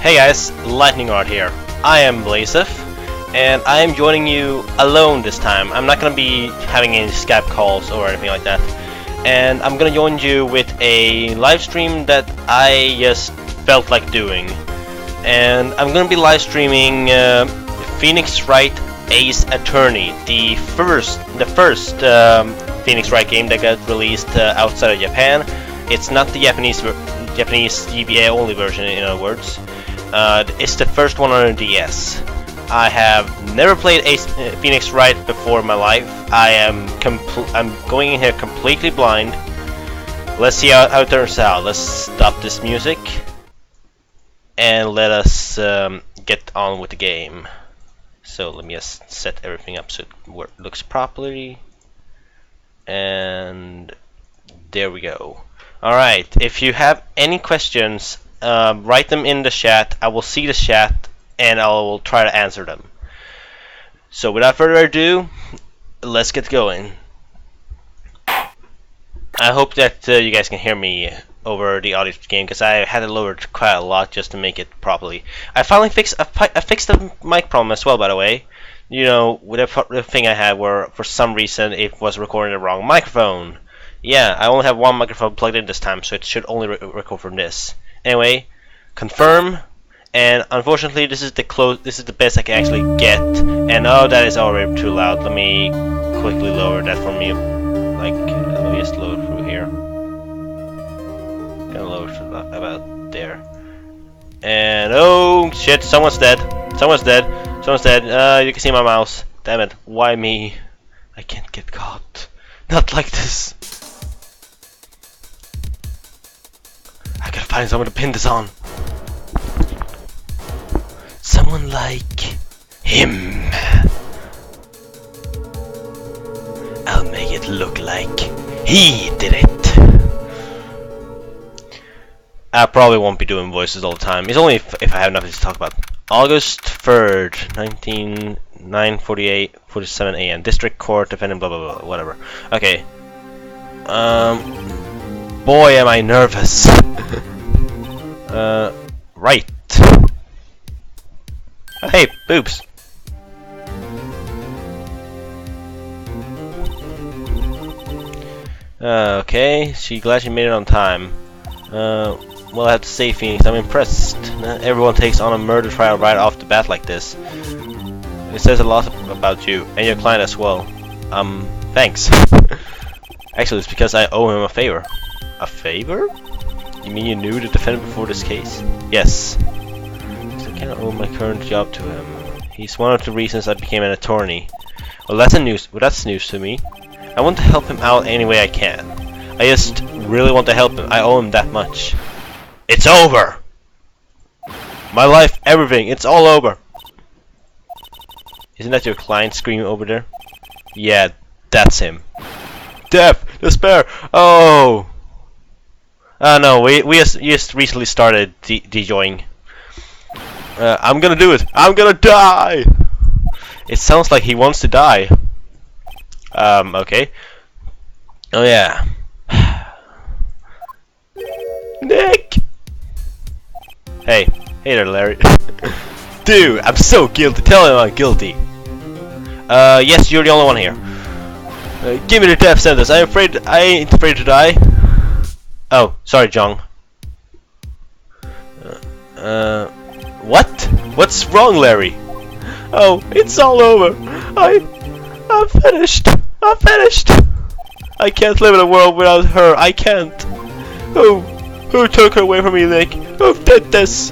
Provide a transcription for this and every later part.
Hey guys, LightningRod here. I am Blaseth, and I am joining you alone this time. I'm not gonna be having any Skype calls or anything like that. And I'm gonna join you with a live stream that I just felt like doing. And I'm gonna be live streaming Phoenix Wright Ace Attorney, the first Phoenix Wright game that got released outside of Japan. It's not the Japanese GBA only version, in other words. It's the first one on a DS. I have never played Phoenix Wright before in my life. I'm going in here completely blind. Let's see how it turns out. Let's stop this music and let us get on with the game. So let me just set everything up so it looks properly. And there we go. Alright, if you have any questions, write them in the chat. I will see the chat and I will try to answer them. So without further ado, let's get going. I hope that you guys can hear me over the audio of the game, because I had it lowered quite a lot just to make it properly. I finally fixed the mic problem as well, by the way. You know, with the thing I had where for some reason it was recording the wrong microphone. Yeah, I only have one microphone plugged in this time, so it should only record from this. Anyway, confirm, and unfortunately this is the best I can actually get. And oh, that is already too loud. Let me quickly lower that for me. Like, let me just load through here. Gonna load about there. And oh shit, someone's dead. Someone's dead. Someone's dead. You can see my mouse. Damn it, why me? I can't get caught. Not like this. I gotta find someone to pin this on. Someone like him. I'll make it look like he did it. I probably won't be doing voices all the time. It's only if I have nothing to talk about. August 3rd, 9:47 a.m. District Court, defendant, blah blah blah, whatever. Okay. Boy, am I nervous. Right. Hey, boobs. Okay, glad she made it on time. Well, I have to say, Phoenix, I'm impressed. Not everyone takes on a murder trial right off the bat like this. It says a lot about you, and your client as well. Thanks. Actually, it's because I owe him a favor. A favor? You mean you knew the defendant before this case? Yes. So I cannot owe my current job to him. He's one of the reasons I became an attorney. Well, that's news to me. I want to help him out any way I can. I just really want to help him. I owe him that much. It's over! My life, everything, it's all over! Isn't that your client screaming over there? Yeah, that's him. Death! Despair! Oh! No, we just recently started dejoying. I'm gonna do it! I'm gonna die! It sounds like he wants to die. Okay. Oh yeah. Nick! Hey there, Larry. Dude, I'm so guilty. Tell him I'm guilty. Yes, you're the only one here. Give me the death sentence. I ain't afraid to die. Oh, sorry, Jong. What? What's wrong, Larry? Oh, it's all over. I'm finished. I'm finished. I can't live in a world without her. I can't. Who took her away from me, Nick? Who did this?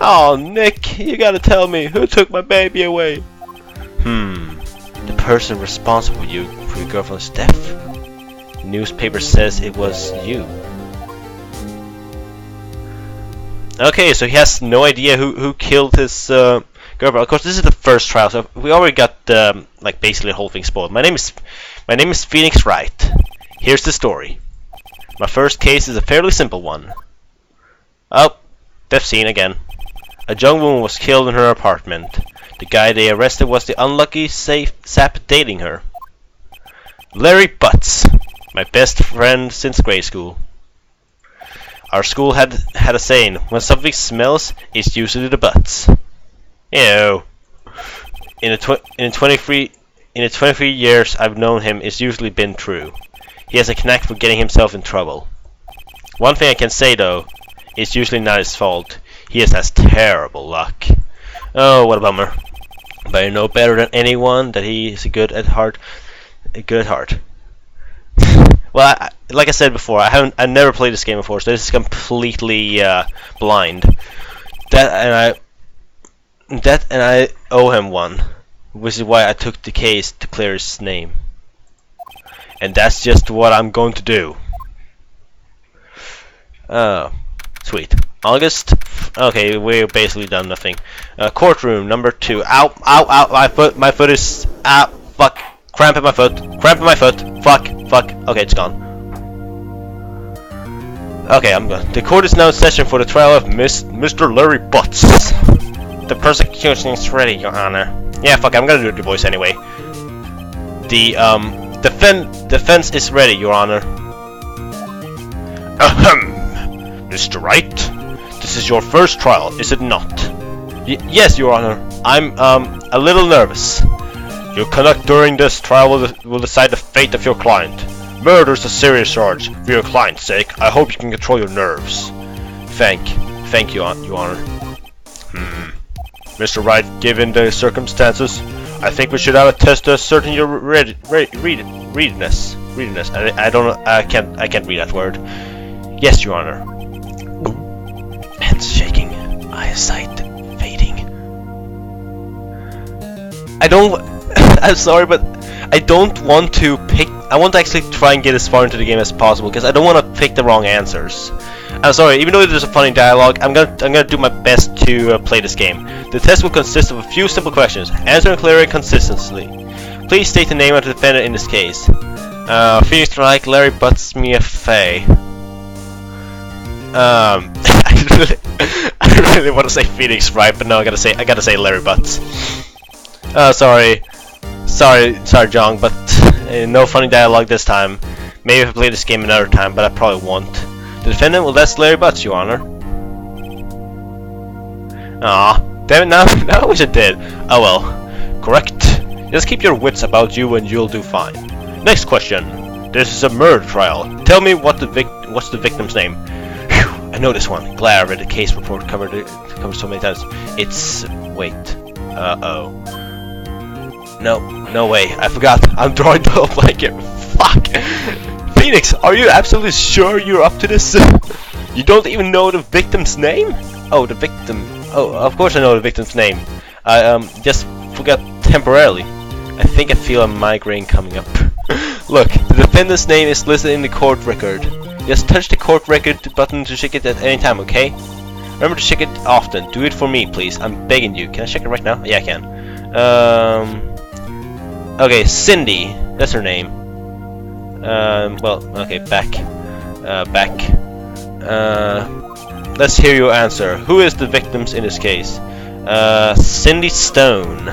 Oh, Nick, you gotta tell me. Who took my baby away? The person responsible for your girlfriend's death. The newspaper says it was you. Okay, so he has no idea who killed his girlfriend. Of course, this is the first trial, so we already got like basically the whole thing spoiled. My name is Phoenix Wright. Here's the story. My first case is a fairly simple one. Oh, death scene again. A young woman was killed in her apartment. The guy they arrested was the unlucky sap dating her. Larry Butts, my best friend since grade school. Our school had a saying: when something smells, it's usually the butts. Ew. In the 23 years I've known him, it's usually been true. He has a knack for getting himself in trouble. One thing I can say though, it's usually not his fault. He just has terrible luck. Oh, what a bummer. But I know better than anyone that he is good at heart. Well, like I said before, I never played this game before, so this is completely blind. That and I owe him one, which is why I took the case to clear his name. And that's just what I'm going to do. Sweet. August. Okay, we're basically done nothing. Courtroom number 2. Ow, ow, ow! My foot is. Ah, fuck! Cramp in my foot. Cramp in my foot. Fuck, fuck. Okay, it's gone. Okay, I'm good. The court is now in session for the trial of Mr. Larry Butts. The prosecution is ready, Your Honor. Yeah, fuck, I'm gonna do the voice anyway. The defense is ready, Your Honor. Ahem, Mr. Wright, this is your first trial, is it not? Yes, Your Honor. I'm a little nervous. Your conduct during this trial will decide the fate of your client. Murder is a serious charge. For your client's sake, I hope you can control your nerves. Thank you, Your Honor. Mr. Wright, given the circumstances, I think we should have a test to ascertain your readiness. I don't know. I can't read that word. Yes, Your Honor. Hands shaking, eyesight fading. I'm sorry, but I don't want to pick. I want to actually try and get as far into the game as possible because I don't want to pick the wrong answers. I'm sorry, even though there's a funny dialogue, I'm gonna do my best to play this game. The test will consist of a few simple questions. Answer them clearly and consistently. Please state the name of the defendant in this case. Phoenix Wright, Larry Butts, Mia Fey. I really want to say Phoenix Wright, but no, I gotta say Larry Butts. Sorry, John, but no funny dialogue this time. Maybe if I play this game another time, but I probably won't. The defendant, well, that's Larry Butts, Your Honor. Aw, damn it, now I wish I did. Oh well, correct. Just keep your wits about you and you'll do fine. Next question. This is a murder trial. Tell me what's the victim's name? Whew, I know this one. Glad I read the case report covered so many times. It's... wait. Uh-oh. No way. I forgot. I'm drawing the blanket. Fuck. Phoenix, are you absolutely sure you're up to this? You don't even know the victim's name? Oh, the victim. Oh, of course I know the victim's name. I just forgot temporarily. I think I feel a migraine coming up. Look, the defendant's name is listed in the court record. Just touch the court record button to check it at any time, okay? Remember to check it often. Do it for me, please. I'm begging you. Can I check it right now? Yeah, I can. Okay, Cindy. That's her name. Well, okay, back. Let's hear your answer. Who is the victims in this case? Cindy Stone.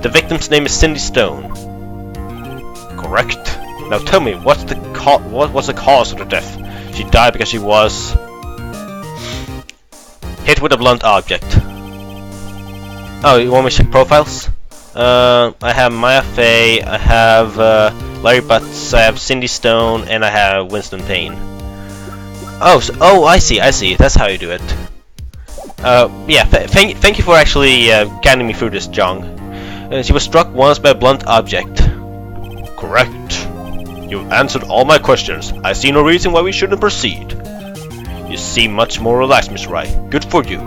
The victim's name is Cindy Stone. Correct. Now tell me, what's the cause of the death? She died because she was hit with a blunt object. Oh, you want me to check profiles? I have Maya Fey, I have Larry Butts, I have Cindy Stone, and I have Winston Payne. Oh, I see. That's how you do it. Yeah. Thank you for actually guiding me through this, Jong. She was struck once by a blunt object. Correct. You've answered all my questions. I see no reason why we shouldn't proceed. You seem much more relaxed, Mr. Wright. Good for you.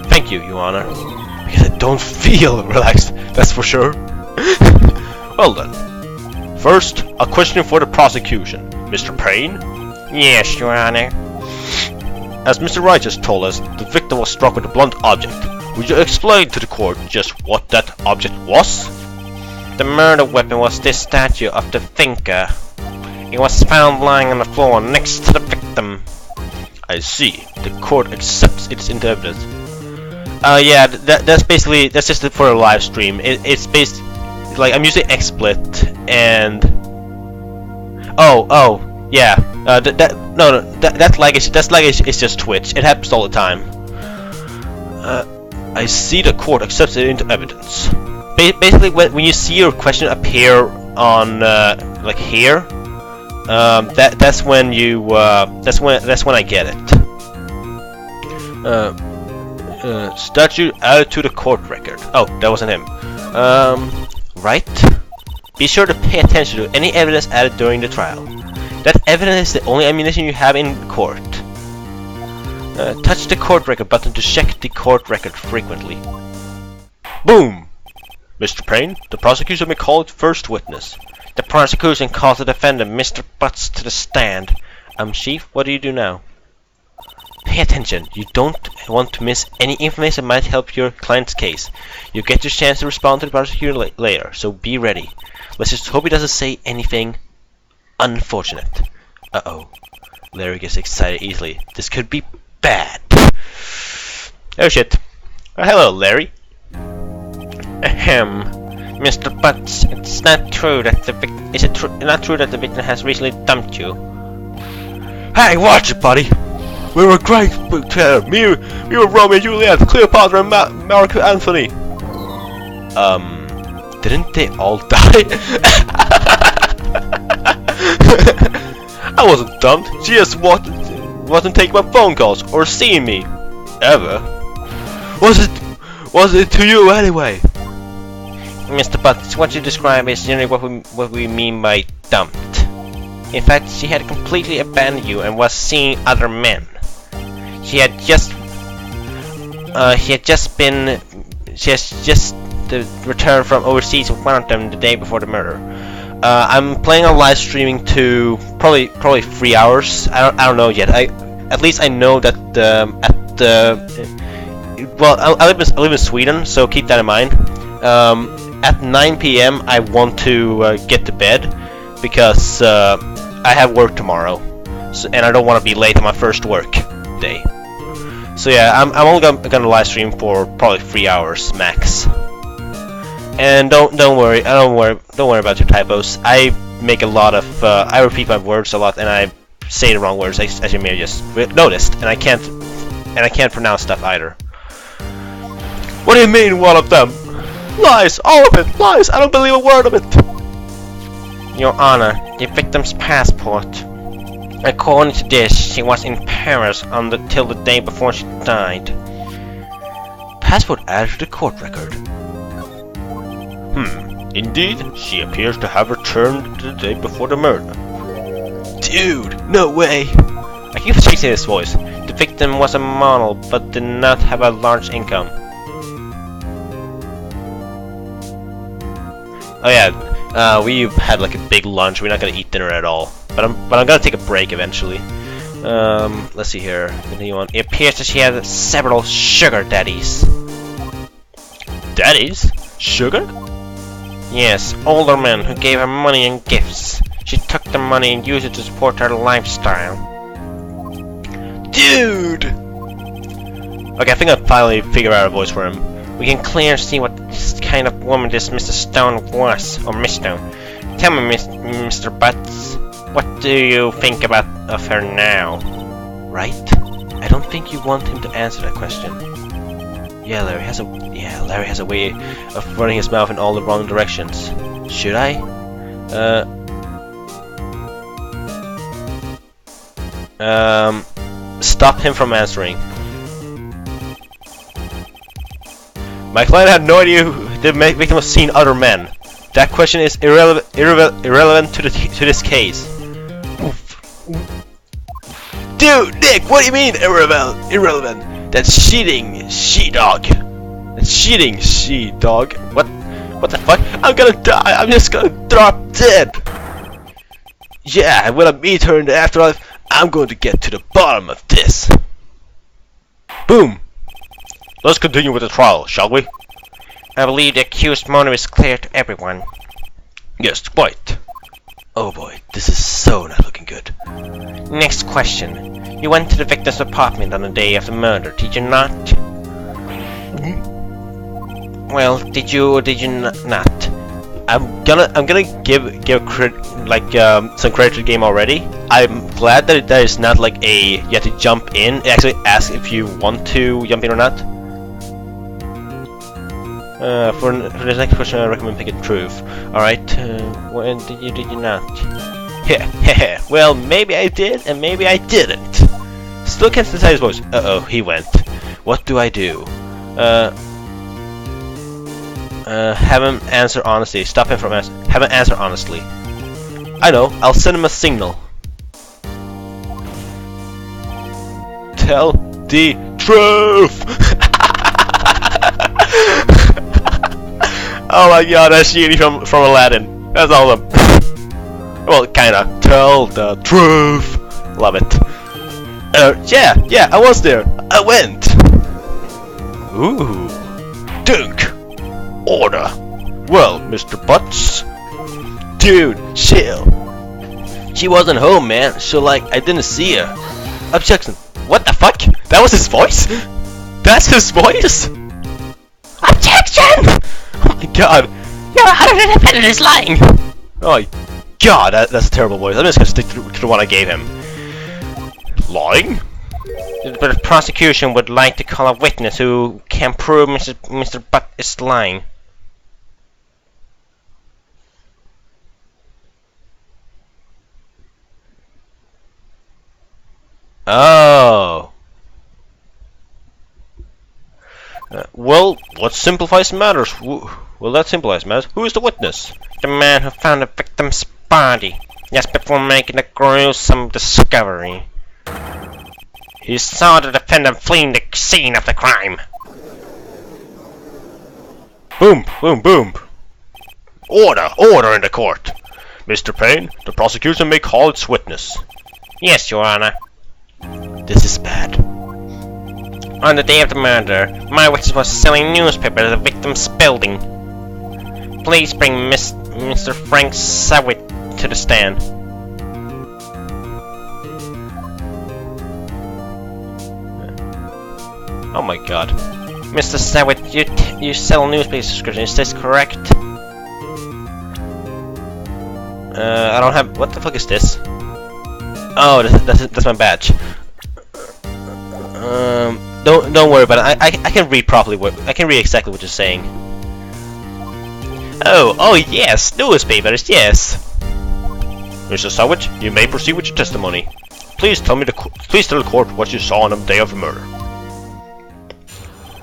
Thank you, Your Honor. Because I don't feel relaxed, that's for sure. Well then. First, a question for the prosecution. Mr. Payne? Yes, Your Honor. As Mr. Wright just told us, the victim was struck with a blunt object. Would you explain to the court just what that object was? The murder weapon was this statue of the thinker. It was found lying on the floor next to the victim. I see. The court accepts its into evidence. Yeah, that's just for a live stream. It's based, like, I'm using XSplit and... Oh, yeah. No, that lag is just Twitch. It happens all the time. I see the court accepts it into evidence. Basically, when you see your question appear on like here, that's when you that's when I get it. Statute added to the court record. Oh, that wasn't him. Right. Be sure to pay attention to any evidence added during the trial. That evidence is the only ammunition you have in court. Touch the court record button to check the court record frequently. Boom! Mr. Payne, the prosecution may call first witness. The prosecution calls the defendant, Mr. Butts, to the stand. Chief, what do you do now? Pay attention. You don't want to miss any information that might help your client's case. You get your chance to respond to the prosecutor later, so be ready. Let's just hope he doesn't say anything unfortunate. Uh-oh. Larry gets excited easily. This could be bad. Oh shit. Hello, Larry. Ahem. Mr. Butts, it's not true that the not true that the victim has recently dumped you? Hey, watch it, buddy. We were great together. Me, were Romeo and Juliet, Cleopatra and Mark Anthony. Didn't they all die? I wasn't dumped. She just wasn't taking my phone calls or seeing me. Ever. Was it to you anyway? Mr. Butts, what you describe is generally what we mean by dumped. In fact, she had completely abandoned you and was seeing other men. She has just returned from overseas with one of them the day before the murder. I'm planning on live streaming to probably 3 hours. I don't know yet. At least I know that well, I live in Sweden, so keep that in mind. At 9 p.m. I want to get to bed because I have work tomorrow, and I don't want to be late on my first work day. So yeah, I'm only gonna live stream for probably 3 hours max. And don't worry about your typos. I make a lot of I repeat my words a lot, and I say the wrong words, as you may have just noticed. And I can't pronounce stuff either. What do you mean, one of them? Lies, all of it, lies. I don't believe a word of it. Your Honor, the victim's passport. According to this, she was in Paris till the day before she died. Passport added to the court record. Indeed, she appears to have returned the day before the murder. Dude, no way! I keep chasing this voice. The victim was a model, but did not have a large income. Oh yeah, we had like a big lunch. We're not gonna eat dinner at all. But I'm gonna take a break eventually. Let's see here. Continue on. It appears that she had several sugar daddies. Daddies? Sugar? Yes, older men who gave her money and gifts. She took the money and used it to support her lifestyle. Dude! Okay, I think I finally figured out a voice for him. We can clearly see what kind of woman this Mr. Stone was, or Miss Stone. Tell me, Mr. Butts, what do you think of her now? Right? I don't think you want him to answer that question. Yeah, Larry has a way of running his mouth in all the wrong directions. Should I? Stop him from answering. My client had no idea the victim was seeing other men. That question is irrelevant to this case. Dude, Nick, what do you mean irrelevant? That's cheating, she-dog. That's cheating, she-dog. What the fuck? I'm gonna die. I'm just gonna drop dead. Yeah, when I meet her in the afterlife, I'm going to get to the bottom of this. Boom. Let's continue with the trial, shall we? I believe the accused's motive is clear to everyone. Yes, quite. Oh boy, this is so not looking good. Next question. You went to the victim's apartment on the day of the murder, did you not? Well, did you or did you not? I'm gonna give credit, like some credit to the game already. I'm glad that there is not like a you have to jump in. It actually asks if you want to jump in or not. For the next question, I recommend picking truth. Alright, when did you not? Heh, well, maybe I did, and maybe I didn't. Still can't decide his voice. Uh-oh, he went. What do I do? Have him answer honestly. Stop him from answering. Have him answer honestly. I know, I'll send him a signal. Tell the truth! Oh my god, that's Genie from Aladdin. That's awesome. Well, kinda. Tell the truth. Love it. Yeah, I was there. I went. Ooh. Dunk. Order. Well, Mr. Butts. Dude, chill. She wasn't home, man. So, like, I didn't see her. Objection. What the fuck? That was his voice? That's his voice? Objection! Oh my god. Your Honor, the defendant is lying. Oh my god, that's a terrible voice. I'm just gonna stick to the one I gave him. Lying? But the prosecution would like to call a witness who can prove Mr. Butt is lying. Oh. Well, what simplifies matters? Well, that simplifies matters. Who is the witness? The man who found the victim's body just before making a gruesome discovery. He saw the defendant fleeing the scene of the crime. Boom, boom, boom. Order in the court. Mr. Payne, the prosecution may call its witness. Yes, Your Honor. This is bad. On the day of the murder, my witness was selling newspaper at the victim's building. Please bring Mr. Frank Sawitt to the stand. Oh my god. Mr. Sawitt, you sell newspaper subscription, is this correct? I don't have... What the fuck is this? Oh, that's my badge. Don't worry about it. I can read properly. I can read exactly what you're saying. Oh yes, newspapers, yes. Mr. Sawitt, you may proceed with your testimony. Please tell the court what you saw on the day of the murder.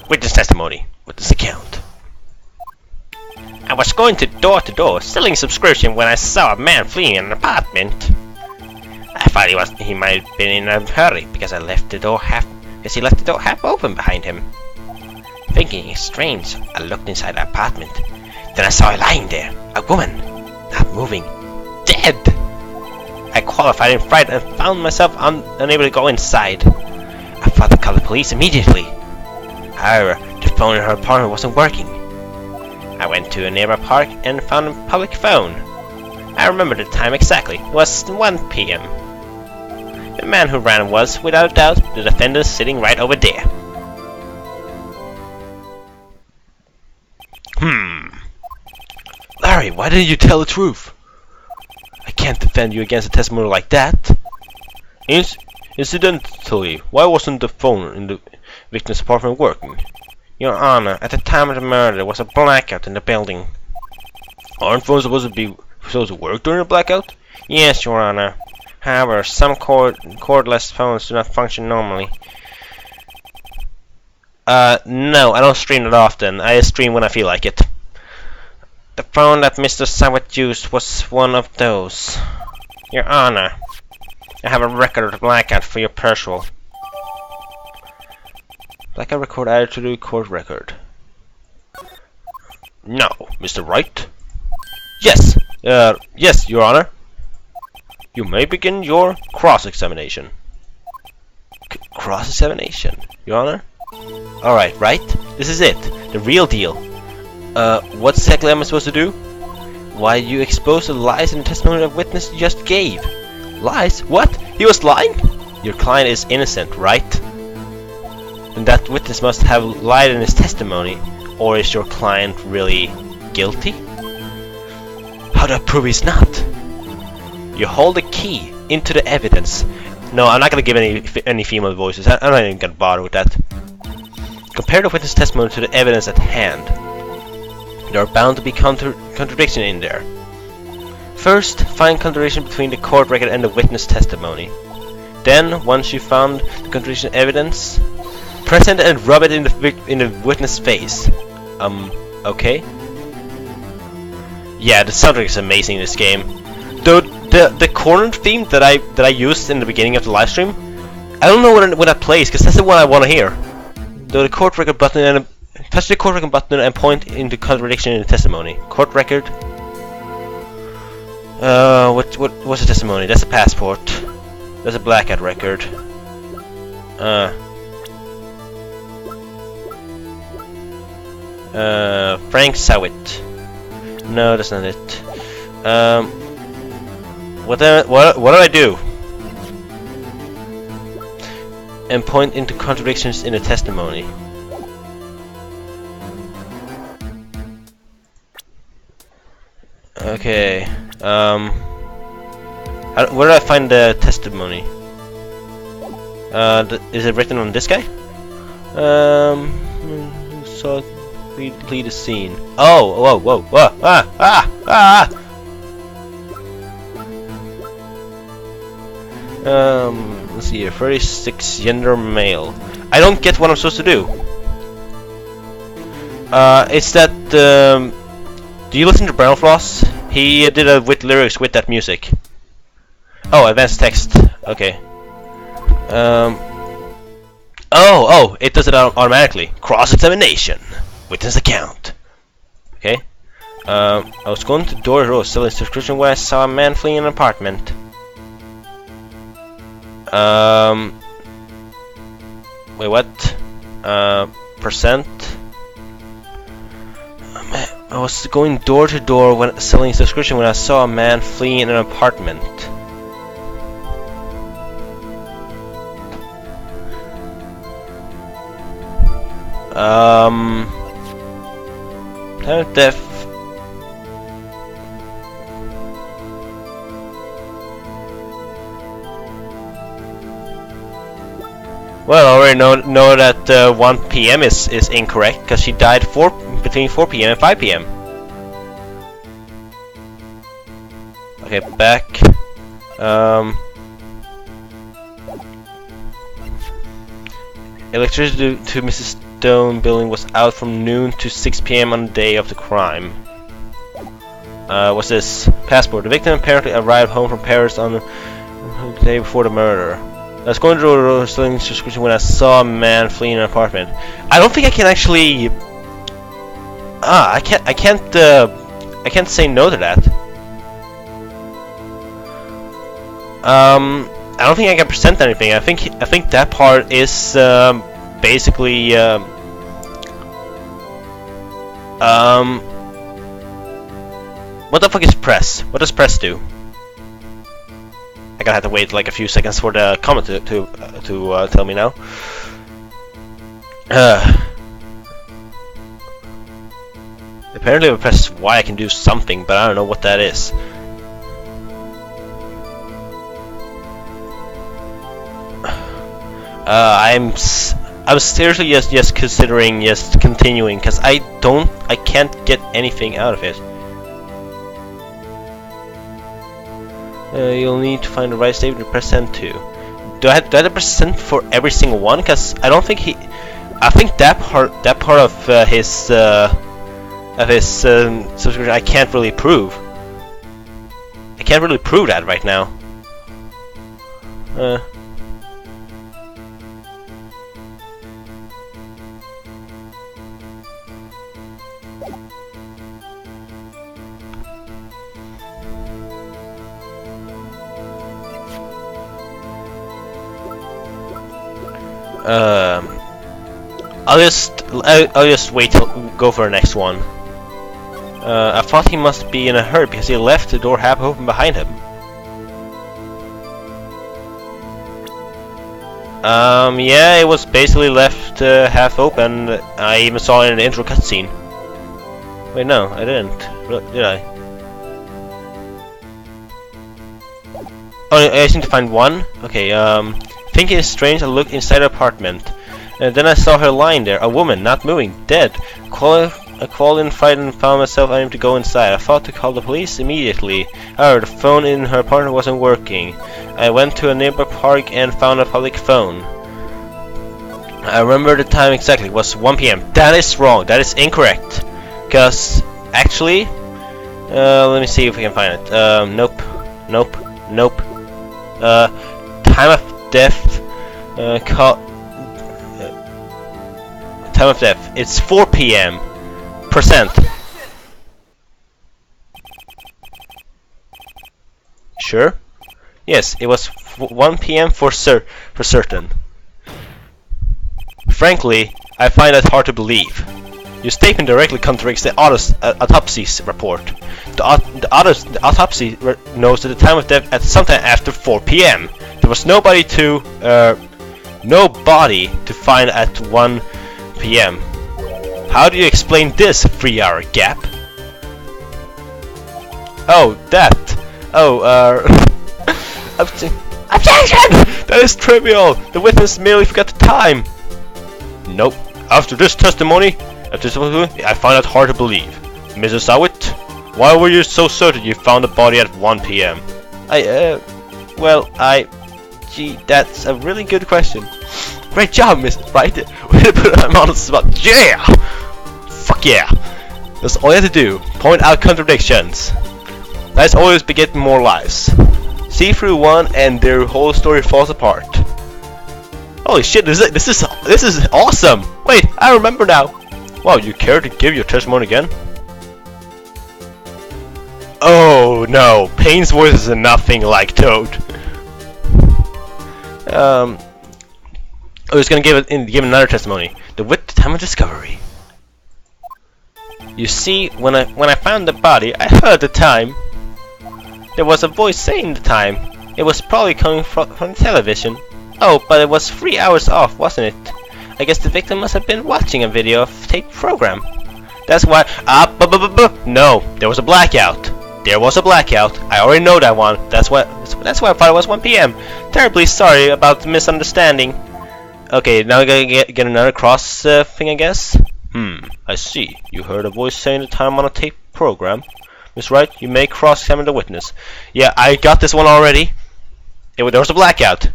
Witness testimony. Witness account. I was going door to door selling subscription when I saw a man fleeing an apartment. I thought he might have been in a hurry because he left the door half open behind him. Thinking it's strange, I looked inside the apartment. Then I saw her lying there, a woman, not moving, dead. I qualified in fright and found myself unable to go inside. I thought to call the police immediately. However, the phone in her apartment wasn't working. I went to a nearby park and found a public phone. I remember the time exactly. It was 1 p.m. The man who ran was, without a doubt, the defendant sitting right over there. Larry, why didn't you tell the truth? I can't defend you against a testimony like that. Incidentally, why wasn't the phone in the victim's apartment working? Your Honor, at the time of the murder, there was a blackout in the building. Aren't phones supposed to work during a blackout? Yes, Your Honor. However, some cordless phones do not function normally. No, I don't stream that often. I stream when I feel like it. The phone that Mr. Sawitt used was one of those. Your Honor, I have a record of the blackout for your perusal. Blackout record added to the court record. Now, Mr. Wright? Yes! Yes, Your Honor. You may begin your cross-examination. Cross-examination, Your Honor? Alright, right? This is it. The real deal. What exactly am I supposed to do? Why, you expose the lies in the testimony of witness you just gave. Lies? What? He was lying? Your client is innocent, right? And that witness must have lied in his testimony. Or is your client really guilty? How do I prove he's not? You hold a key into the evidence. No, I'm not gonna give any female voices. I'm not even gonna bother with that. Compare the witness testimony to the evidence at hand. There are bound to be contradiction in there. First, find contradiction between the court record and the witness testimony. Then, once you found the contradiction evidence, present and rub it in the witness face. Okay. Yeah, the soundtrack is amazing in this game. Though the corner theme that I used in the beginning of the live stream, I don't know when that plays, because that's the one I want to hear. Though the court record button and touch the court record button and point into contradiction in the testimony. Court record. What's the testimony? That's a passport. That's a blackout record. Frank Sawit. No, that's not it. What do I do? And point into contradictions in the testimony. Okay. Where do I find the testimony? Is it written on this guy? So plead the scene. Oh, whoa, let's see here. 36, gender male. I don't get what I'm supposed to do. It's that. Do you listen to Brawl Floss? He did a with lyrics with that music. Oh, advanced text. Okay. Oh, it does it automatically. Cross-examination. Witness account. Okay. I was going to door row selling subscription when I saw a man fleeing an apartment. Wait, what? Percent? I was going door to door when selling subscription when I saw a man fleeing in an apartment. Time of death. Well, I already know that 1 PM is incorrect because she died between 4 PM and 5 PM. Okay, back. Electricity to Mrs. Stone building was out from noon to 6 PM on the day of the crime. What's this? Passport. The victim apparently arrived home from Paris on the day before the murder. I was going through a selling subscription when I saw a man fleeing an apartment. I don't think I can actually. I can't say no to that. I don't think I can present anything. I think that part is basically what the fuck is press? What does press do? I'm gonna have to wait like a few seconds for the comment to tell me now. Apparently if I press Y I can do something, but I don't know what that is. I'm seriously just considering just continuing because I can't get anything out of it. You'll need to find the right statement to present to. Do I have to present for every single one? Because I don't think I think that part of his subscription I can't really prove. I can't really prove that right now. I'll just wait till go for the next one. I thought he must be in a hurry because he left the door half open behind him. Yeah, it was basically left half open. I even saw it in the intro cutscene. Wait, no, I didn't. Did I? Oh, I seem to find one. Okay, thinking it's strange, I looked inside the apartment. And then I saw her lying there, a woman, not moving, dead. I called in frightened and found myself unable to go inside. I thought to call the police immediately. However, the phone in her apartment wasn't working. I went to a nearby park and found a public phone. I remember the time exactly. It was 1 PM. That is wrong. That is incorrect. Because, actually, let me see if we can find it. Nope. Nope. Nope. Time of death. Time of death. It's 4 PM. Percent. Sure? Yes, it was 1 PM for certain. Frankly, I find that hard to believe. Your statement directly contradicts the autopsy report. The autopsy knows that the time of death at sometime after 4 PM. There was nobody to find at 1 PM. How do you explain this 3-hour gap? Oh, that. Oh, objection! That is trivial. The witness merely forgot the time. Nope. After this testimony, I find it hard to believe. Mrs. Howitt, why were you so certain you found the body at 1 PM? Gee, that's a really good question. Great job, Mrs. Wright. Way to put him on the spot. Yeah! Fuck yeah! That's all you have to do. Point out contradictions. Lies always beget more lies. See through one and their whole story falls apart. Holy shit, this is awesome! Wait, I remember now. Wow, you care to give your testimony again? Oh no, Payne's voice is nothing like Toad. I was gonna give another testimony. The time of discovery. You see, when I found the body, I heard the time. There was a voice saying the time. It was probably coming from television. Oh, but it was 3 hours off, wasn't it? I guess the victim must have been watching a video of tape program. That's why. No, there was a blackout. There was a blackout. I already know that one. That's why I thought it was 1 PM. Terribly sorry about the misunderstanding. Okay, now we gotta get another cross thing, I guess. I see. You heard a voice saying the time on a tape program. Miss Wright, you may cross-examine the witness. Yeah, I got this one already. There was a blackout.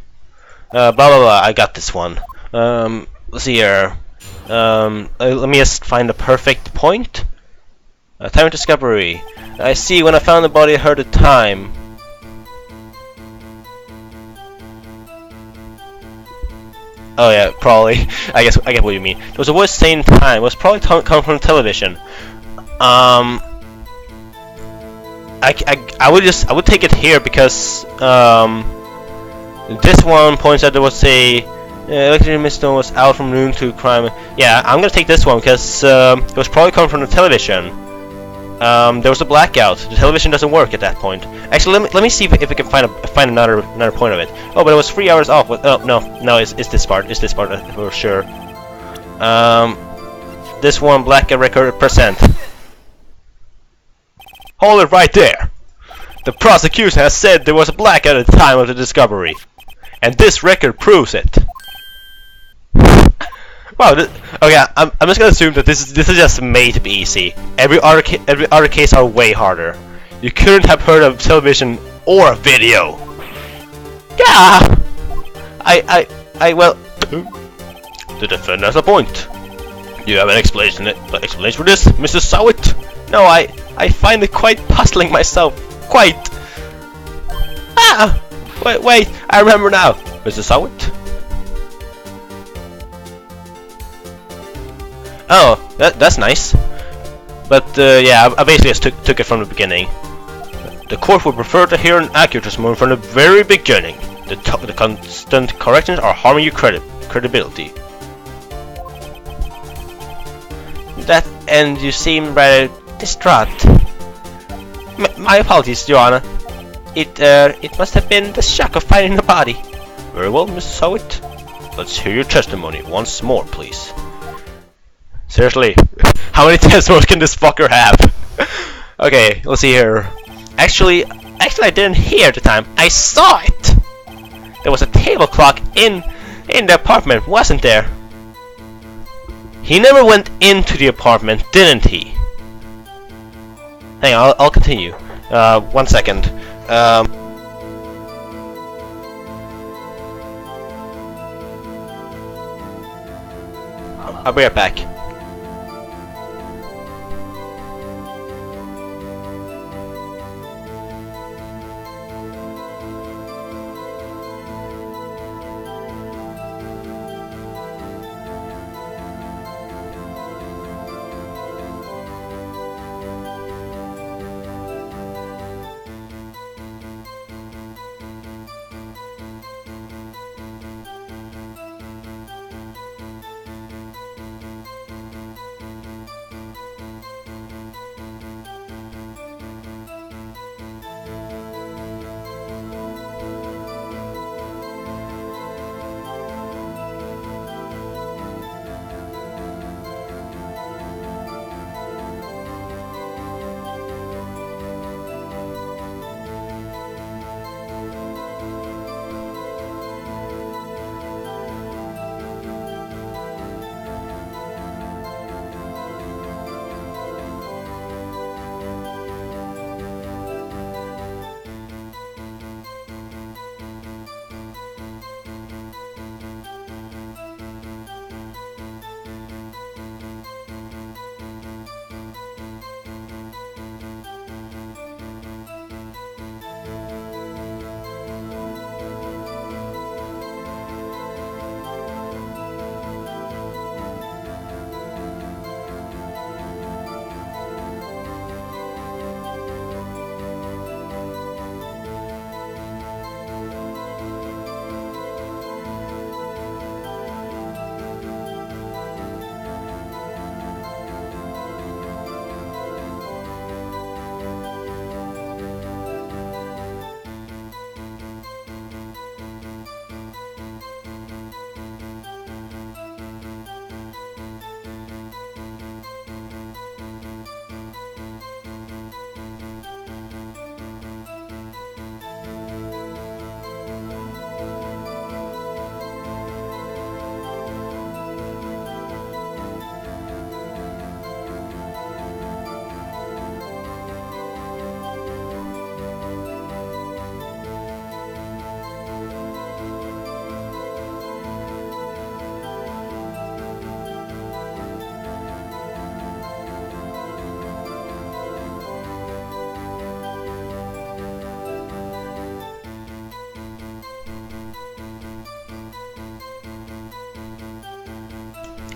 Blah blah blah. I got this one. Let's see here. Let me just find the perfect point. Time of discovery. I see. When I found the body, I heard the time. Oh yeah, probably. I get what you mean. There was a voice saying time. It was probably coming from television. I would take it here because this one points out there was a electric misstone was out from noon to crime. Yeah, I'm gonna take this one because it was probably coming from the television. There was a blackout. The television doesn't work at that point. Actually, let me see if we can find another point of it. Oh, but it was 3 hours off. Oh no, it's this part. It's this part for sure. This one blackout record percent. Hold it right there. The prosecution has said there was a blackout at the time of the discovery, and this record proves it. Wow. Okay, I'm just gonna assume that this is just made to be easy. Every other case are way harder. You couldn't have heard of television or a video. Yeah. Well. The defendant has a point. Do you have an explanation for this, Mr. Sowit? No, I find it quite puzzling myself. Quite. Wait, I remember now. Mr. Sowit? Oh, that's nice. But yeah, I basically just took it from the beginning. The court would prefer to hear an accurate testimony from the very beginning. The constant corrections are harming your credibility. And you seem rather distraught. My apologies, Your Honor. It must have been the shock of finding the body. Very well, Mr. Sowit. Let's hear your testimony once more, please. Seriously, how many testimonies can this fucker have? Okay, let's see here. Actually, Actually, I didn't hear at the time. I saw it! There was a table clock in the apartment, wasn't there? He never went into the apartment, didn't he? Hang on, I'll continue. 1 second. I'll be right back.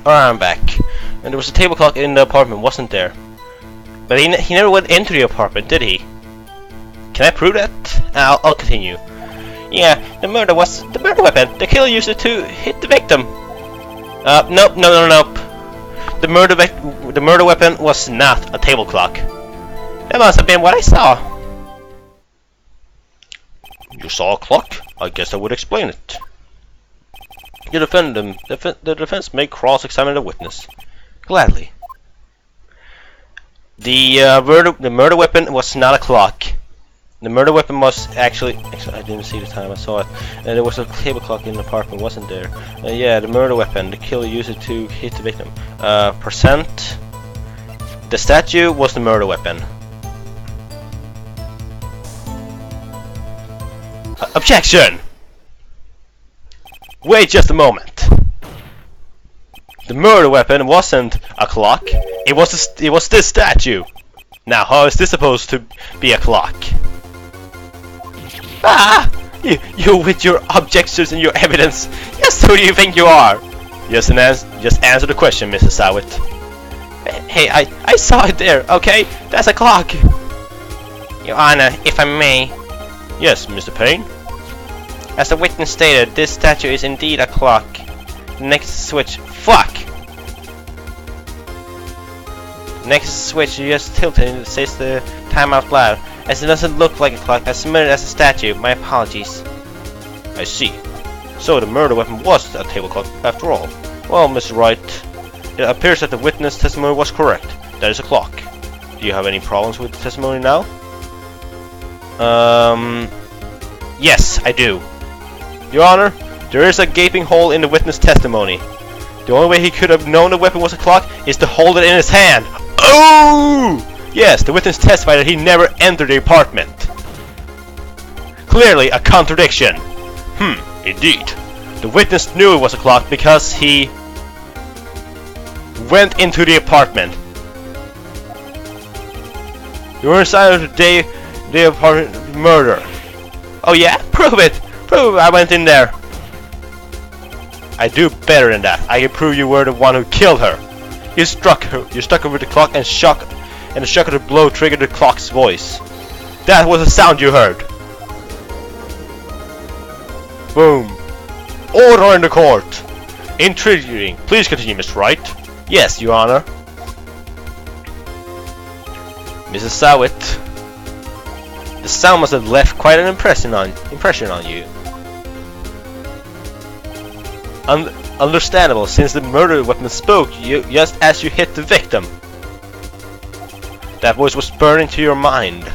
Alright, I'm back. And there was a table clock in the apartment, wasn't there? But he never went into the apartment, did he? Can I prove that? I'll continue. Yeah, the murder weapon. The killer used it to hit the victim. Nope. The murder weapon was not a table clock. That must have been what I saw. You saw a clock? I guess that would explain it. The defense may cross-examine the witness. Gladly. The murder weapon was not a clock. The murder weapon was actually I didn't see the time, I saw it. And there was a table clock in the apartment, wasn't there? Yeah, the murder weapon. The killer used it to hit the victim. Percent. The statue was the murder weapon. Objection! Wait just a moment. The murder weapon wasn't a clock. It was this statue. Now, how is this supposed to be a clock? Ah! You with your objections and your evidence. Yes, who do you think you are? Just answer the question, Mrs. Sawit. Hey, I saw it there. Okay, that's a clock. Your Honor, if I may. Yes, Mr. Payne. As the witness stated, this statue is indeed a clock. The next switch. Fuck! Next switch you just tilted and it says the time out loud. As it doesn't look like a clock, I submit it as a statue. My apologies. I see. So the murder weapon was a table clock after all. Well, Mr. Wright, it appears that the witness testimony was correct. That is a clock. Do you have any problems with the testimony now? Yes, I do. Your Honor, there is a gaping hole in the witness testimony. The only way he could have known the weapon was a clock is to hold it in his hand. Oh! Yes, the witness testified that he never entered the apartment. Clearly a contradiction. Indeed. The witness knew it was a clock because he went into the apartment. You were inside of the apartment murder. Oh yeah? Prove it! Prove I went in there. I do better than that. I can prove you were the one who killed her. You struck her with the clock, and the shock of the blow triggered the clock's voice. That was the sound you heard. Boom. Order in the court. Intriguing. Please continue, Mr. Wright. Yes, Your Honor. Mrs. Sowett, the sound must have left quite an impression on you. Understandable, since the murder weapon spoke just as you hit the victim. That voice was burned into your mind.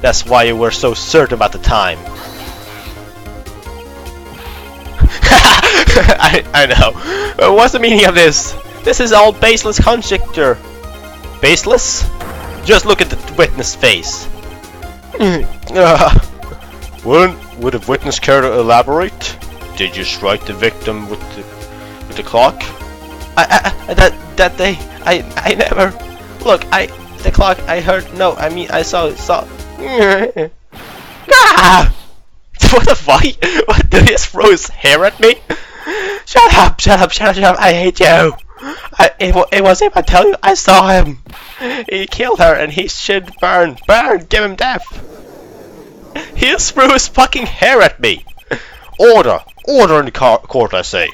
That's why you were so certain about the time. I know. But what's the meaning of this? This is all baseless conjecture. Baseless? Just look at the witness' face. Would the witness care to elaborate? Did you strike the victim with the clock? That day, I never. Look, the clock. I heard. No, I mean I saw. Ah! What the fuck? What did he just throw his hair at me? Shut up! I hate you. It was him. I tell you, I saw him. He killed her, and he should burn. Give him death. He just threw his fucking hair at me. Order in the court, I say.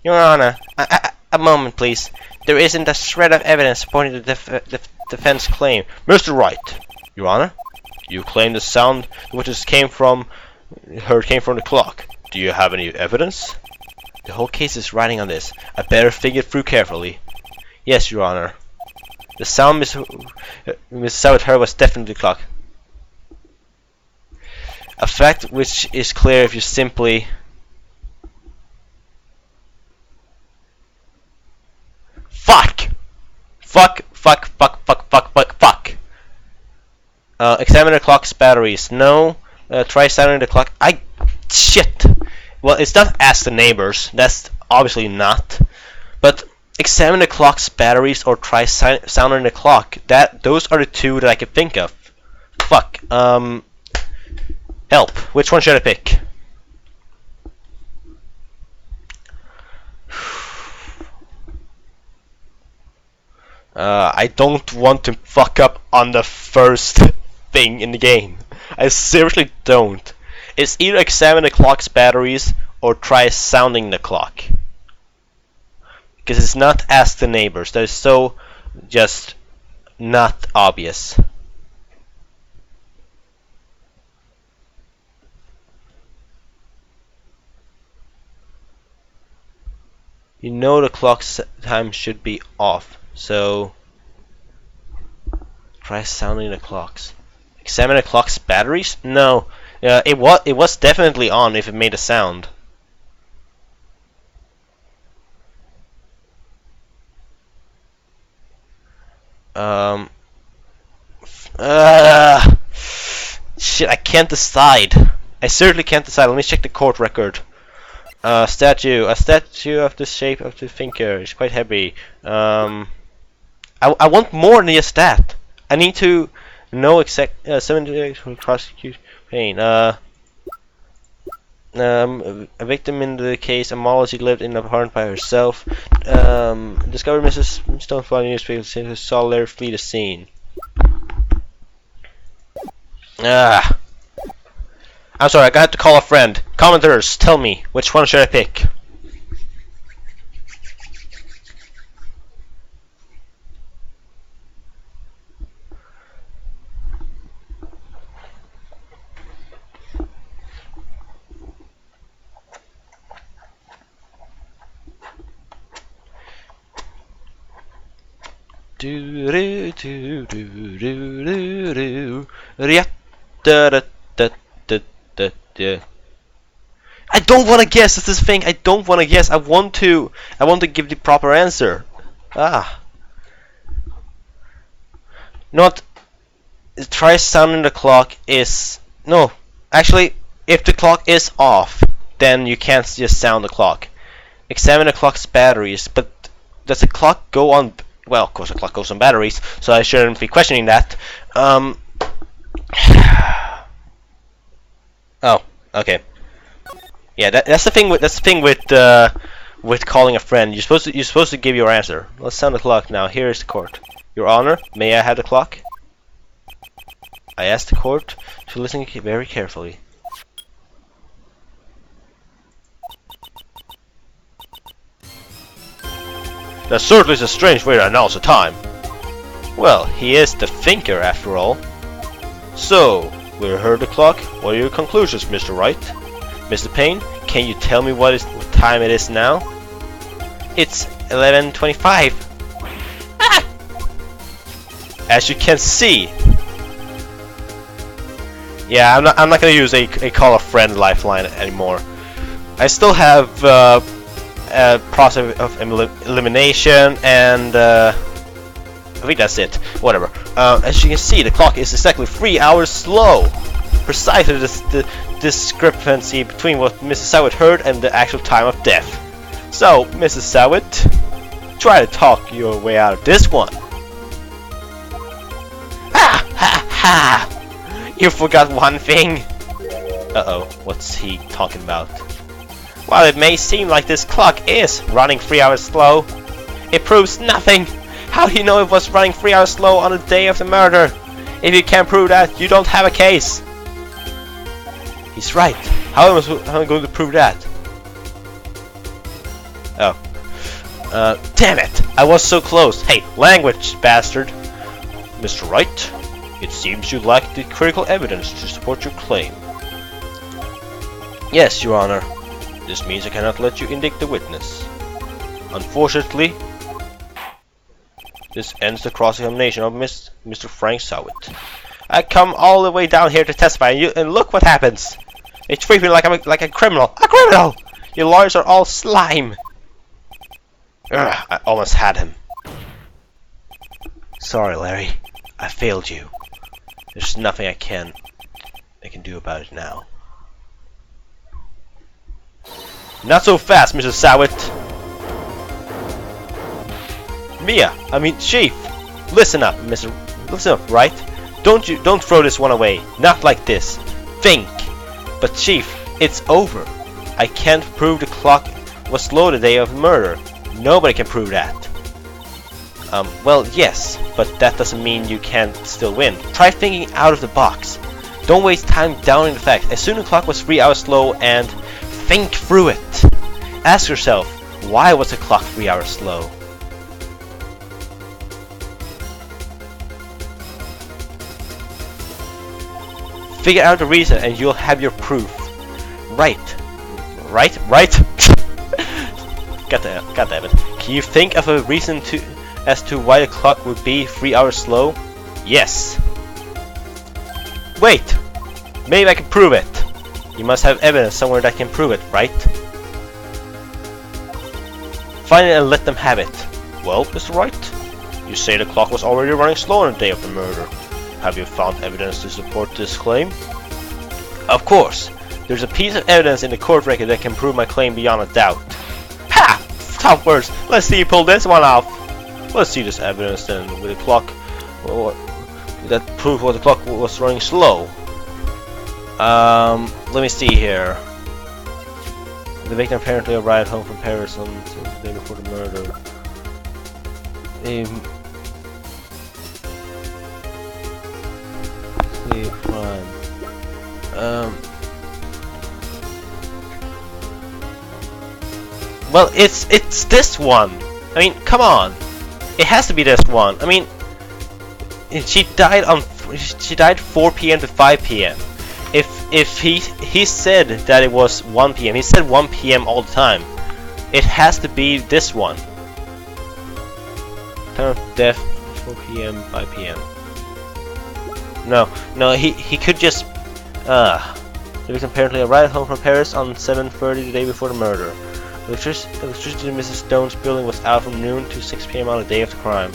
Your Honor, a moment, please. There isn't a shred of evidence supporting the defense claim. Mr. Wright, Your Honor, you claim the sound which came from the clock. Do you have any evidence? The whole case is riding on this. I better think it through carefully. Yes, Your Honor. The sound Miss Sowett heard was definitely the clock. A fact which is clear if you simply Fuck! Examine the clock's batteries. No. Try sounding the clock. Shit! Well, it's not ask the neighbors. That's obviously not. But examine the clock's batteries or try sounding the clock. Those are the two that I could think of. Fuck. Help. Which one should I pick? I don't want to fuck up on the first thing in the game. I seriously don't. It's either examine the clock's batteries or try sounding the clock. Because it's not ask the neighbors. That is so just not obvious. You know the clock's time should be off, so try sounding the clocks. Examine the clock's batteries? No, it was definitely on if it made a sound. Shit, I can't decide. I certainly can't decide. Let me check the court record. A statue of the shape of the finger. It's quite heavy. I want more than just that. I need to know exact 7 days for prosecution pain. A victim in the case, Amology lived in an apartment by herself. Discovered Mrs. Stonefly newspaper who saw Larry flee the scene. I'm sorry, I got to call a friend. Commenters, tell me, which one should I pick? Do do do do do do do. Da, da, da, da, da, da. I don't want to guess. It's this thing. I don't want to guess. I want to give the proper answer. Ah. Not. Try sounding the clock is no. Actually, if the clock is off, then you can't just sound the clock. Examine the clock's batteries, but does the clock go on? Well, of course the clock goes on batteries, so I shouldn't be questioning that. Oh, okay. Yeah, that's the thing with calling a friend. You're supposed to give your answer. Let's sound the clock now. Here is the court. Your Honor, may I have the clock? I asked the court to listen very carefully. That certainly is a strange way to announce the time. Well, he is the thinker after all. So, we heard the clock. What are your conclusions, Mr. Wright? Mr. Payne, can you tell me what time it is now? It's 11:25. Ah! As you can see. Yeah, I'm not gonna use a call a friend lifeline anymore. I still have a process of elimination, and I think that's it. Whatever. As you can see, the clock is exactly 3 hours slow. Precisely the discrepancy between what Mrs. Sowett heard and the actual time of death. So, Mrs. Sowett, try to talk your way out of this one. Ha ha ha! You forgot one thing. Uh-oh, what's he talking about? While it may seem like this clock is running 3 hours slow, it proves nothing. How do you know it was running 3 hours slow on the day of the murder? If you can't prove that, you don't have a case. He's right. How am I going to prove that? Oh. Damn it! I was so close. Hey, language, bastard. Mr. Wright, it seems you lack the critical evidence to support your claim. Yes, Your Honor. This means I cannot let you indict the witness. Unfortunately, this ends the cross-examination of Mr. Frank Sowett. I come all the way down here to testify, and look what happens. They treat me like I'm like a criminal. A criminal! Your lawyers are all slime. Ugh, I almost had him. Sorry, Larry. I failed you. There's nothing I can do about it now. Not so fast, Mrs. Sowett. Chief. Listen up, Listen up, right? Don't throw this one away. Not like this. Think. But Chief, it's over. I can't prove the clock was slow the day of murder. Nobody can prove that. Well, yes, but that doesn't mean you can't still win. Try thinking out of the box. Don't waste time doubting the facts. Assume the clock was 3 hours slow and think through it. Ask yourself, why was the clock 3 hours slow? Figure out the reason and you'll have your proof. Right. God damn it. Can you think of a reason as to why the clock would be 3 hours slow? Yes. Wait. Maybe I can prove it. You must have evidence somewhere that can prove it, right? Find it and let them have it. Well, Mr. Wright, you say the clock was already running slow on the day of the murder. Have you found evidence to support this claim? Of course. There's a piece of evidence in the court record that can prove my claim beyond a doubt. Ha! Tough words. Let's see you pull this one off. Let's see this evidence then with the clock. That proves what the clock was running slow. Let me see here. The victim apparently arrived home from Paris on the day before the murder. Well, it's this one. I mean, come on. It has to be this one. I mean, she died 4 p.m. to 5 p.m. If he said that it was 1 p.m. He said 1 p.m. all the time. It has to be this one. Time of death 4 p.m. 5 p.m. No, he could just The victim apparently arrived home from Paris on 7:30 the day before the murder. Electricity in Mrs. Stone's building was out from noon to 6 p.m. on the day of the crime.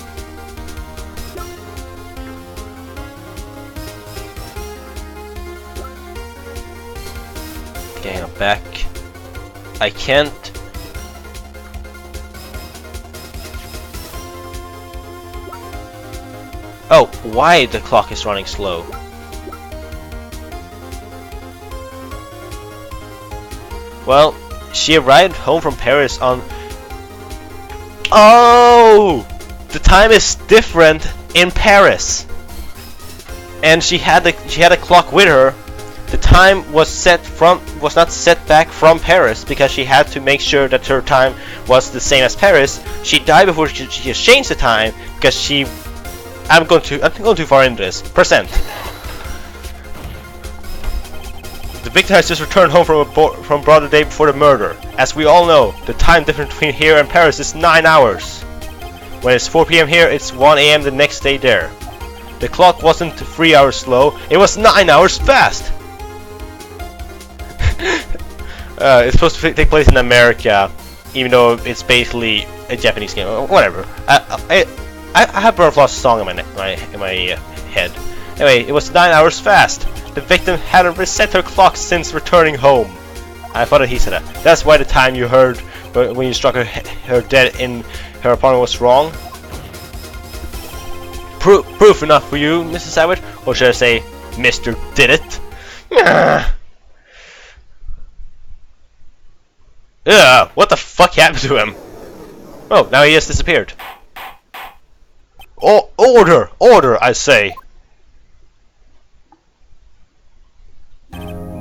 Okay, I'm back. I can't. Oh, why the clock is running slow? Well, she arrived home from Paris on... Oh! The time is different in Paris. And she had a clock with her. The time was not set back from Paris because she had to make sure that her time was the same as Paris. She died before she changed the time because she... I'm going too far into this. Percent. The victim has just returned home from abroad the day before the murder. As we all know, the time difference between here and Paris is 9 hours. When it's 4 p.m. here, it's 1 a.m. the next day there. The clock wasn't 3 hours slow, it was 9 hours fast! It's supposed to take place in America, even though it's basically a Japanese game. Whatever. I have Brawl Vault song in my head. Anyway, it was 9 hours fast. The victim hadn't reset her clock since returning home. I thought that he said that. That's why the time you heard when you struck her dead in her apartment was wrong. Proof enough for you, Mrs. Savage? Or should I say, Mr. Did It? Ugh, what the fuck happened to him? Oh, now he has disappeared. Oh, order! Order, I say!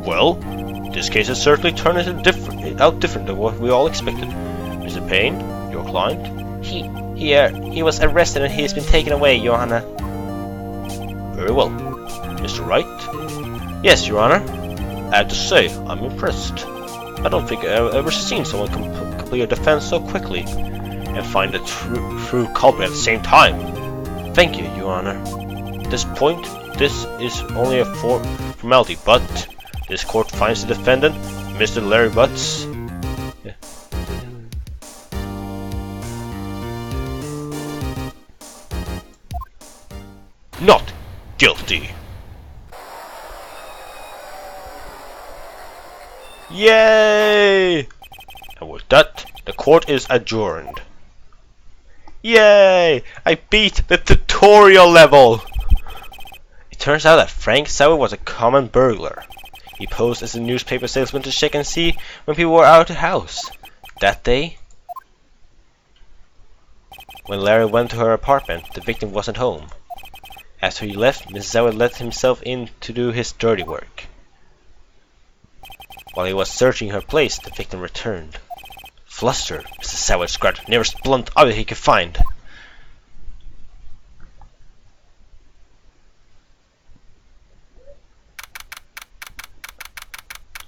Well, this case has certainly turned out different than what we all expected. Mr. Payne, your client? He was arrested and he has been taken away, Your Honor. Very well. Mr. Wright? Yes, Your Honor. I have to say, I'm impressed. I don't think I've ever seen someone complete a defense so quickly and find the true culprit at the same time. Thank you, Your Honor. At this point, this is only a formality, but this court finds the defendant, Mr. Larry Butts. Yeah. Not guilty. Yay! And with that, the court is adjourned. Yay! I beat the tutorial level! It turns out that Frank Sauer was a common burglar. He posed as a newspaper salesman to check and see when people were out of the house. That day, when Larry went to her apartment, the victim wasn't home. After he left, Mr. Sauer let himself in to do his dirty work. While he was searching her place, the victim returned. Flustered, Mr. Sauer scratched nearest blunt object he could find.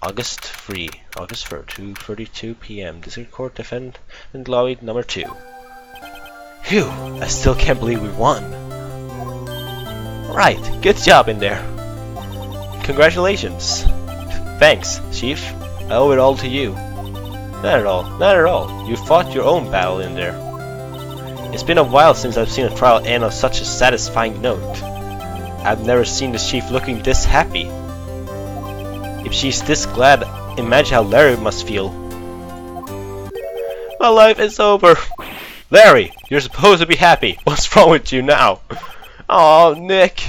August 3rd, 2:32 p.m. District Court Defendant Lobby number 2. Phew, I still can't believe we won. Right, good job in there. Congratulations. Thanks, Chief. I owe it all to you. Not at all, not at all. You fought your own battle in there. It's been a while since I've seen a trial end on such a satisfying note. I've never seen the Chief looking this happy. If she's this glad, imagine how Larry must feel. My life is over. Larry, you're supposed to be happy. What's wrong with you now? Oh, Nick.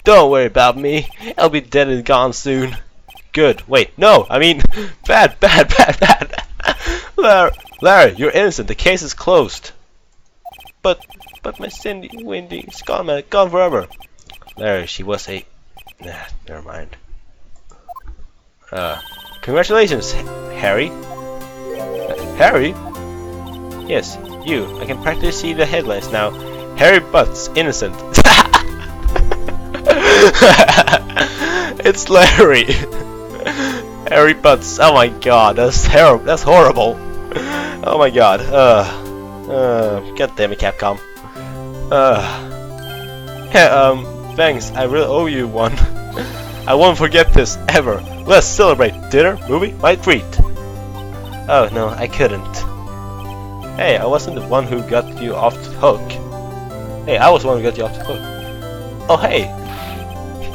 Don't worry about me. I'll be dead and gone soon. Good. Wait, no, I mean, bad. Larry, you're innocent. The case is closed. But my Cindy, Wendy, is gone, man. Gone forever. Larry, she was a... Nah, never mind. Congratulations, Harry. Harry? Yes, you. I can practically see the headlines now. Harry Butts, innocent. It's Larry. Harry Butts. Oh my god, that's terrible. That's horrible. Oh my god. God damn it, Capcom. Thanks. I really owe you one. I won't forget this, ever. Let's celebrate. Dinner, movie, my treat. Oh, no, I couldn't. Hey, I wasn't the one who got you off the hook. Hey, I was the one who got you off the hook. Oh, hey.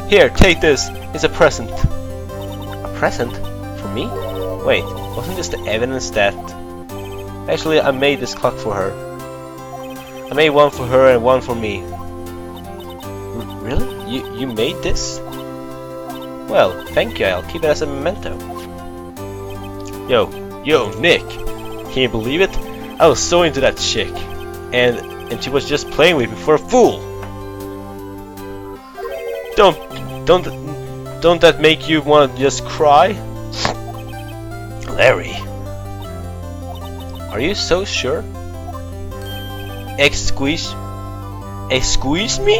Here, take this. It's a present. A present? For me? Wait, wasn't this the evidence that... Actually, I made this clock for her. I made one for her and one for me. Really? You made this? Well, thank you. I'll keep it as a memento. Yo, Nick. Can you believe it? I was so into that chick. And she was just playing with me for a fool. Don't that make you want to just cry? Larry. Are you so sure? Excuse me?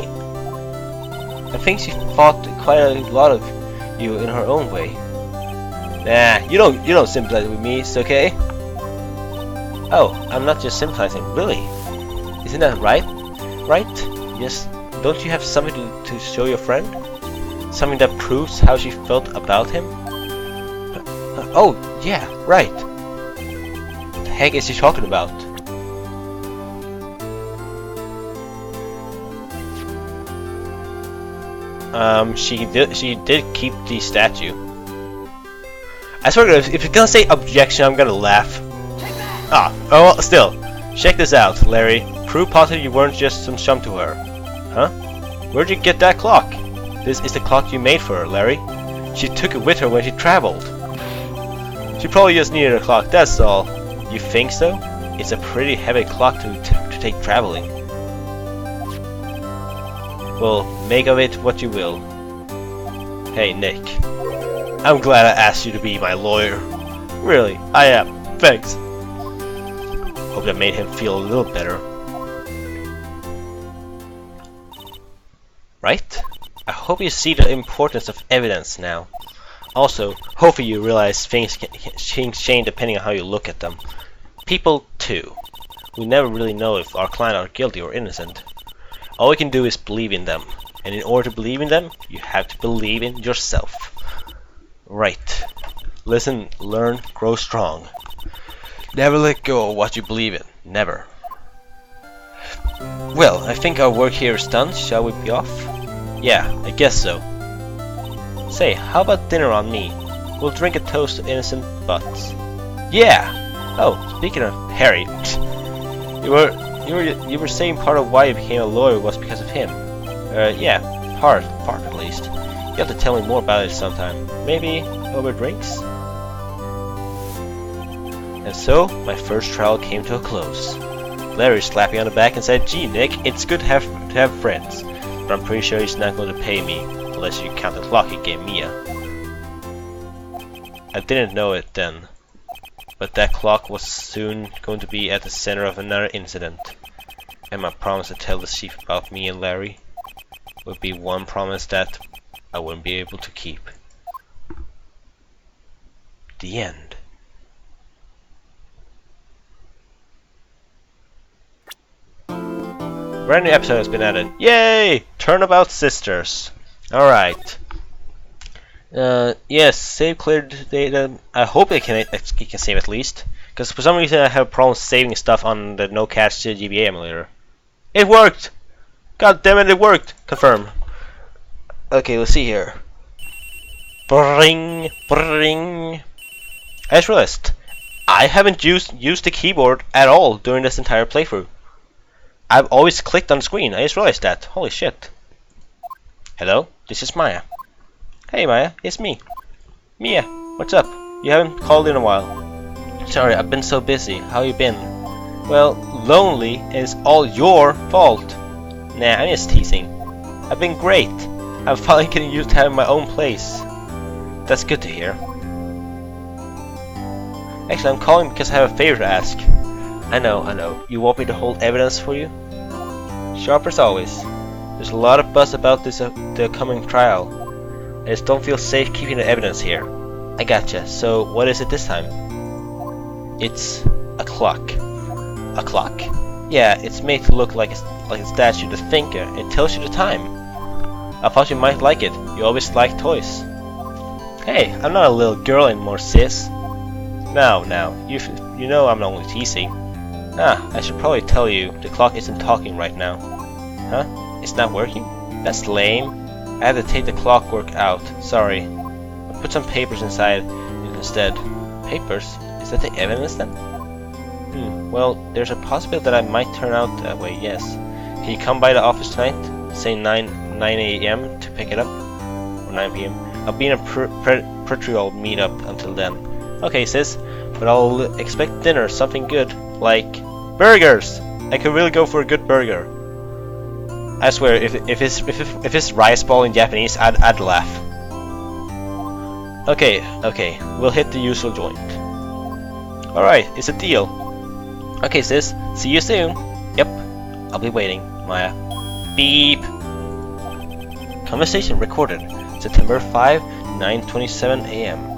I think she fought quite a lot of you in her own way. Nah, you don't sympathize with me, it's okay? Oh, I'm not just sympathizing, really? Isn't that right? Right? Yes. Don't you have something to show your friend? Something that proves how she felt about him? Oh, yeah, right. What the heck is she talking about? She did keep the statue. I swear, if you're gonna say objection, I'm gonna laugh. Oh well, still. Check this out, Larry. Proof positive you weren't just some chum to her. Huh? Where'd you get that clock? This is the clock you made for her, Larry. She took it with her when she traveled. She probably just needed a clock, that's all. You think so? It's a pretty heavy clock to take traveling. Well, make of it what you will. Hey, Nick. I'm glad I asked you to be my lawyer. Really, I am. Thanks. Hope that made him feel a little better. Right? I hope you see the importance of evidence now. Also, hopefully you realize things can change depending on how you look at them. People, too. We never really know if our clients are guilty or innocent. All we can do is believe in them. And in order to believe in them, you have to believe in yourself. Right. Listen, learn, grow strong. Never let go of what you believe in. Never. Well, I think our work here is done. Shall we be off? Yeah, I guess so. Say, how about dinner on me? We'll drink a toast to innocent butts. Yeah! Oh, speaking of Harry, you were saying part of why you became a lawyer was because of him. Yeah, part at least. You have to tell me more about it sometime. Maybe over drinks? And so, my first trial came to a close. Larry slapped me on the back and said, "Gee, Nick, it's good to have friends, but I'm pretty sure he's not going to pay me unless you count the clock he gave Mia." I didn't know it then, but that clock was soon going to be at the center of another incident, and my promise to tell the chief about me and Larry would be one promise that I wouldn't be able to keep. The end. Brand new episode has been added. Yay! Turnabout Sisters. Alright. Yes, save cleared data. I hope it can save at least. Because for some reason I have problems saving stuff on the no cache GBA emulator. It worked! God damn it, it worked! Confirm. Okay, let's see here. Bring, bring. I just realized I haven't used the keyboard at all during this entire playthrough. I've always clicked on the screen. I just realized that. Holy shit. Hello, this is Maya. Hey Maya, it's me. Mia, what's up? You haven't called in a while. Sorry, I've been so busy. How you been? Well, lonely, and it's all your fault. Nah, I'm just teasing. I've been great. I'm finally getting used to having my own place. That's good to hear. Actually, I'm calling because I have a favor to ask. I know. You want me to hold evidence for you? Sharp as always. There's a lot of buzz about the coming trial. I just don't feel safe keeping the evidence here. I gotcha. So, what is it this time? It's a clock. A clock? Yeah, it's made to look like a statue, the thinker. It tells you the time. I thought you might like it. You always like toys. Hey, I'm not a little girl anymore, sis. Now, you know I'm only teasing. Ah, I should probably tell you, the clock isn't talking right now. Huh? It's not working? That's lame. I had to take the clockwork out. Sorry. I put some papers inside it instead. Papers? Is that the evidence then? Well, there's a possibility that I might turn out that way, yes. Can you come by the office tonight? Say 9 a.m. to pick it up? Or 9 p.m. I'll be in a pretrial meetup until then. Okay, sis. But I'll expect dinner, something good. Like burgers! I could really go for a good burger. I swear, if it's rice ball in Japanese, I'd laugh. Okay, we'll hit the usual joint. Alright, it's a deal. Okay, sis, see you soon. Yep, I'll be waiting, Maya. Beep. Conversation recorded. September 5, 9:27 a.m.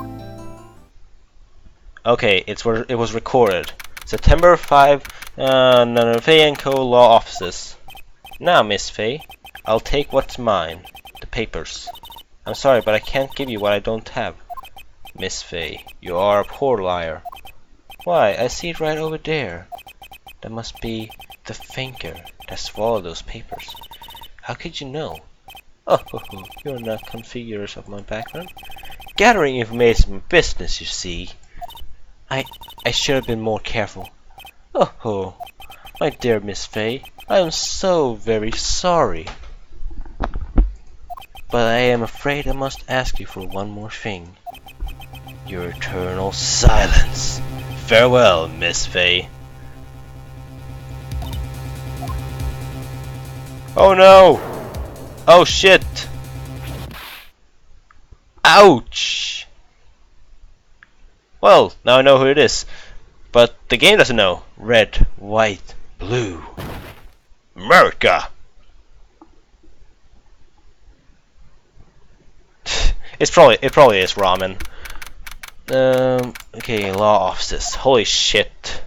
Okay, it was recorded. September 5, Faye & Co. Law Offices. Now, Miss Faye, I'll take what's mine. The papers. I'm sorry, but I can't give you what I don't have. Miss Faye, you are a poor liar. Why, I see it right over there. That must be the finger that swallowed those papers. How could you know? Oh, you're not configurers of my background. Gathering information business, you see. I should have been more careful. Oh, my dear Miss Faye, I am so very sorry. But I am afraid I must ask you for one more thing. Your eternal silence. Farewell, Miss Faye. Oh no! Oh shit! Ouch! Well, now I know who it is. But the game doesn't know. Red, white, blue. America! it probably is ramen. Okay, law offices. Holy shit.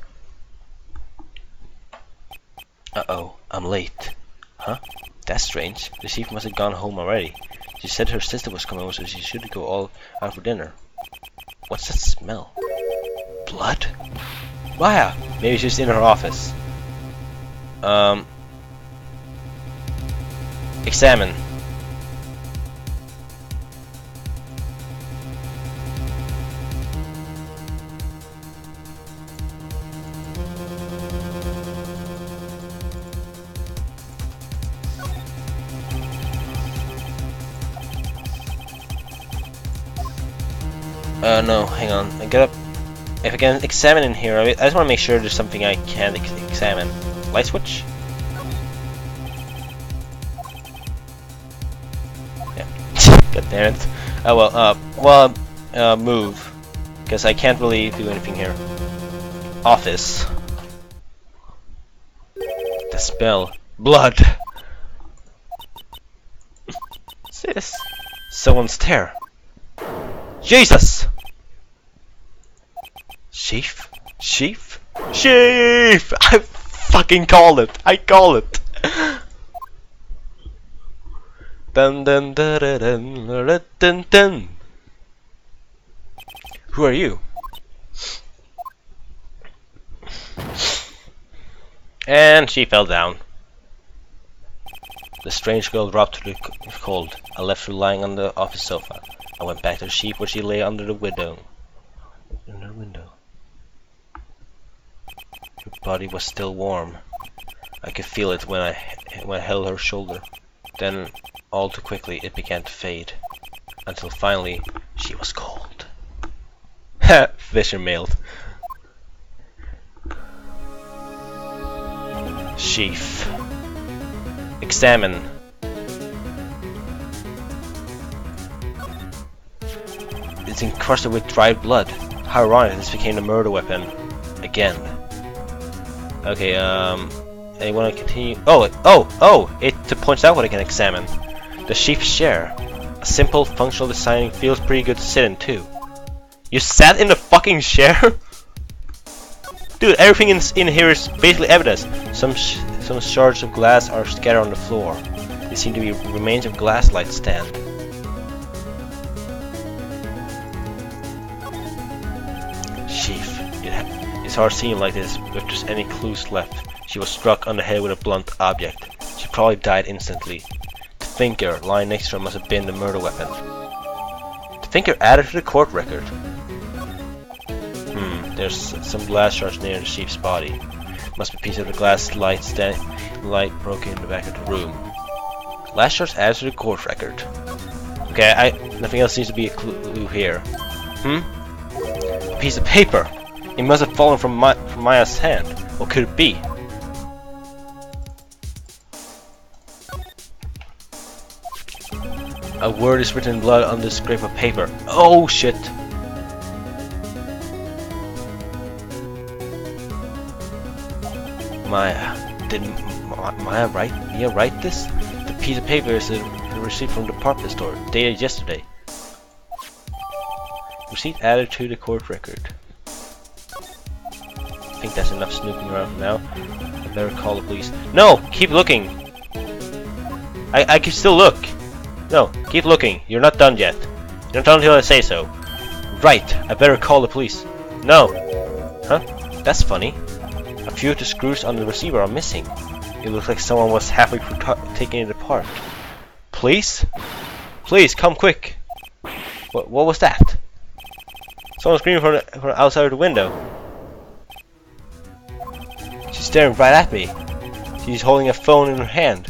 Uh-oh, I'm late. Huh? That's strange. The chief must have gone home already. She said her sister was coming over, so she should go all out for dinner. What's that smell? Blood? Maya! Maybe she's in her office. Examine. No, hang on. I get up. If I can examine in here, I just want to make sure there's something I can examine. Light switch? Yeah. God damn it. Oh well, move. Because I can't really do anything here. Office. The smell. Blood. What's this? Someone's tear. Jesus! Chief? Chief? Chief! I fucking called it! I call it! Dun dun dun dun dun dun dun. Who are you? And she fell down. The strange girl dropped to the cold. I left her lying on the office sofa. I went back to the sheep where she lay under the window. Her body was still warm. I could feel it when I held her shoulder. Then, all too quickly, it began to fade. Until finally, she was cold. Ha! Fisher mailed. Sheaf. Examine. It's encrusted with dried blood. How ironic this became the murder weapon. Again. Okay, I want to continue. It points out what I can examine. The sheep's chair. A simple, functional design feels pretty good to sit in too. You sat in the fucking chair? Dude, everything in here is basically evidence. Some shards of glass are scattered on the floor. There seem to be remains of glass light stand. Chief, it's hard seeing like this if there's any clues left. She was struck on the head with a blunt object. She probably died instantly. The thinker lying next to her must have been the murder weapon. The thinker added to the court record. There's some glass shards near the chief's body. Must be a piece of the glass light broken in the back of the room. Glass shards added to the court record. Okay, nothing else seems to be a clue here. A piece of paper. It must have fallen from Maya's hand. What could it be? A word is written in blood on this scrap of paper. Oh shit! Did Mia write this? The piece of paper is a receipt from the department store, dated yesterday. Receipt added to the court record. I think that's enough snooping around now. I better call the police. No! Keep looking! I can still look! No, keep looking. You're not done yet. You're not done until I say so. Right, I better call the police. No! Huh? That's funny. A few of the screws on the receiver are missing. It looks like someone was halfway through taking it apart. Police? Please, come quick! What was that? Someone screaming from the outside of the window. She's staring right at me. She's holding a phone in her hand.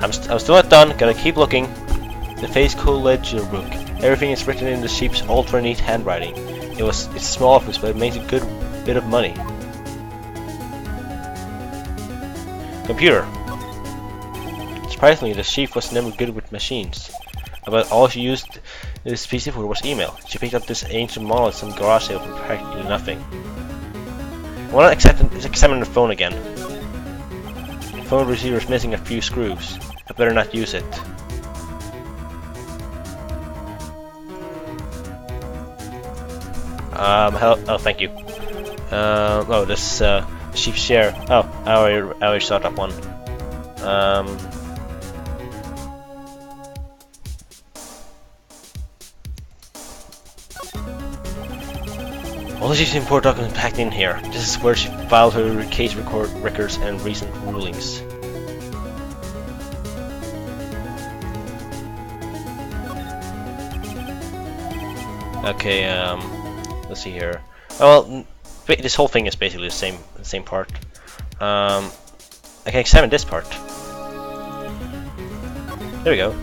I'm still not done. Gotta keep looking. The face cool ledger book. Everything is written in the sheep's ultra neat handwriting. It's a small office, but it makes a good bit of money. Computer. Surprisingly, the chief was never good with machines. About all she used this PC for was email. She picked up this ancient model at some garage sale for practically nothing. I want to examine the phone again. The phone receiver is missing a few screws. I better not use it. Hello. Oh, thank you. Oh, this chief share. Oh, I already saw that one. All the chief's important documents packed in here. This is where she filed her case records and recent rulings. Okay, let's see here. Oh, well, this whole thing is basically the same part. I can examine this part. There we go.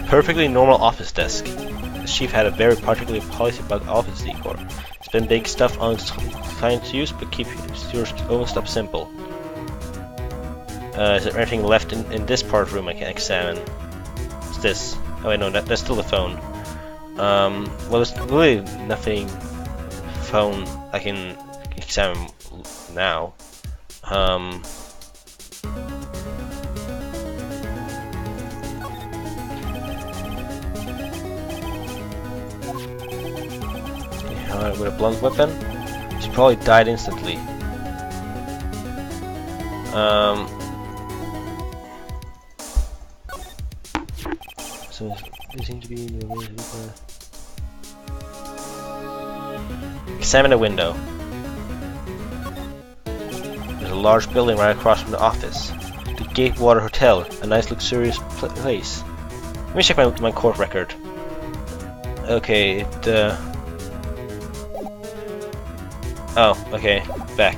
Perfectly normal office desk. The chief had a very particularly polished about office decor. Spend big stuff on client's use, but keep your own stuff simple. Is there anything left in this part room I can examine? What's this? Oh wait, no, that's still the phone. Well, there's really nothing phone I can examine now. With a blunt weapon, she probably died instantly. So they seem to be in the way. Examine the window. There's a large building right across from the office. The Gatewater Hotel, a nice luxurious place. Let me check my court record. Okay, oh, okay, back.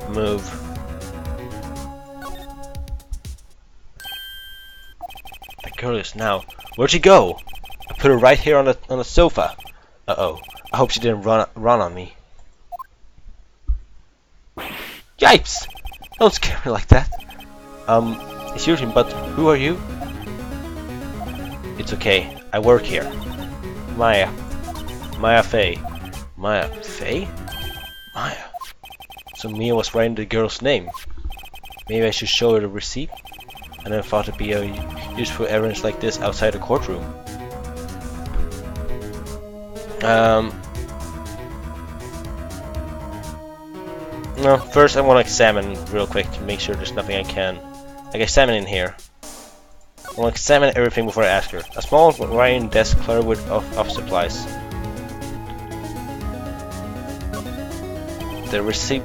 Move. That girl is now. Where'd she go? I put her right here on the sofa. Uh-oh. I hope she didn't run on me. Yipes! Don't scare me like that. Excuse me, but who are you? It's okay. I work here. Maya Fey. Maya Fey? Maya. So Mia was writing the girl's name. Maybe I should show her the receipt? I never thought it'd be a useful evidence like this outside the courtroom. No, first I want to examine real quick to make sure there's nothing I can examine in here. I want to examine everything before I ask her. A small writing desk cluttered with office supplies. The receipt.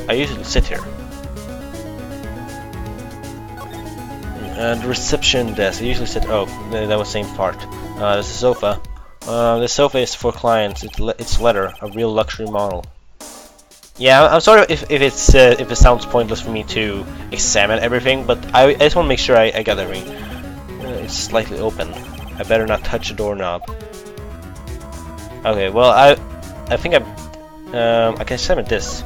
I usually sit here. The reception desk. I usually sit. Oh, that was the same part. There's a sofa. The sofa is for clients. It's leather, a real luxury model. Yeah, I'm sorry if it sounds pointless for me to examine everything, but I just want to make sure I got everything. It's slightly open. I better not touch the doorknob. Okay, well I think I can examine this.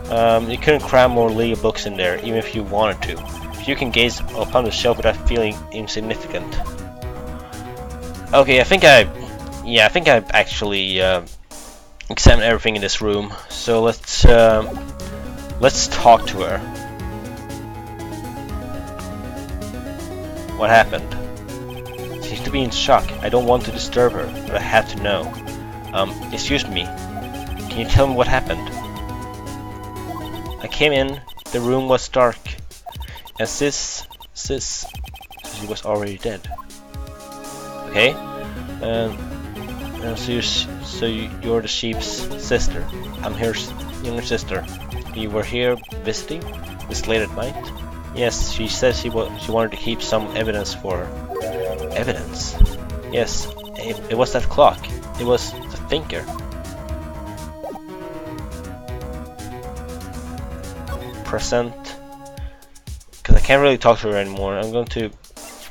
You couldn't cram more legal books in there, even if you wanted to. If you can gaze upon the shelf without feeling insignificant. Okay, I think I actually examine everything in this room. So let's talk to her. What happened? She seems to be in shock. I don't want to disturb her, but I have to know. Excuse me. Can you tell me what happened? I came in. The room was dark, and sis, she was already dead. Okay. So you're the sheep's sister. I'm her younger sister. You were here visiting this late at night? Yes, she says she wanted to keep some evidence for her. Evidence? Yes, it was that clock. It was the thinker. Present. Because I can't really talk to her anymore.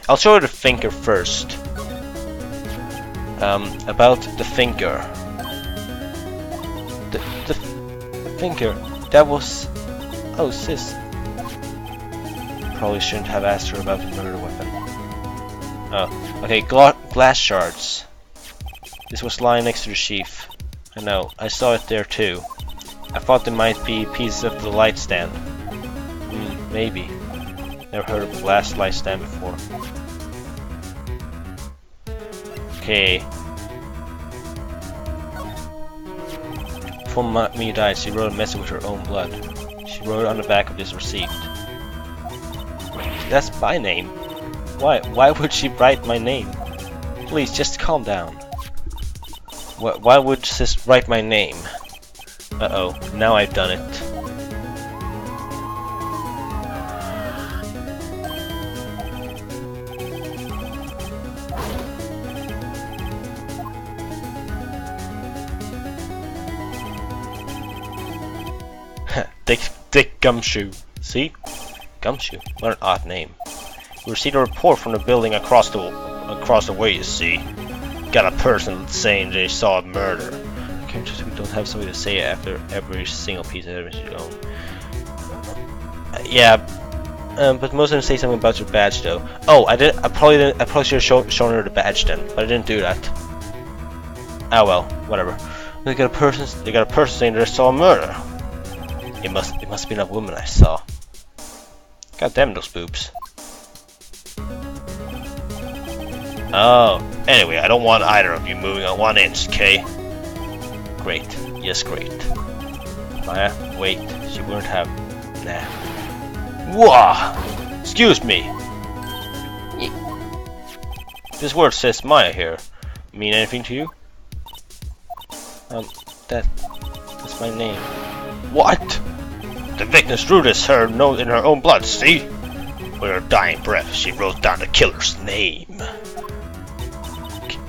I'll show her the thinker first. About the thinker. The thinker. That was... Oh, sis. Probably shouldn't have asked her about the murder weapon. Oh, okay, glass shards. This was lying next to the sheaf. I know, I saw it there too. I thought there might be pieces of the light stand. Maybe. Never heard of a glass light stand before. Okay. Before Mia died, she wrote a message with her own blood. She wrote it on the back of this receipt. That's my name. Why would she write my name? Please, just calm down. Why would sis write my name? Uh-oh, now I've done it. Dick Gumshoe. See? Gumshoe? What an odd name. We received a report from the building across the way, you see. Got a person saying they saw a murder. I can't just we don't have something to say after every single piece of evidence you own. Yeah, but most of them say something about your badge though. Oh, I probably should have shown her the badge then, but I didn't do that. Oh well, whatever. They got a person saying they saw a murder. It must have been a woman I saw. God damn those boobs. Oh, anyway, I don't want either of you moving on 1 inch, okay? Great. Yes, great. Maya, wait. She wouldn't have... Nah. Whoa! Excuse me! This word says Maya here. Mean anything to you? That's my name. What? The victim's root is her note in her own blood, see? With her dying breath, she wrote down the killer's name.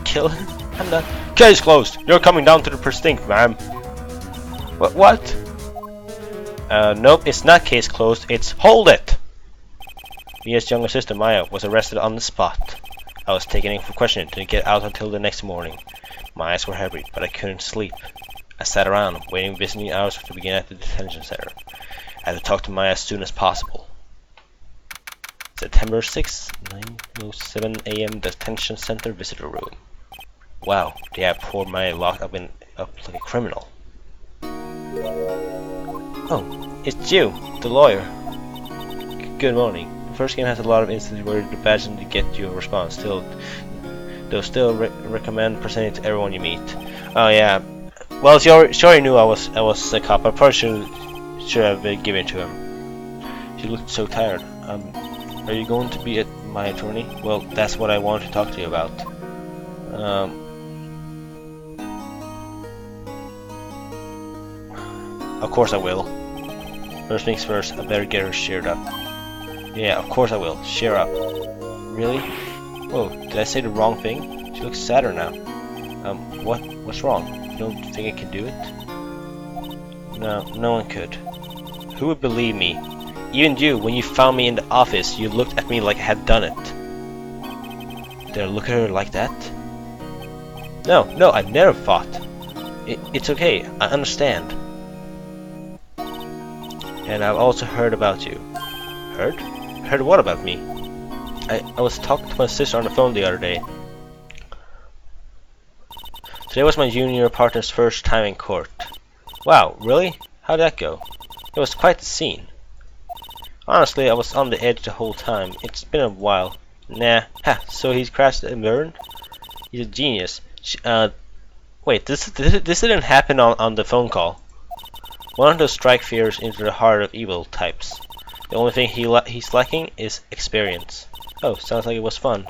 Killer? I'm not... Case closed! You're coming down to the precinct, ma'am. What? Nope, it's not case closed, it's hold it! Mia's younger sister, Maya, was arrested on the spot. I was taken in for questioning to get out until the next morning. My eyes were heavy, but I couldn't sleep. I sat around, waiting visiting hours to begin at the detention center. I had to talk to Maya as soon as possible. September 6, 9:07 AM, detention center visitor room. Wow, they have poor Maya locked up like a criminal. Oh, it's you, the lawyer. Good morning. The first game has a lot of instances where the badge didn't get you a response. They'll still recommend presenting it to everyone you meet. Oh yeah. Well, she already knew I was a cop. I probably should have given to him. She looked so tired. Are you going to be my attorney? Well, that's what I wanted to talk to you about. Of course I will. First things first, I better get her cheered up. Yeah, of course I will. Cheer up. Really? Whoa, did I say the wrong thing? She looks sadder now. What's wrong? You don't think I can do it? No, no one could. Who would believe me? Even you, when you found me in the office, you looked at me like I had done it. Did I look at her like that? No, I never thought. It's okay, I understand. And I've also heard about you. Heard? Heard what about me? I was talking to my sister on the phone the other day. Today was my junior partner's first time in court. Wow, really? How'd that go? It was quite the scene. Honestly, I was on the edge the whole time. It's been a while. Nah. Ha, so he's crashed and burned? He's a genius. Wait, this didn't happen on the phone call. One of those strike fears into the heart of evil types. The only thing he's lacking is experience. Oh, sounds like it was fun.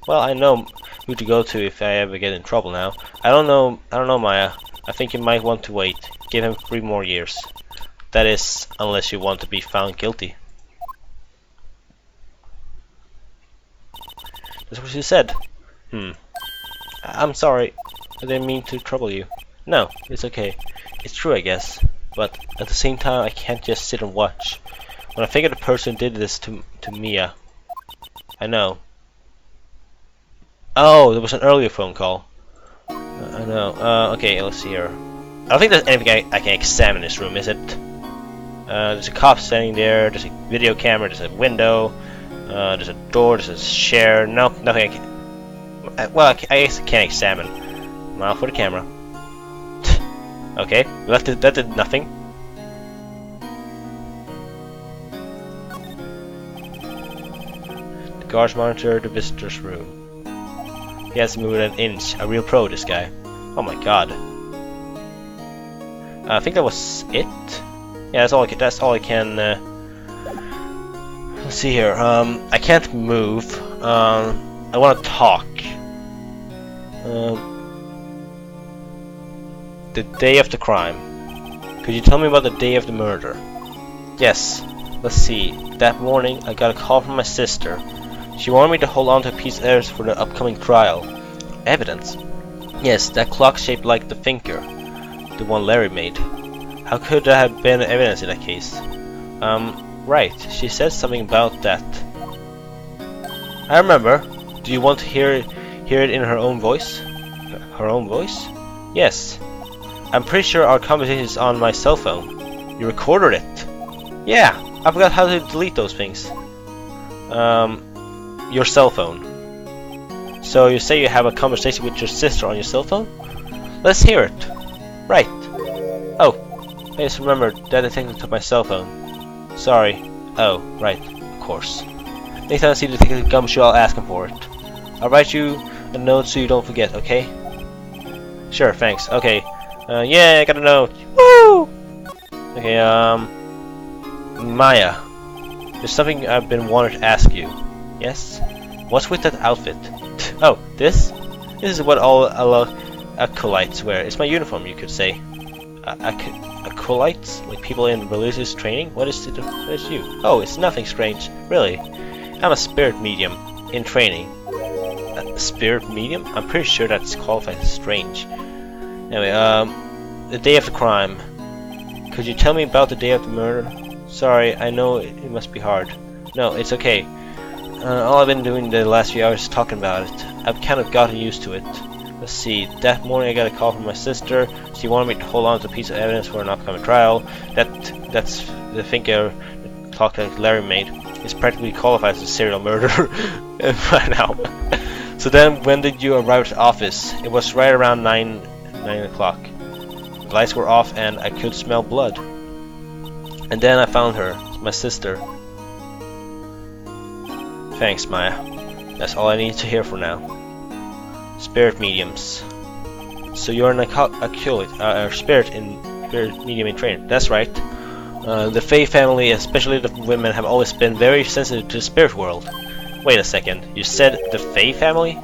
Well, I know who to go to if I ever get in trouble now. I don't know, Maya. I think you might want to wait. Give him 3 more years. That is, unless you want to be found guilty. That's what she said. I'm sorry. I didn't mean to trouble you. No, it's okay. It's true, I guess. But at the same time, I can't just sit and watch. When I think of the person who did this to Mia, I know. Oh, there was an earlier phone call. I know. Okay, let's see here. I don't think there's anything I can examine in this room, is it? There's a cop standing there. There's a video camera. There's a window. There's a door. There's a chair. No, nothing. Well, I guess I can't examine. Now for the camera. Okay, that did nothing. The guards monitor the visitor's room. He hasn't moved an inch. A real pro, this guy. Oh my god. I think that was it. Yeah, that's all I can. Let's see here. I can't move. I want to talk. The day of the crime. Could you tell me about the day of the murder? Yes. Let's see. That morning, I got a call from my sister. She wanted me to hold on to a piece of evidence for the upcoming trial. Evidence? Yes, that clock shaped like the finger. The one Larry made. How could there have been evidence in that case? Right. She said something about that. I remember. Do you want to hear it in her own voice? Her own voice? Yes. I'm pretty sure our conversation is on my cell phone. You recorded it? Yeah. I forgot how to delete those things. Your cell phone. So you say you have a conversation with your sister on your cell phone? Let's hear it. Right. Oh, I just remembered that detective took my cell phone. Sorry. Oh, right. Of course. Next time I see Detective Gumshoe, I'll ask him for it. I'll write you a note so you don't forget, okay? Sure, thanks. Okay. Yeah, I got a note. Woo! Okay, Maya. There's something I've been wanting to ask you. Yes? What's with that outfit? Oh, this? This is what all acolytes wear. It's my uniform, you could say. Acolytes? Like people in religious training? What is it? What is you? Oh, it's nothing strange. Really. I'm a spirit medium in training. A spirit medium? I'm pretty sure that's qualified as strange. Anyway, the day of the crime. Could you tell me about the day of the murder? Sorry, I know it must be hard. No, it's okay. All I've been doing the last few hours is talking about it. I've kind of gotten used to it. Let's see, that morning I got a call from my sister. She wanted me to hold on to a piece of evidence for an upcoming trial. That's the finger the clock that Larry made. It's practically qualified as a serial murderer by now. So then, when did you arrive at the office? It was right around 9 o'clock. The lights were off and I could smell blood. And then I found her, my sister. Thanks, Maya. That's all I need to hear for now. Spirit mediums. So you're an spirit medium in training. That's right. The Fae family, especially the women, have always been very sensitive to the spirit world. Wait a second, you said the Fae family?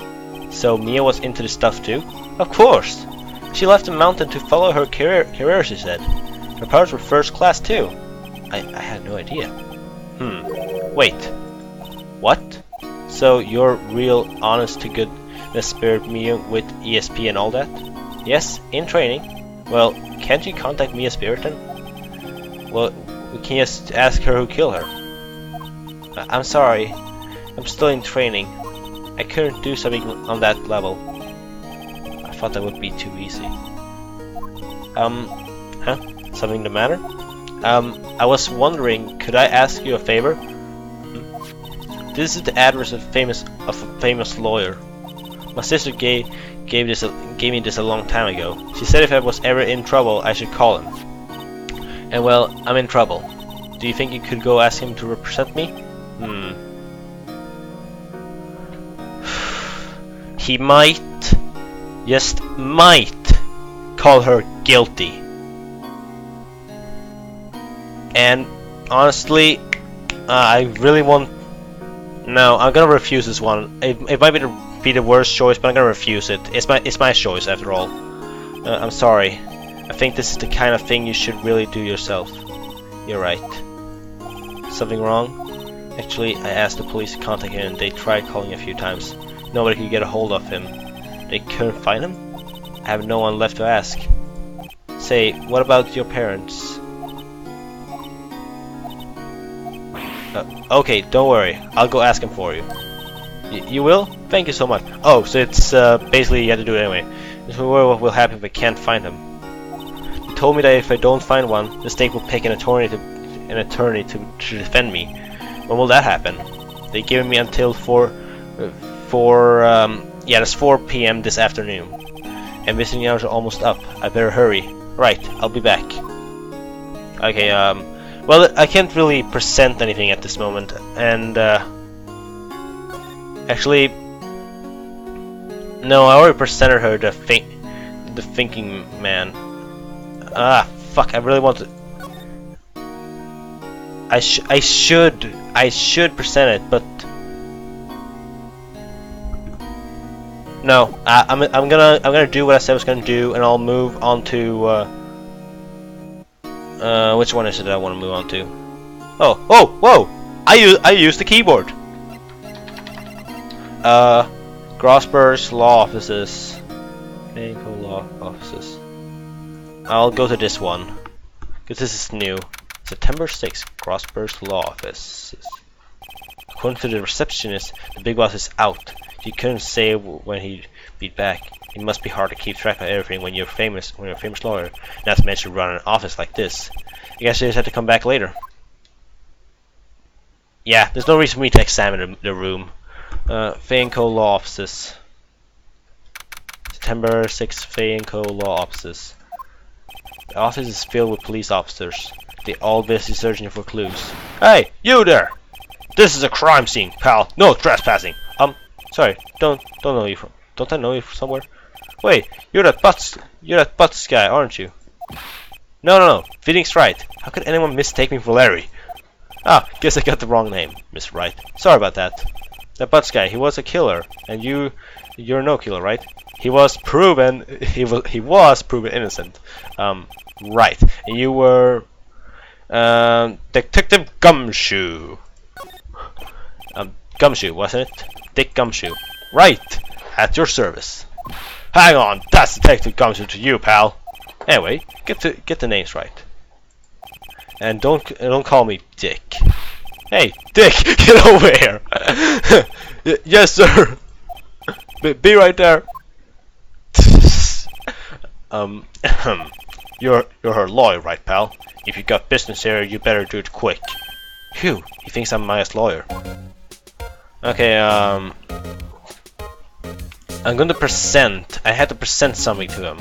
So Mia was into the stuff too? Of course! She left the mountain to follow her career, she said. Her parents were first class too. I had no idea. Wait. What? So you're real honest to goodness spirit Mia with ESP and all that? Yes, in training. Well, can't you contact Mia Spirit then? Well, we can just ask her who killed her. I'm sorry. I'm still in training. I couldn't do something on that level. I thought that would be too easy. Huh? Something the matter? I was wondering, could I ask you a favor? This is the address of a famous lawyer. My sister gave me this a long time ago. She said if I was ever in trouble, I should call him. And well, I'm in trouble. Do you think you could go ask him to represent me? He might, just might, call her guilty. And honestly, I really want... No, I'm gonna refuse this one. It might be the worst choice, but I'm gonna refuse it. It's my choice after all. I'm sorry. I think this is the kind of thing you should really do yourself. You're right. Something wrong? Actually, I asked the police to contact him and they tried calling a few times. Nobody could get a hold of him. They couldn't find him? I have no one left to ask. Say, what about your parents? Okay, don't worry. I'll go ask him for you. You will? Thank you so much. Oh, so it's basically you have to do it anyway. So what will happen if I can't find him? He told me that if I don't find one, the state will pick an attorney to defend me. When will that happen? They gave me until 4 p.m. this afternoon. And visiting hours are almost up. I better hurry. Right, I'll be back. Okay, well, I can't really present anything at this moment, and actually, no, I already presented her the thinking man. Fuck! I really want to. I should present it, but no. I'm gonna do what I said I was gonna do, and I'll move on to. Which one is it that I want to move on to? Oh, whoa! I used the keyboard. Grosberg's law offices. Clinical law offices. I'll go to this one because this is new. September 6th, Grosberg's law offices. According to the receptionist, the big boss is out. He couldn't say when he'd be back. It must be hard to keep track of everything when you're famous. When you're a famous lawyer, not to mention run an office like this. I guess you just have to come back later. Yeah, there's no reason for me to examine the room. Fay & Co. law offices. September 6th, Fay & Co. law offices. The office is filled with police officers. They all busy searching for clues. Hey, you there! This is a crime scene, pal. No trespassing. Sorry, don't know you from. Don't I know you from somewhere? Wait, you're that Butts guy, aren't you? No, Phoenix Wright. How could anyone mistake me for Larry? Ah, guess I got the wrong name, Miss Wright. Sorry about that. That Butts guy, he was a killer, and you're no killer, right? He was proven innocent. Right. And you were Detective Gumshoe. Gumshoe, wasn't it? Dick Gumshoe. Right. At your service. Hang on, that's Detective Gumshoe to you, pal. Anyway, get the names right. And don't call me Dick. Hey, Dick, get over here. Yes, sir. Be right there. You're her lawyer, right, pal? If you got business here, you better do it quick. Phew, he thinks I'm Maya's lawyer. Okay, I'm gonna present. I had to present something to him.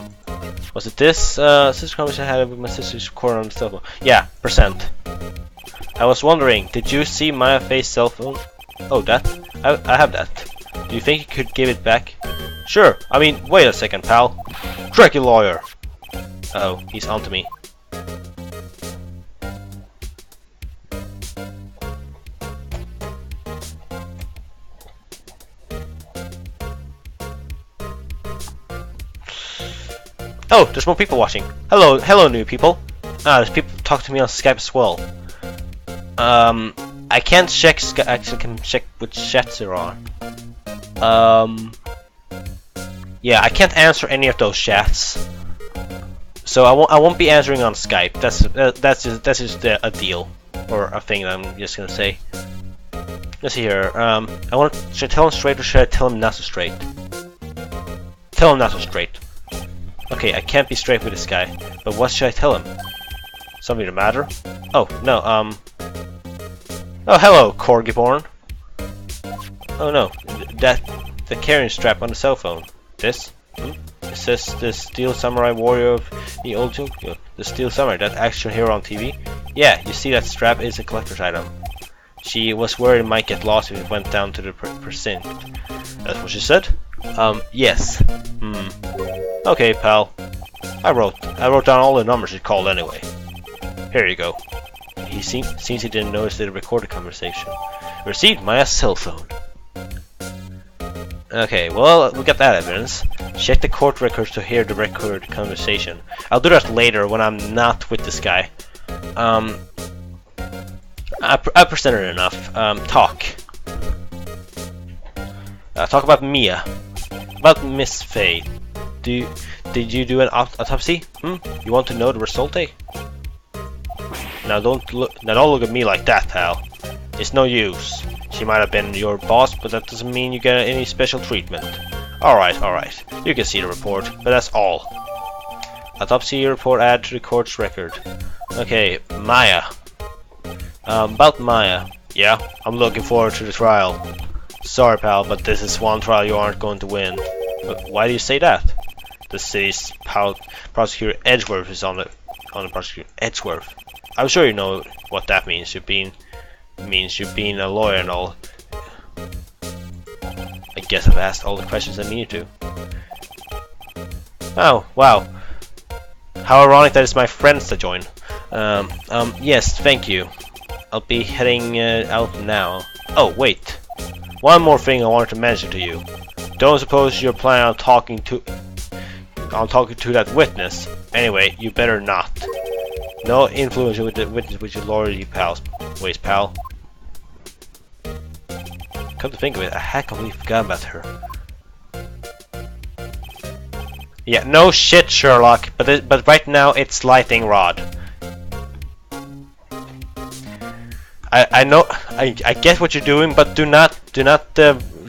Was it this? Sister conversation I had with my sister's recorded on the cell phone. Yeah, present. I was wondering, did you see Maya Faye's cell phone? Oh, that? I have that. Do you think you could give it back? Sure. I mean, wait a second, pal. Tricky lawyer. Uh-oh, he's onto me. Oh, there's more people watching. Hello, new people. There's people talking to me on Skype as well. I can't check. I can check which chats there are. Yeah, I can't answer any of those chats. So I won't be answering on Skype. That's just a deal or a thing that I'm just gonna say. Let's see here. Should I tell him straight or should I tell him not so straight? Tell him not so straight. Okay, I can't be straight with this guy, but what should I tell him? Something the matter? Oh, no, oh, hello, Corgiborn. Oh no, the carrying strap on the cell phone. This? It says the Steel Samurai Warrior of the old Tokyo. The Steel Samurai, that action hero on TV? Yeah, you see that strap is a collector's item. She was worried it might get lost if it went down to the precinct. That's what she said? Yes. Okay, pal. I wrote down all the numbers you called anyway. Here you go. Seems he didn't notice they recorded conversation. Received my cell phone. Okay, well, we got that evidence. Check the court records to hear the record conversation. I'll do that later when I'm not with this guy. I presented enough. Talk. Talk about Mia. About Miss Faye. Did you do an autopsy? You want to know the result, eh? Now don't look at me like that, pal. It's no use. She might have been your boss, but that doesn't mean you get any special treatment. Alright. You can see the report, but that's all. Autopsy report added to the court's record. Okay, Maya. About Maya. Yeah, I'm looking forward to the trial. Sorry, pal, but this is one trial you aren't going to win. But why do you say that? The city's prosecutor Edgeworth is on the prosecutor. Edgeworth. I'm sure you know what that means. You're being a lawyer and all. I guess I've asked all the questions I need to. Oh, wow. How ironic that it's my friends to join. Yes, thank you. I'll be heading out now. Oh, wait. One more thing I wanted to mention to you. Don't suppose you're planning on talking to that witness. Anyway, you better not. No influence with the witness with your loyalty pals. Ways, pal. Come to think of it, I completely forgot about her. Yeah, no shit, Sherlock. But right now it's LightningRod. I know, I get what you're doing, but do not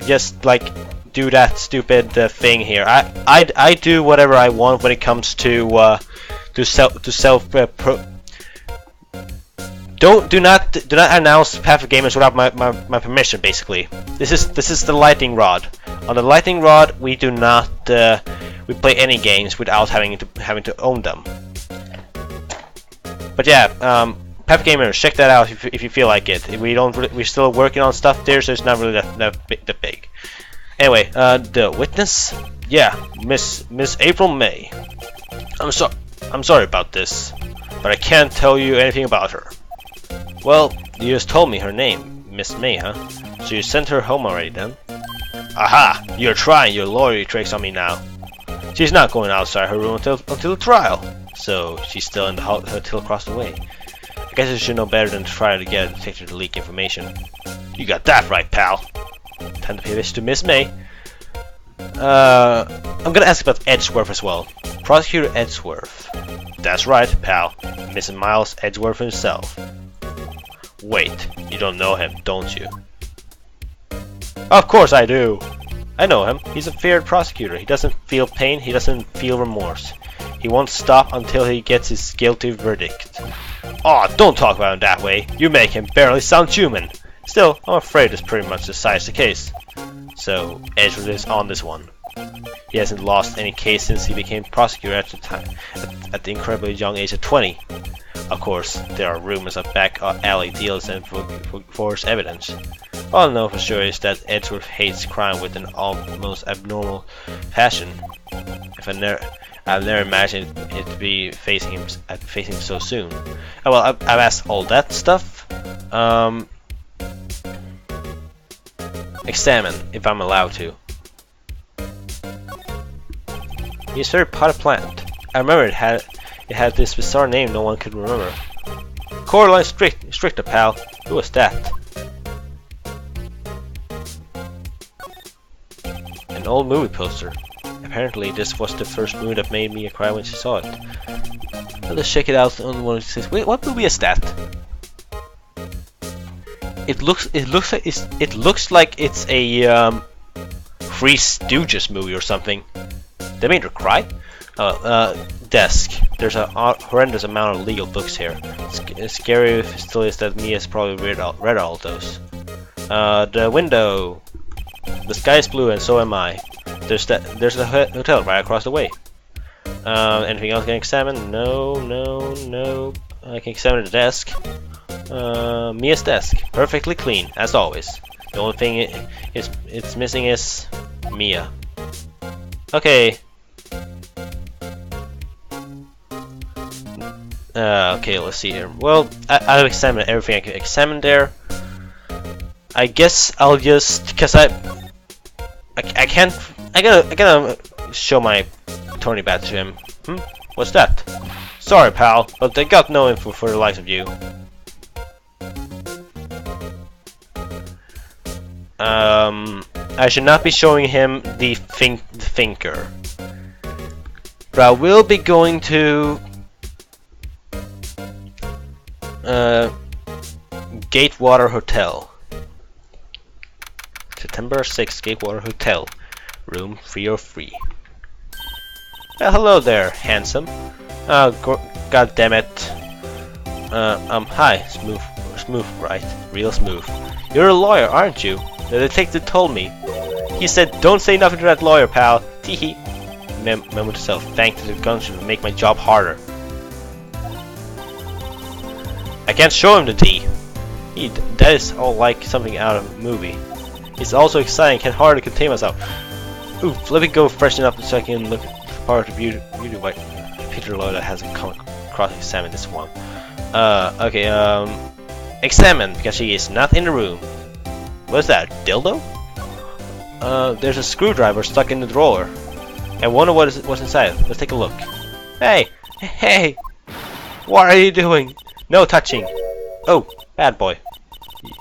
just like do that stupid thing here. I do whatever I want when it comes to self. Do not announce Path of Gamers without my permission. Basically, this is the LightningRod. On the LightningRod, we do not we play any games without having to own them. But yeah. Path Gamers, check that out if you feel like it. We're still working on stuff there, so it's not really that big. Anyway, the witness, yeah, Miss April May. I'm sorry about this, but I can't tell you anything about her. Well, you just told me her name, Miss May, huh? So you sent her home already then? Aha! You're trying your loyalty tricks on me now. She's not going outside her room until the trial, so she's still in the hotel across the way. I guess you should know better than to try to get a detective to leak information. You got that right, pal. Time to pay this to Miss May. I'm gonna ask about Edgeworth as well. Prosecutor Edgeworth. That's right, pal. Mr. Miles Edgeworth himself. Wait, you don't know him, don't you? Of course I do. I know him. He's a feared prosecutor. He doesn't feel pain. He doesn't feel remorse. He won't stop until he gets his guilty verdict. Aw, don't talk about him that way. You make him barely sound human. Still, I'm afraid this pretty much decides the case. So, Edgeworth is on this one. He hasn't lost any case since he became prosecutor at the incredibly young age of 20. Of course, there are rumors of back-alley deals and forged evidence. All I know for sure is that Edgeworth hates crime with an almost abnormal passion. I've never imagined it to be facing him so soon. Oh, well, I've asked all that stuff. Examine, if I'm allowed to. He's very pot of plant. I remember it had this bizarre name no one could remember. Coraline Stricta, pal. Who was that? An old movie poster. Apparently, this was the first movie that made me cry when she saw it. Let's check it out on one of these. Wait, what movie is that? It looks like it's a Three Stooges movie or something. They made her cry. Desk. There's a horrendous amount of legal books here. It's scary if it still is that Mia's probably read all those. The window. The sky is blue and so am I. There's a hotel right across the way. Anything else I can examine? No. I can examine the desk. Mia's desk. Perfectly clean, as always. The only thing it's missing is Mia. Okay. Okay, let's see here. Well, I've examined everything I can examine there. I guess I'll just, cause I gotta show my attorney badge to him. What's that? Sorry, pal, but they got no info for the likes of you. I should not be showing him the thinker. But I will be going to Gatewater Hotel. September 6th, Gatewater Hotel, room 303. Hello there, handsome. God damn it. Hi, smooth, right? Real smooth. You're a lawyer, aren't you? The detective told me. He said, don't say nothing to that lawyer, pal. Teehee. Memo to self. Thanks to the gunshot to make my job harder. I can't show him the tea. That is all like something out of a movie. It's also exciting, can't hardly contain myself. Oof, let me go freshen up so I can look at the part of the beauty white Peter Lloyd that hasn't come across examine this one. Okay, examine, because she is not in the room. What's that, dildo? There's a screwdriver stuck in the drawer. I wonder what's inside. Let's take a look. Hey! What are you doing? No touching! Oh, bad boy.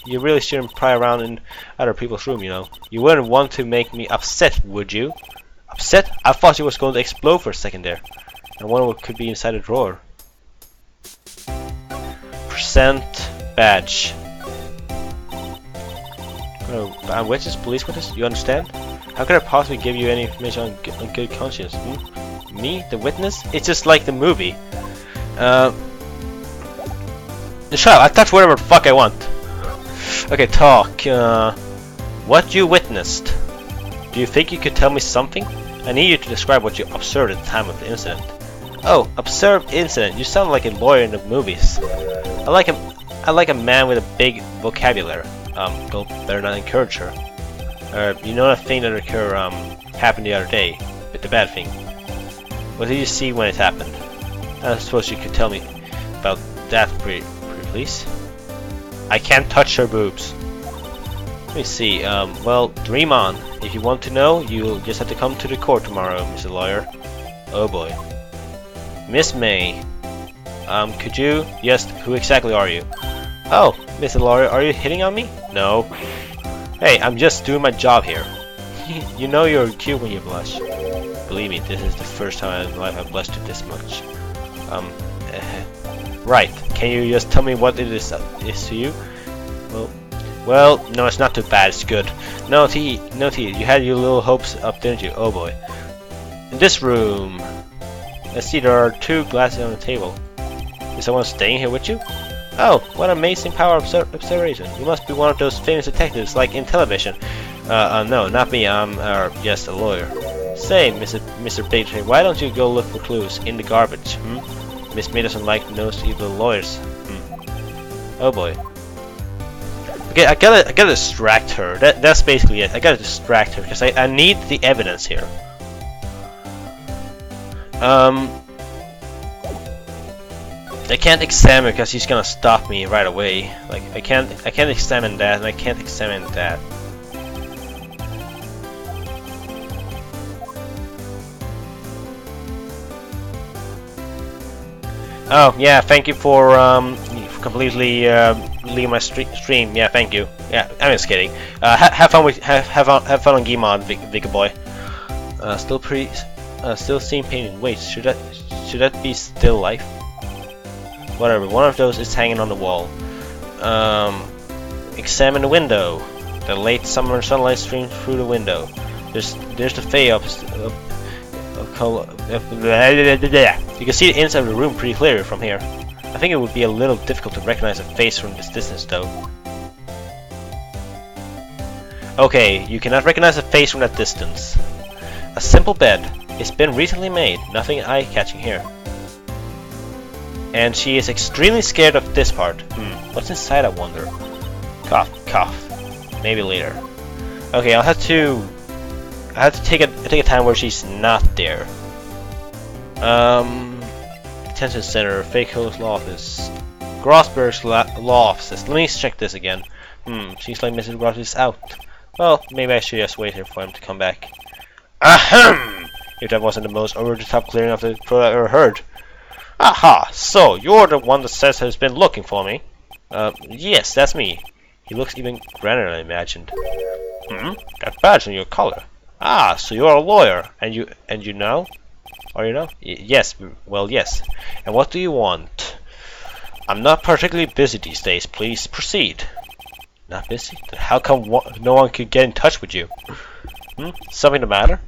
You really shouldn't pry around in other people's room, you know. You wouldn't want to make me upset, would you? Upset? I thought she was going to explode for a second there. I wonder what could be inside the drawer. Present badge. Oh, I'm witness, police witness, you understand? How could I possibly give you any information on good conscience? Me? The witness? It's just like the movie. Shut up, I touch whatever the fuck I want. Okay, talk. What you witnessed? Do you think you could tell me something? I need you to describe what you observed at the time of the incident. Oh, observed incident. You sound like a lawyer in the movies. I like a man with a big vocabulary. Well, better not encourage her. You know that thing that happened the other day, with the bad thing. What did you see when it happened? I suppose you could tell me about that, pretty please. I can't touch her boobs. Let me see. Well, dream on. If you want to know, you'll just have to come to the court tomorrow, Mr. Lawyer. Oh boy. Miss May. Could you? Yes. Who exactly are you? Oh, Mr. Lawyer, are you hitting on me? No. Hey, I'm just doing my job here. You know you're cute when you blush. Believe me, this is the first time in my life I've blushed this much. Right. Can you just tell me what it is to you? Well, no, it's not too bad. It's good. No, T. You had your little hopes up, didn't you? Oh boy. In this room, I see there are 2 glasses on the table. Is someone staying here with you? Oh, what amazing power of observation. You must be one of those famous detectives like in television. No, not me. I'm just a lawyer. Say, Mr. Baker, why don't you go look for clues in the garbage? Miss May doesn't like nosy little lawyers. Oh boy. Okay, I gotta distract her. That's basically it. I gotta distract her because I need the evidence here. I can't examine because he's gonna stop me right away. Like I can't examine that, and I can't examine that. Oh, yeah, thank you for completely leaving my stream. Yeah, thank you. Yeah, I'm just kidding. Have fun on Gmod, big boy. Still seeing painting. Wait, should that be still life? Whatever. One of those is hanging on the wall. Examine the window. The late summer sunlight streams through the window. There's the Fae up. You can see the inside of the room pretty clearly from here. I think it would be a little difficult to recognize a face from this distance, though. Okay, you cannot recognize a face from that distance. A simple bed. It's been recently made. Nothing eye-catching here. And she is extremely scared of this part. What's inside, I wonder? Cough, cough. Maybe later. Okay, I'll have to take a time where she's not there. Detention center, Fakeho's law office, Grossberg's law offices. Let me check this again. Seems like Mrs. Gross is out. Well, maybe I should just wait here for him to come back. Ahem! If that wasn't the most over-the-top clearing of the throat I've ever heard. Aha! So, you're the one that says has been looking for me? Yes, that's me. He looks even grander than I imagined. That badge on your collar. Ah, so you're a lawyer, and you know? Or you know? Yes, well, yes. And what do you want? I'm not particularly busy these days. Please proceed. Not busy? Then how come no one could get in touch with you? Something the matter?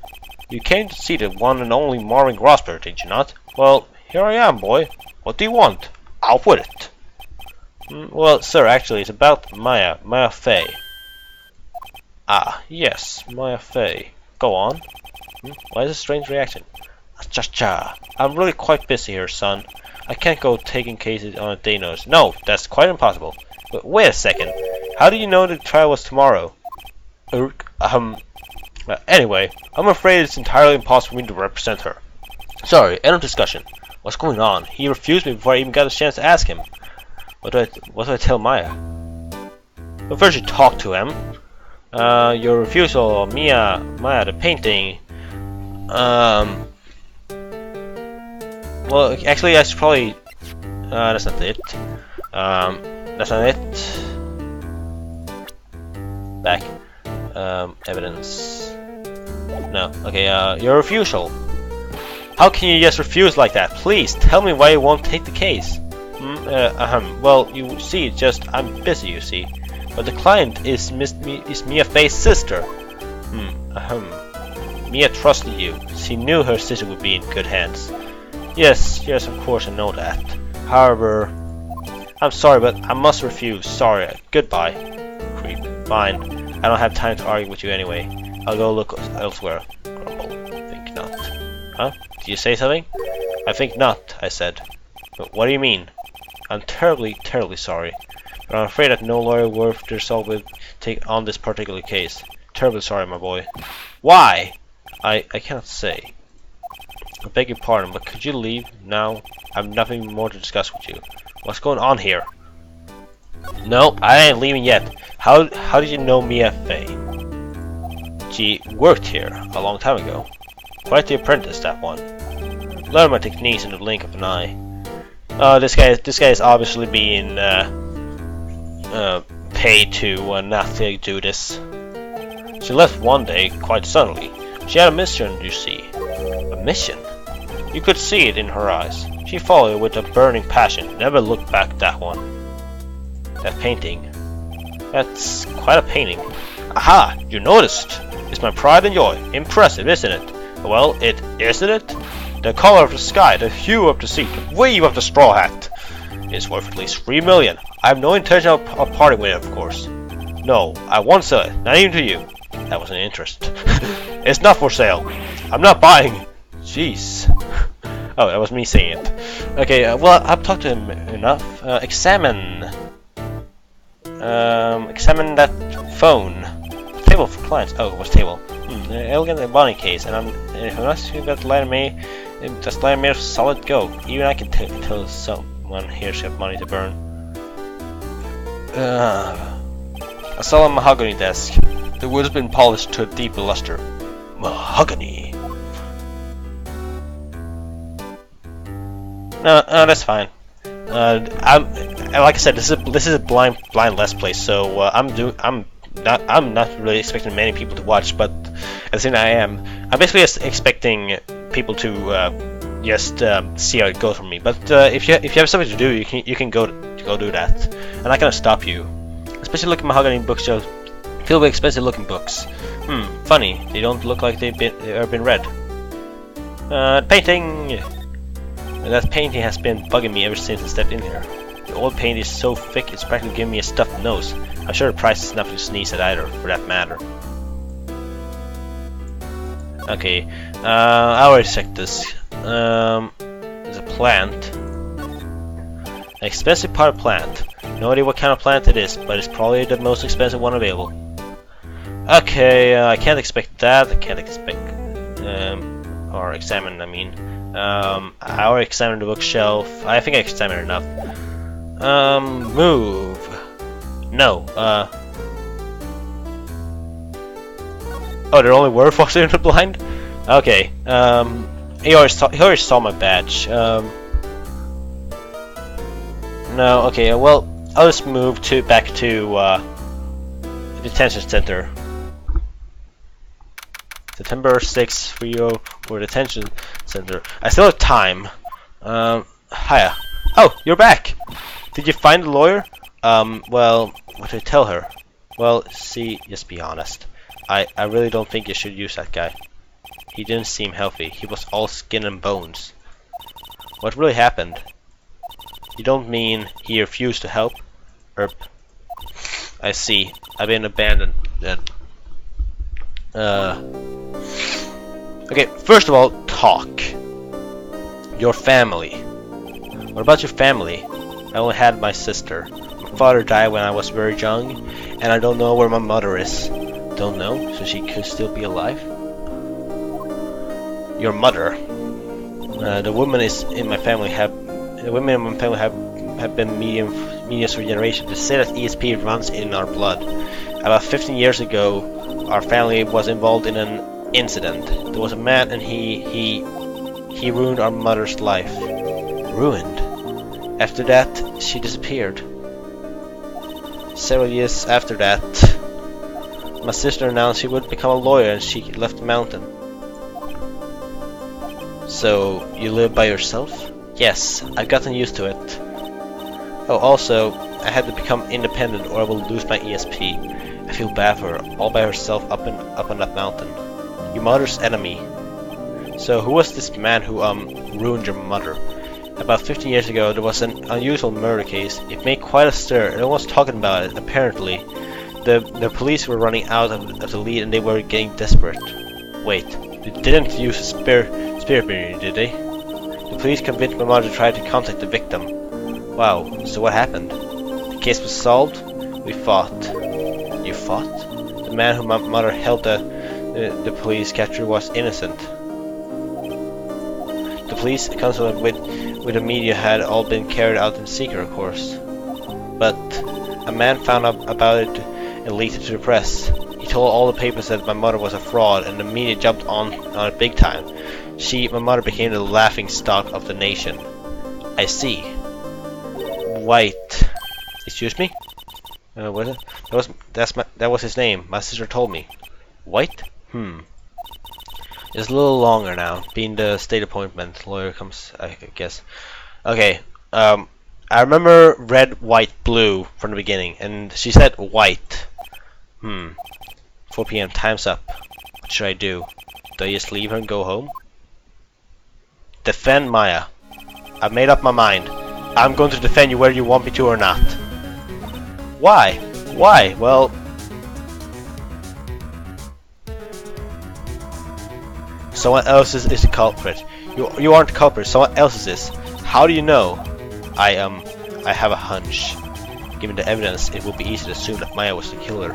You came to see the one and only Marvin Grossberg, did you not? Well, here I am, boy. What do you want? Out with it. Well, sir, actually, it's about Maya Fey. Ah, yes, Maya Fey. Go on. Why is a strange reaction? Cha-cha. I'm really quite busy here, son. I can't go taking cases on a day notice. No, that's quite impossible. But wait a second. How do you know the trial was tomorrow? Anyway, I'm afraid it's entirely impossible for me to represent her. Sorry, end of discussion. What's going on? He refused me before I even got a chance to ask him. What do I tell Maya? But first you talk to him. Your refusal of Maya the painting. Well, actually, I should probably. That's not it. That's not it. Back. Evidence. No. Okay. Your refusal. How can you just refuse like that? Please tell me why you won't take the case. Well, you see, I'm busy, you see. But the client is Mia Fey's sister. Mia trusted you. She knew her sister would be in good hands. Yes, of course I know that. However, I'm sorry, but I must refuse. Sorry. Goodbye. Creep. Fine. I don't have time to argue with you anyway. I'll go look elsewhere. Grumble. Think not. Huh? Did you say something? I think not, I said. But what do you mean? I'm terribly sorry. But I'm afraid that no lawyer worth their salt will take on this particular case. Terribly sorry, my boy. Why? I cannot say. I beg your pardon, but could you leave now? I have nothing more to discuss with you. What's going on here? No, I ain't leaving yet. How did you know Mia Fey? She worked here a long time ago. Quite the apprentice, that one. Learned my techniques in the blink of an eye. This guy is obviously being paid to not to do this. She left one day quite suddenly. She had a mission, you see. A mission? You could see it in her eyes. She followed it with a burning passion. Never looked back at that one. That painting. That's quite a painting. Aha! You noticed! It's my pride and joy. Impressive, isn't it? Well, isn't it? The color of the sky, the hue of the sea, the wave of the straw hat. It's worth at least 3 million. I have no intention of parting with it, of course. No, I won't sell it. Not even to you. That was an interest. It's not for sale. I'm not buying. Jeez. Oh, that was me saying it. Okay, well, I've talked to him enough. Examine that phone. Table for clients. Oh, what's table? Elegant Bonnie case, and if I'm not sure that lighter made, that's lighter made of solid gold. Even I can tell someone here should have money to burn. A solid mahogany desk. The wood has been polished to a deep luster. Mahogany. No, that's fine. Like I said, this is a blind let's play, so I'm not really expecting many people to watch, but at the same time I'm basically just expecting people to just see how it goes for me. But if you have something to do, you can go do that. I'm not gonna stop you. Especially looking at mahogany bookshelves filled with expensive looking books. Funny. They don't look like they've been read. Painting. That painting has been bugging me ever since I stepped in here. The old paint is so thick it's practically giving me a stuffed nose. I'm sure the price is nothing to sneeze at either, for that matter. Okay, I already checked this. There's a plant. An expensive potted plant. No idea what kind of plant it is, but it's probably the most expensive one available. Okay, I can't expect that. I can't expect... or examine, I mean. I already examined the bookshelf. I think I examined it enough. Move. No, oh, there only were foxes in the blind? Okay, he already saw my badge. No, okay, well, I'll just move back to, the detention center. September 6th, 30 for detention center. I still have time. Hiya. Oh, you're back! Did you find the lawyer? Well, what did I tell her? Well, see, just be honest. I really don't think you should use that guy. He didn't seem healthy. He was all skin and bones. What really happened? You don't mean he refused to help? Erp. I see. I've been abandoned then. Okay, first of all, talk. Your family. What about your family? I only had my sister. My father died when I was very young, and I don't know where my mother is. Don't know, so she could still be alive? Your mother. The women in my family have been mediums for generations. They say that ESP runs in our blood. About 15 years ago, our family was involved in an incident. There was a man, and he ruined our mother's life. Ruined. After that, she disappeared. Several years after that, my sister announced she would become a lawyer, and she left the mountain. So, you live by yourself? Yes, I've gotten used to it. Oh, also, I had to become independent or I will lose my ESP. I feel bad for her, all by herself up on that mountain. Your mother's enemy. So, who was this man who ruined your mother? About 15 years ago, there was an unusual murder case. It made quite a stir. Everyone was talking about it, apparently. The police were running out of the lead and they were getting desperate. Wait, they didn't use a spirit medium, did they? The police convinced my mother to try to contact the victim. Wow, so what happened? The case was solved. We fought. You fought? The man who my mother helped the police capture was innocent. The police consulted with the media had all been carried out in secret, of course. But a man found out about it and leaked it to the press. He told all the papers that my mother was a fraud, and the media jumped on it big time. My mother became the laughing stock of the nation. I see. White. Excuse me? What is it? That was his name. My sister told me. White? It's a little longer now, being the state appointment. Lawyer comes, I guess. Okay. I remember red, white, blue from the beginning, and she said white. 4 PM, time's up. What should I do? Do I just leave her and go home? Defend Maya. I've made up my mind. I'm going to defend you whether you want me to or not. Why? Why? Well... someone else is the culprit. You aren't the culprit, someone else is this. How do you know? I have a hunch. Given the evidence, it will be easy to assume that Maya was the killer.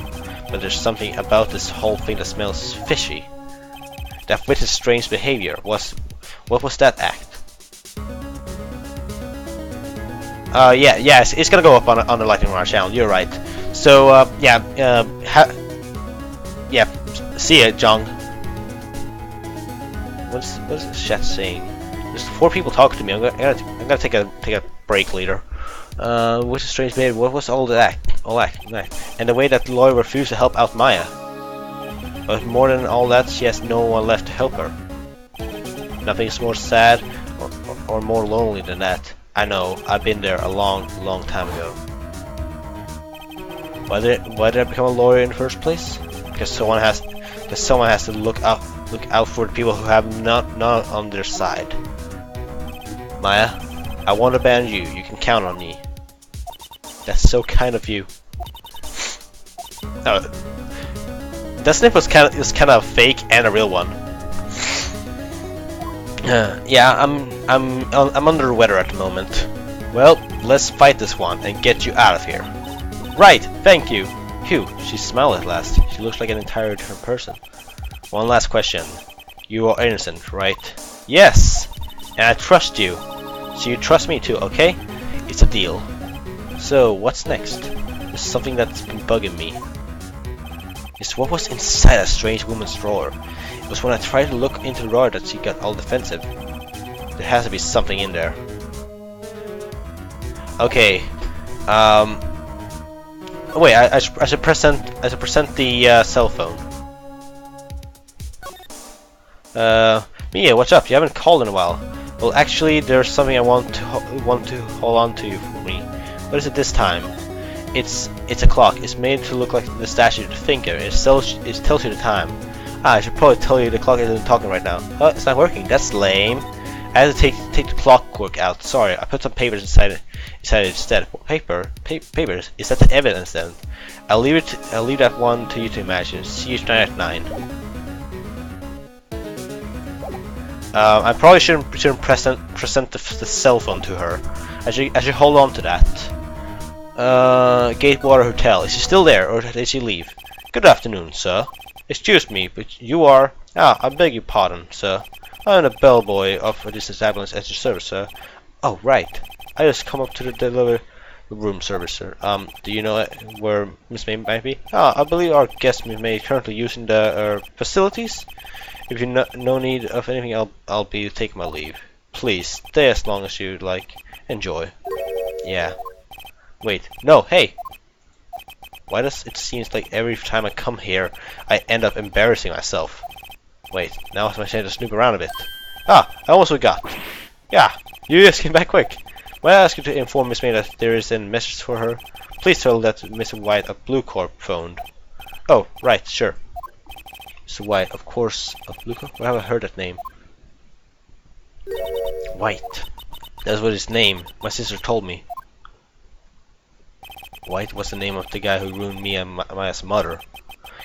But there's something about this whole thing that smells fishy. That witnessed strange behavior. What was that act? Yeah, it's gonna go up on the LightningRod channel. You're right. So yeah, see ya, Jong. What's the chat saying? Just 4 people talking to me. I'm gonna take a break later. What's a strange behavior? What was all that? And the way that the lawyer refused to help out Maya. But more than all that, she has no one left to help her. Nothing is more sad or more lonely than that. I know, I've been there a long time ago. Why did I become a lawyer in the first place? Because someone has to look out for the people who have none on their side. Maya, I won't abandon you. You can count on me. That's so kind of you. That snip was kind of fake and a real one. Yeah, I'm under the weather at the moment. Well, let's fight this one and get you out of here. Right, thank you. Phew, she smiled at last. She looks like an entirely different person. One last question. You are innocent, right? Yes! And I trust you. So you trust me too, okay? It's a deal. So, what's next? There's something that's been bugging me. It's what was inside that strange woman's drawer. It was when I tried to look into the drawer that she got all defensive. There has to be something in there. Okay. Wait, I should present the cell phone. Mia, what's up? You haven't called in a while. Well, actually, there's something I want to hold on to for me. What is it this time? It's a clock. It's made to look like the statue of the thinker. It tells you the time. I should probably tell you the clock isn't talking right now. Oh, it's not working. That's lame. I had to take the clockwork out. Sorry, I put some papers inside it instead. Papers? Is that the evidence then? I'll leave that one to you to imagine. See you tonight at 9. I probably shouldn't present the cell phone to her. I should hold on to that. Gatewater Hotel. Is she still there, or did she leave? Good afternoon, sir. Excuse me, but you are... I beg your pardon, sir. I'm the bellboy of this establishment at your service, sir. Oh, right. I just come up to the delivery room service, sir. Do you know where Miss May might be? I believe our guest Miss May is currently using the facilities. If you no need of anything, I'll be taking my leave. Please stay as long as you'd like. Enjoy. Yeah. Wait. No. Hey. Why does it seems like every time I come here, I end up embarrassing myself? Wait. Now it's my chance to snoop around a bit. I almost forgot. Yeah. You just came back quick. May I ask you to inform Miss May that there is a message for her? Please tell that Mr. White of Blue Corp phoned. Oh, right. Sure. Mr. White, of course, of Blue Corp? Where have I heard that name? White. That's what his name. My sister told me. White was the name of the guy who ruined me and Maya's mother.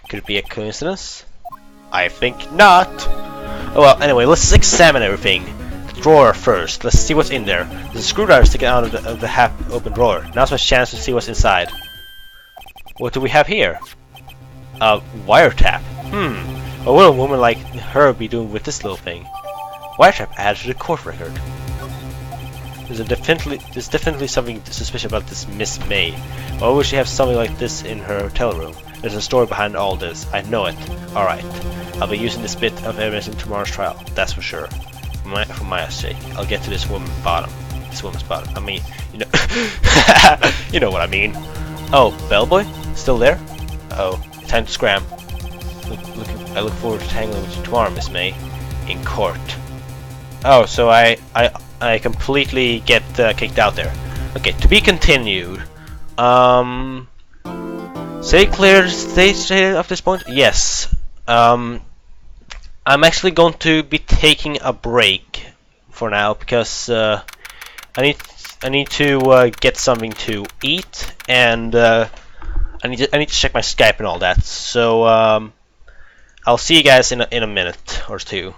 Could it be a coincidence? I think not. Oh well, anyway, let's examine everything. The drawer first. Let's see what's in there. There's a screwdriver sticking out of the half-open drawer. Now's my chance to see what's inside. What do we have here? A wiretap. What would a woman like her be doing with this little thing? Wiretap added to the court record. There's definitely something suspicious about this Miss May. Why would she have something like this in her hotel room? There's a story behind all this. I know it. Alright. I'll be using this bit of evidence in tomorrow's trial. That's for sure. For Maya's sake. I'll get to this woman's bottom. I mean, you know... you know what I mean. Oh, bellboy? Still there? Oh, time to scram. I look forward to tangling with you tomorrow, Miss May. In court. Oh, so I completely get kicked out there. Okay, to be continued. Stay clear, stay off this point. Yes. I'm actually going to be taking a break for now because I need to get something to eat, and I need to check my Skype and all that. So I'll see you guys in a minute or two.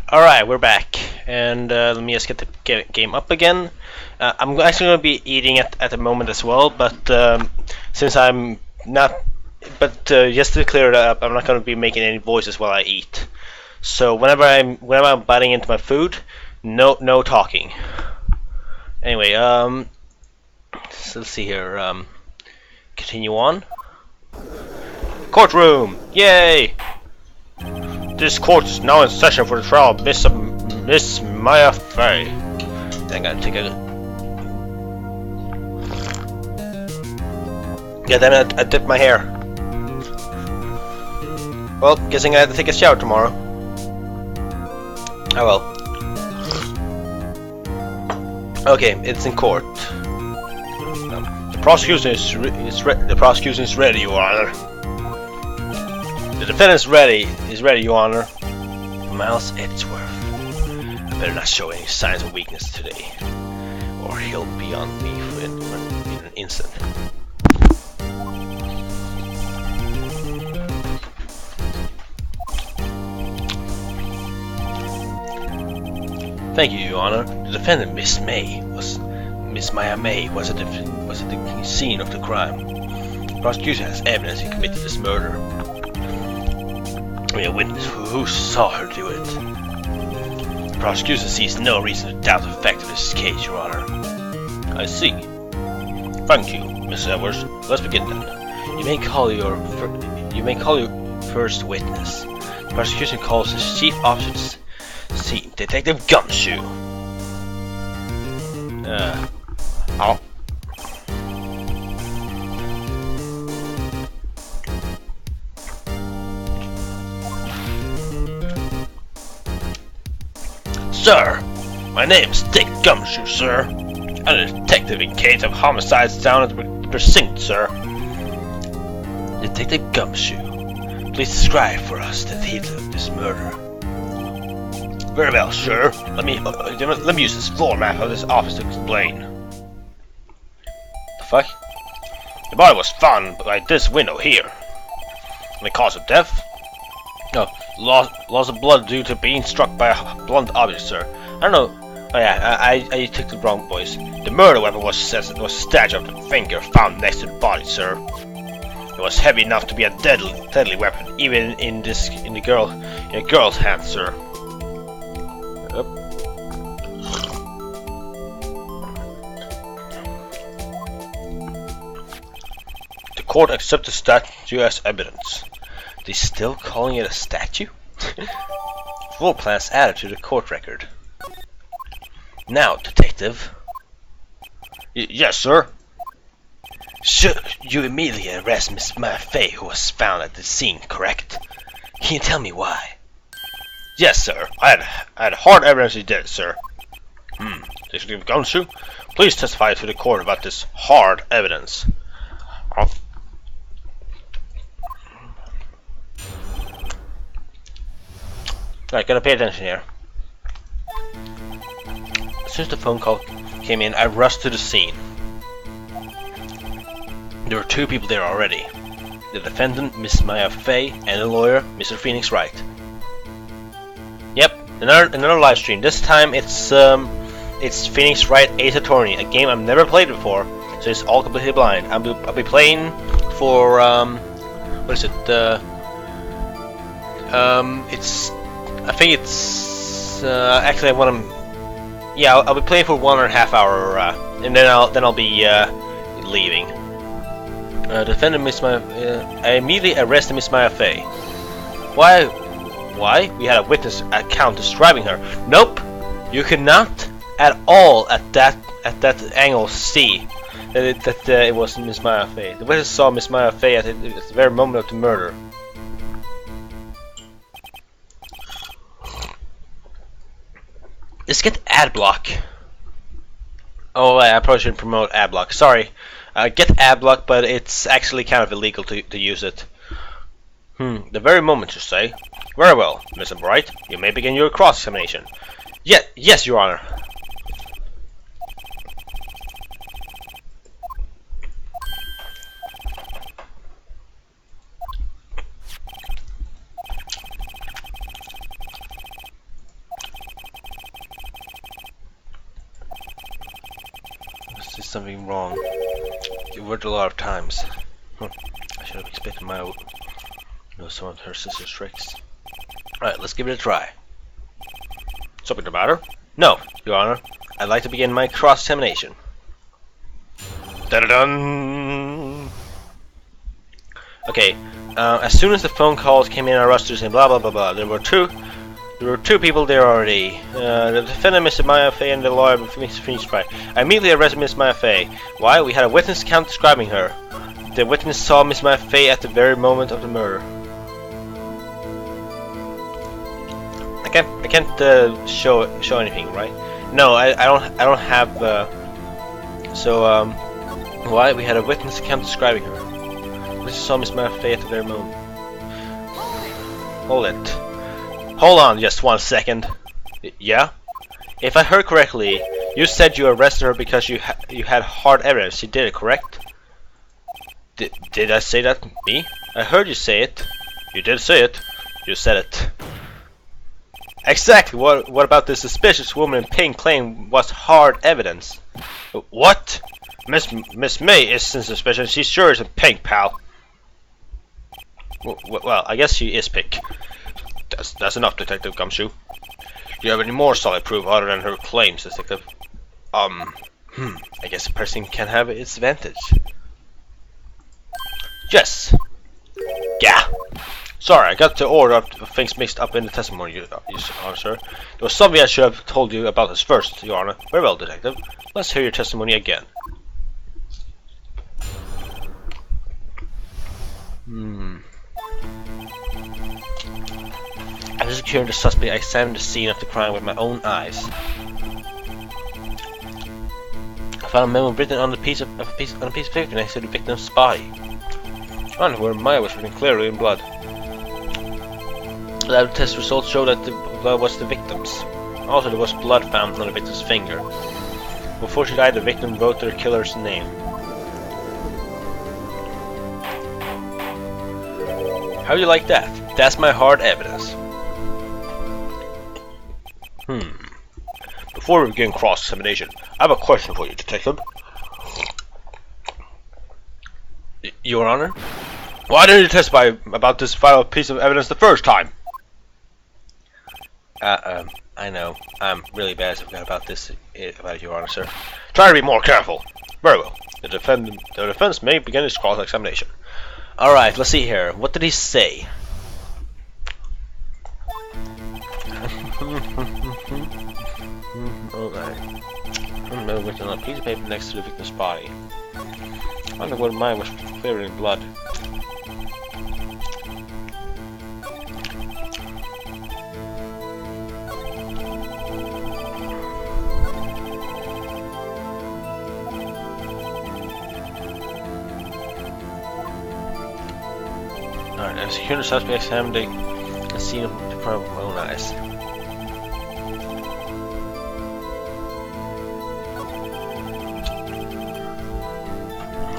Alright, we're back, and let me just get the game up again. I'm actually going to be eating at the moment as well, but since I'm not, just to clear it up, I'm not going to be making any voices while I eat. So whenever I'm biting into my food, no talking. Anyway, so let's see here. Continue on. Courtroom! Yay! This court is now in session for the trial of Miss Maya Fey. I gotta take a... Yeah, then I dipped my hair. Well, guessing I have to take a shower tomorrow. Oh well. Okay, it's in court. The prosecution is ready, Your Honor. The defendant is ready, Your Honor. Miles Edgeworth. I better not show any signs of weakness today, or he'll be on me in an instant. Thank you, Your Honor. The defendant, Miss Maya May, was at the scene of the crime. The prosecution has evidence he committed this murder. A witness who saw her do it. The prosecution sees no reason to doubt the fact of this case, Your Honor. I see. Thank you, Miss Edwards. Let's begin then. You may call your first witness. The prosecution calls his chief officer scene, Detective Gumshoe. Oh. Sir, my name's Dick Gumshoe, sir. I'm a detective in case of homicides down at the precinct, sir. Detective Gumshoe, please describe for us the details of this murder. Very well, sir. Let me use this floor map of this office to explain. The fuck? The body was found by this window here. And the cause of death? No, loss of blood due to being struck by a blunt object, sir. I don't know. Oh yeah, I took the wrong voice. The murder weapon was a statue of the finger found next to the body, sir. It was heavy enough to be a deadly weapon, even in a girl's hand, sir. Yep. The court accepts the statue as evidence. They still calling it a statue? Full plans added to the court record. Now, detective. Yes, sir. Should you immediately arrest Miss Maya Fey, who was found at the scene, correct? Can you tell me why? Yes, sir. I had hard evidence he did it, sir. Detective Gumshoe, please testify to the court about this hard evidence. Alright, gotta pay attention here. As soon as the phone call came in, I rushed to the scene. There were two people there already. The defendant, Miss Maya Fey, and the lawyer, Mr. Phoenix Wright. Yep, another live stream. This time it's Phoenix Wright Ace Attorney, a game I've never played before, so it's all completely blind. I'll be playing for what is it? I think it's actually I want to. Yeah, I'll be playing for 1.5 hours, and then I'll be leaving. Defendant Miss Maya. I immediately arrested Miss Maya Fey. Why? Why? We had a witness account describing her. Nope, you cannot at all at that angle see that it was Miss Maya Fey. The witness saw Miss Maya Fey at the very moment of the murder. Let's get ad block. Oh, I probably shouldn't promote ad block. Sorry. Get ad block, but it's actually kind of illegal to use it. The very moment, you say? Very well, Mr. Bright. You may begin your cross-examination. Yes, Your Honor. Is something wrong? You worked a lot of times. I should have expected my know some of her sister's tricks. Alright, let's give it a try. Something the matter? No, Your Honor. I'd like to begin my cross-examination. Da-da-dun! Okay, as soon as the phone calls came in, I rushed to say blah blah blah blah. There were two people there already. The defendant, Mr. Maya Fey, and the lawyer, Phoenix Wright. I immediately arrested Miss Maya Fey. Why? We had a witness account describing her. The witness saw Miss Maya Fey at the very moment of the murder. I can't show anything, right? No, I don't have. Why? We had a witness account describing her. We saw Miss Maya Fey at the very moment. Hold it. Hold on, just 1 second. Yeah? If I heard correctly, you said you arrested her because you had hard evidence. You did it, correct? Did I say that? Me? I heard you say it. You did say it. You said it. Exactly. What about the suspicious woman in pink claim was hard evidence? What? Miss May isn't suspicious. She sure is in pink, pal. Well, I guess she is pink. That's enough, Detective Gumshoe. Do you have any more solid proof other than her claims, Detective? I guess a person can have its advantage. Yes. Yeah. Sorry, I got the order of things mixed up in the testimony, Your Honor, sir. There was something I should have told you about this first, Your Honor. Very well, Detective. Let's hear your testimony again. After securing the suspect, I examined the scene of the crime with my own eyes. I found a memo written on a piece of paper next to the victim's body. On where Maya was written clearly in blood. Lab test results show that the blood was the victim's. Also, there was blood found on the victim's finger. Before she died, the victim wrote their killer's name. How do you like that? That's my hard evidence. Before we begin cross-examination, I have a question for you, Detective. Your Honor? Why didn't you testify about this vital piece of evidence the first time? I know. I'm really bad about this, about Your Honor, sir. Try to be more careful. Very well. The defense may begin its cross-examination. Alright, let's see here. What did he say? Alright. Written on a piece of paper next to the victim's body. I wonder what mine was clear in blood. Alright, I've secured the suspect, examined the scene of the crime with my own eyes.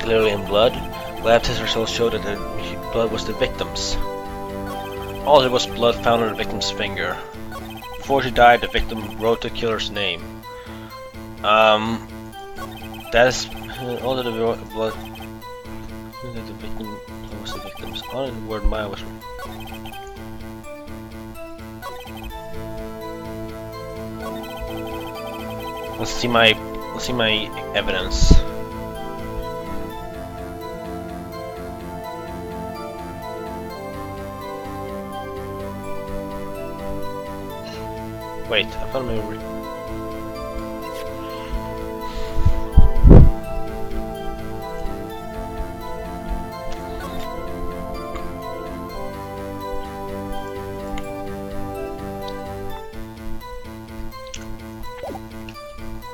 Clearly in blood. Lab test results showed that the blood was the victim's. Also, there was blood found on the victim's finger. Before she died, the victim wrote the killer's name. That's all the blood. The victim was the victim's. All the word Maya was. Let's see my evidence. Wait, I found my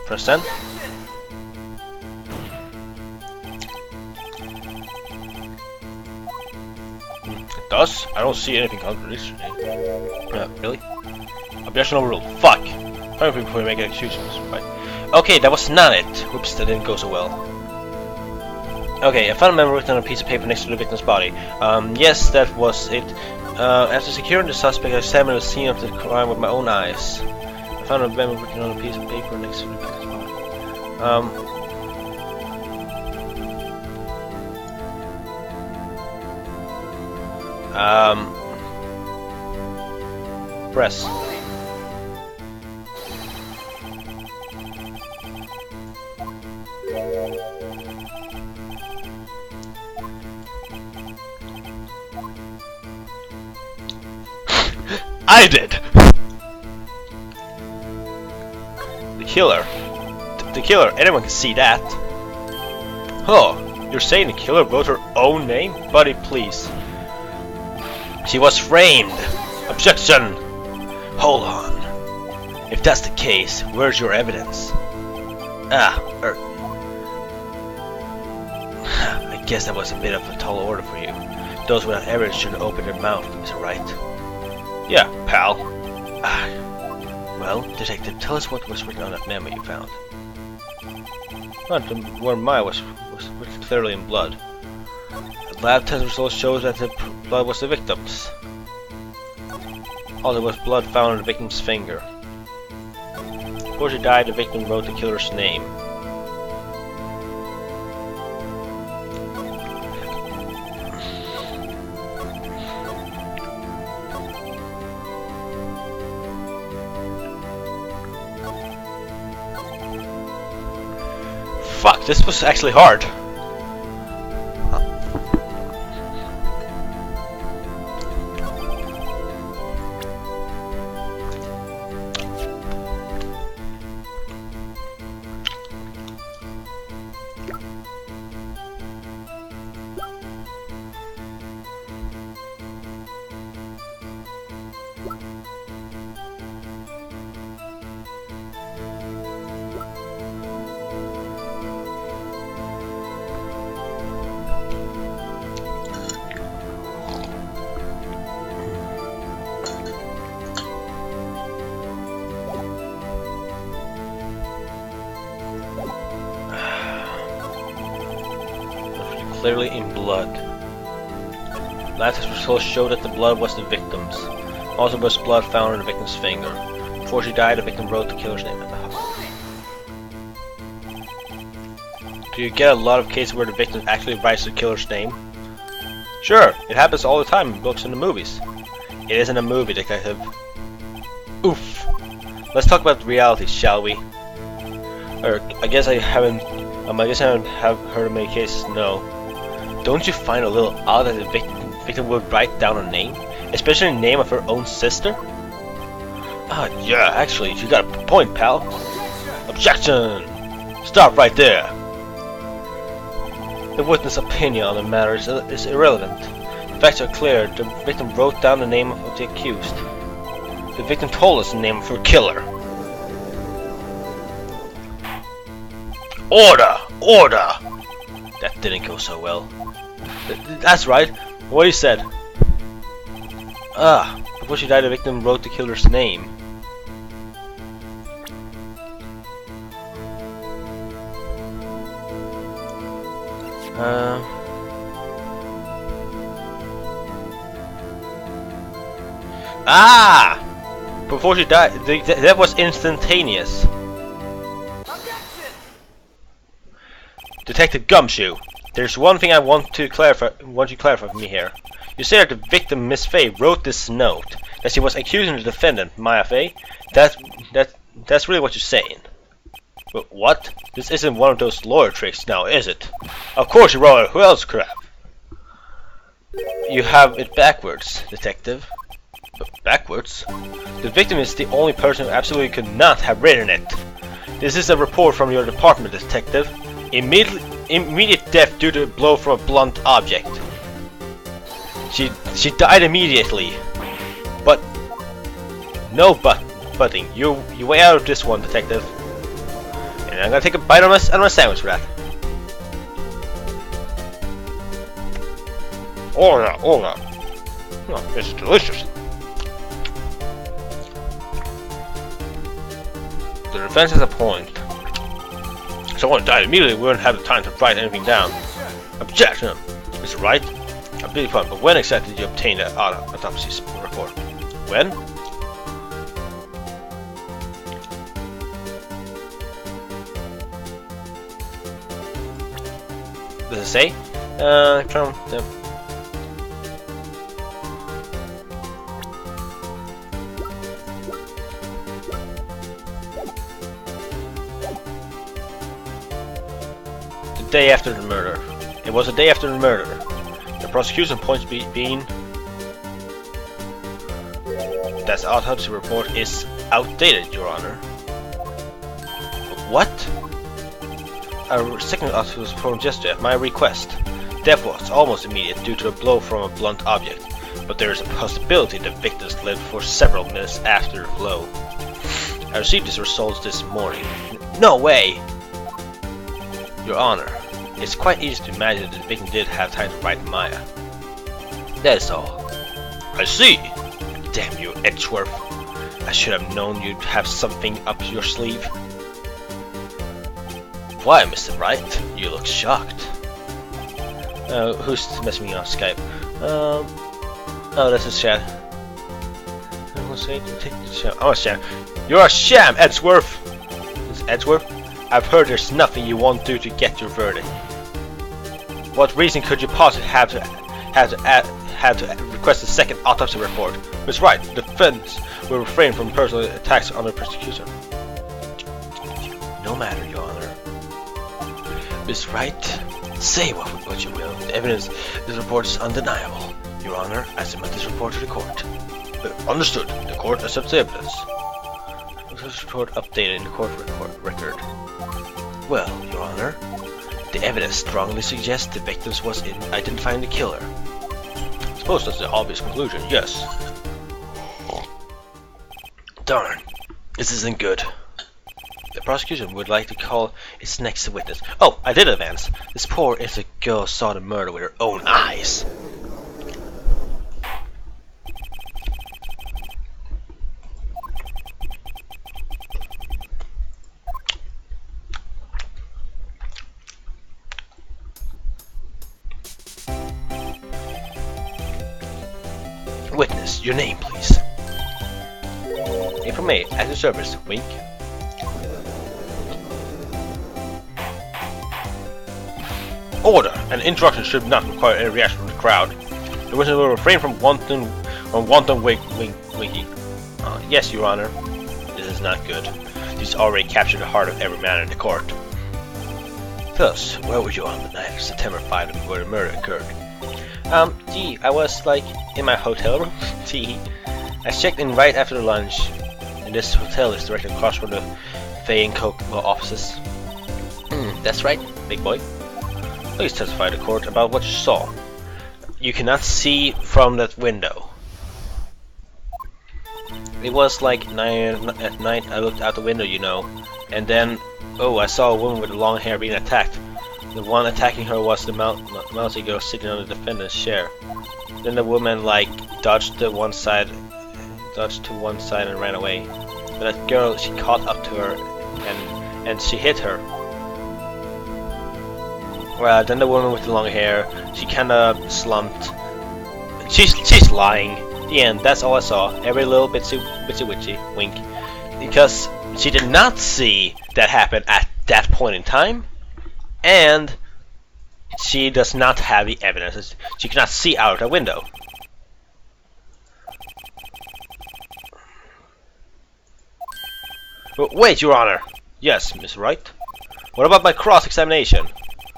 press 10. It does? I don't see anything under this. Really? Objection overruled. Fuck! Hurry before we make an excuse. Right. Okay, that was not it. Whoops, that didn't go so well. Okay, I found a memo written on a piece of paper next to the victim's body. Yes, that was it. After securing the suspect, I examined the scene of the crime with my own eyes. I found a memo written on a piece of paper next to the victim's body. Press. I did! The killer. The killer, anyone can see that. Oh, you're saying the killer wrote her own name? Buddy, please. She was framed. Objection! Hold on. If that's the case, where's your evidence? I guess that was a bit of a tall order for you. Those without evidence shouldn't open their mouth, is it right? Yeah, pal. Well, detective, tell us what was written on that memo you found. Not the word "my" was clearly in blood. The lab test results shows that the blood was the victim's. All there was blood found on the victim's finger. Before she died, the victim wrote the killer's name. Fuck, this was actually hard. Clearly in blood. Lab test results showed that the blood was the victim's. Also was blood found on the victim's finger. Before she died, the victim wrote the killer's name. Do you get a lot of cases where the victim actually writes the killer's name? Sure, it happens all the time in books and the movies. It isn't a movie, detective. Oof. Let's talk about reality, shall we? Or I guess I haven't have heard of many cases. No. Don't you find it a little odd that the victim would write down a name, especially the name of her own sister? Ah, yeah, actually, you got a point, pal. Objection! Stop right there. The witness' opinion on the matter is irrelevant. The facts are clear. The victim wrote down the name of the accused. The victim told us the name of her killer. Order! Order! That didn't go so well. That's right. What he said. Before she died, the victim wrote the killer's name. Before she died, that was instantaneous. Detective Gumshoe, there's one thing I want you to clarify for me here. You say that the victim, Miss Faye, wrote this note, that she was accusing the defendant, Maya Faye. That's really what you're saying. But what? This isn't one of those lawyer tricks now, is it? Of course you wrote it. Who else could have? You have it backwards, detective. But backwards? The victim is the only person who absolutely could not have written it. This is a report from your department, detective. Immediate death due to a blow from a blunt object. She died immediately. But no butting. You way out of this one, detective. And I'm gonna take a bite on my sandwich for that. Oh no, oh no. Oh, this is delicious. The defense has a point. If someone died immediately, we wouldn't have the time to write anything down. Objection! Mr. Wright? I beg your pardon, but when exactly did you obtain the autopsy report? When? Does it say? day after the murder. It was a day after the murder. The prosecution points being that the autopsy report is outdated, Your Honor. What? A second autopsy was performed yesterday at my request. Death was almost immediate due to a blow from a blunt object, but there is a possibility the victims lived for several minutes after the blow. I received these results this morning. No way! Your Honor, it's quite easy to imagine that the victim did have time to write Maya. That is all. I see! Damn you, Edgeworth. I should have known you'd have something up your sleeve. Why, Mr. Wright? You look shocked. Who's messing me on Skype? Oh, that's a chat. Oh, sham. You're a sham, Edgeworth! Is Edgeworth? I've heard there's nothing you won't do to get your verdict. What reason could you possibly have to request a second autopsy report? Ms. Wright, the defense will refrain from personal attacks on the prosecution. No matter, Your Honor. Ms. Wright, say what you will. The evidence this report is undeniable. Your Honor, I submit this report to the court. Understood. The court accepts the evidence. This report updated in the court record. Well, Your Honor, the evidence strongly suggests the victim was in identifying the killer. I suppose that's the obvious conclusion, yes. Darn, this isn't good. The prosecution would like to call its next witness. Oh, I did advance. This poor innocent girl saw the murder with her own eyes. Witness, your name, please. Informate at your service, wink. Order! An interruption should not require any reaction from the crowd. The witness will refrain from wanton winky. Yes, Your Honor. This is not good. He's already captured the heart of every man in the court. Thus, where were you on the night of September 5 where the murder occurred? Gee, I was, like, in my hotel room. Gee. I checked in right after lunch, and this hotel is directly across from the Fay & Coke offices. That's right, big boy. Please testify to court about what you saw. You cannot see from that window. It was like 9 at night. I looked out the window, you know, and then, oh, I saw a woman with long hair being attacked. The one attacking her was the mousy girl sitting on the defendant's chair. Then the woman, like, dodged to one side and ran away. But that girl, she caught up to her and she hit her. Well, then the woman with the long hair, she kinda slumped. She's lying. The end, that's all I saw. Every little bitsy witchy wink. Because she did not see that happen at that point in time. And she does not have the evidence. She cannot see out of the window. Wait, Your Honor. Yes, Miss Wright. What about my cross-examination?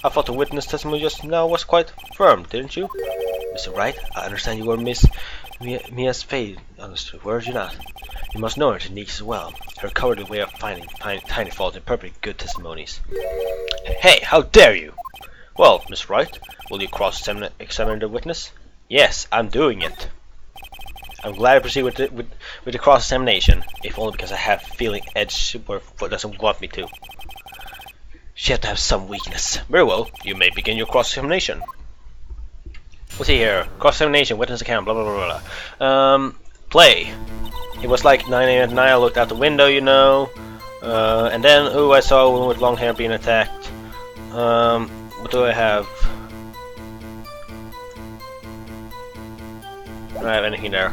I thought the witness testimony just now was quite firm, didn't you? Mr. Wright, I understand you were Miss Mia's fate. Understood, were you not? You must know her techniques as well. Her cowardly way of finding tiny faults in perfectly good testimonies. Hey, how dare you! Well, Miss Wright, will you cross-examine the witness? Yes, I'm doing it. I'm glad to proceed with the cross-examination, if only because I have a feeling Edgeworth doesn't want me to. She had to have some weakness. Very well, you may begin your cross-examination. Let's see here. Cross-examination, witness account, blah blah blah blah. Play. It was like 9 a.m. at night. I looked out the window, you know. And then, ooh, I saw a woman with long hair being attacked. What do I have? I don't have anything there.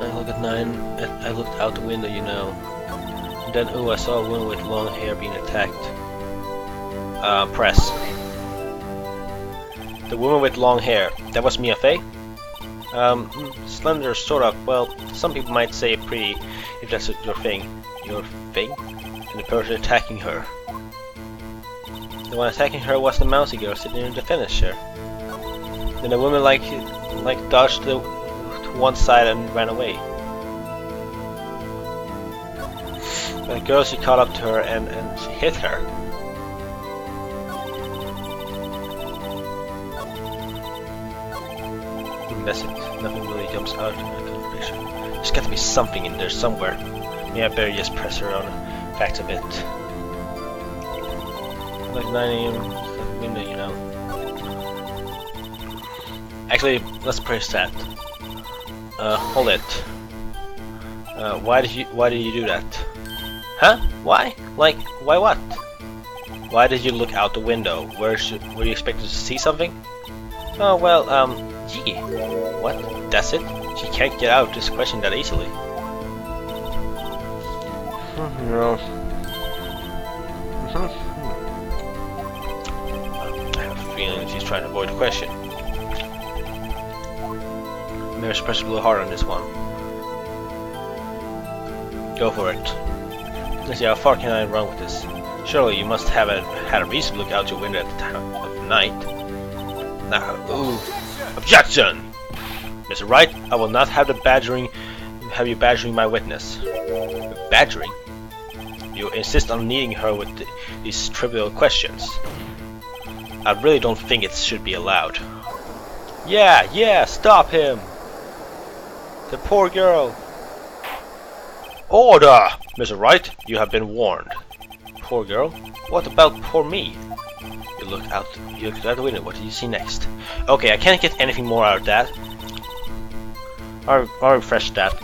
I look at 9, and I looked out the window, you know. And then, I saw a woman with long hair being attacked. Press. The woman with long hair. That was Mia Fey? Slender, sort of. Well, some people might say pretty, if that's your thing. Your thing? And the person attacking her. The one attacking her was the mousy girl sitting in the finish chair. Then the woman like dodged to one side and ran away. The girl, she caught up to her and she hit her. That's it. Nothing really jumps out in my conversation. There's got to be something in there somewhere. Maybe I better just press her on the facts a bit. Like 9 AM window, you know. Actually, let's press that. Hold it. Why did you do that? Huh? Why? Like, why what? Why did you look out the window? Were you expected to see something? Oh well, gee. What? That's it? She can't get out of this question that easily. No. I have a feeling she's trying to avoid the question. Maybe I should press a little harder on this one. Go for it. Let's see, how far can I run with this? Surely you must have had a reason to look out your window at the time of night. Now, ooh. Objection! Mr. Wright, I will not have you badgering my witness. Badgering? You insist on needing her with these trivial questions. I really don't think it should be allowed. Yeah, stop him! The poor girl! Order! Mr. Wright, you have been warned. Poor girl? What about poor me? You looked out the window. What did you see next? Okay, I can't get anything more out of that. I'll refresh that.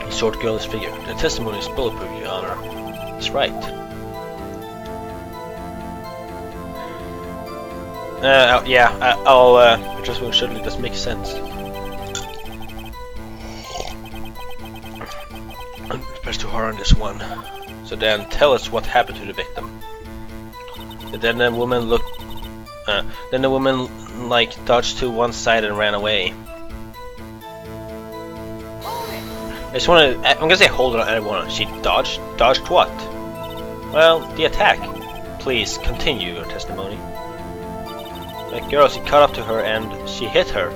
Short girl is figure. The testimony is bulletproof, Your Honor. It's right. I'll just certainly does make sense. Press too hard on this one. So then, tell us what happened to the victim. And then the woman like dodged to one side and ran away. I'm gonna say hold on everyone. She dodged? Dodged what? Well, the attack. Please continue your testimony. That girl, she caught up to her and she hit her.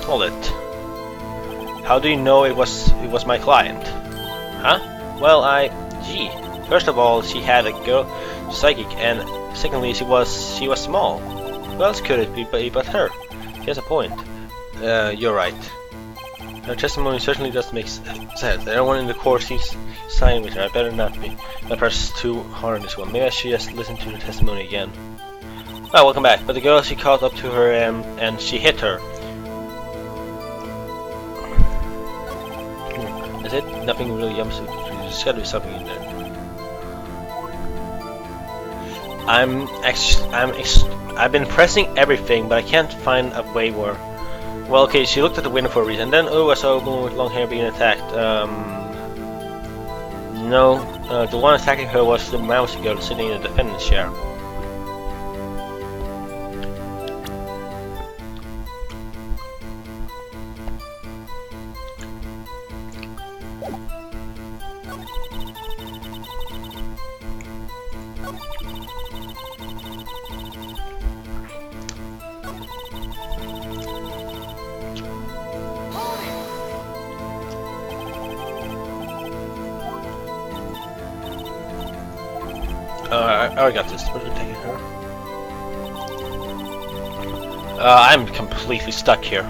Hold it. How do you know it was my client? Huh? Well, gee. First of all, she had a girl psychic, and secondly, she was small. Who else could it be but her? He has a point. You're right. Her testimony certainly does make sense. Everyone in the court seems siding with her. I better not press too hard on this one. Maybe I should just listen to the testimony again. Oh, welcome back. But the girl, she caught up to her and she hit her. That's it? Nothing really jumps. There's gotta be something in there. I've been pressing everything, but I can't find a way where. Well, okay, she looked at the window for a reason. Then, I saw a woman with long hair being attacked. No, the one attacking her was the mousy girl sitting in the defendant's chair. I already got this. What are we taking her? I'm completely stuck here.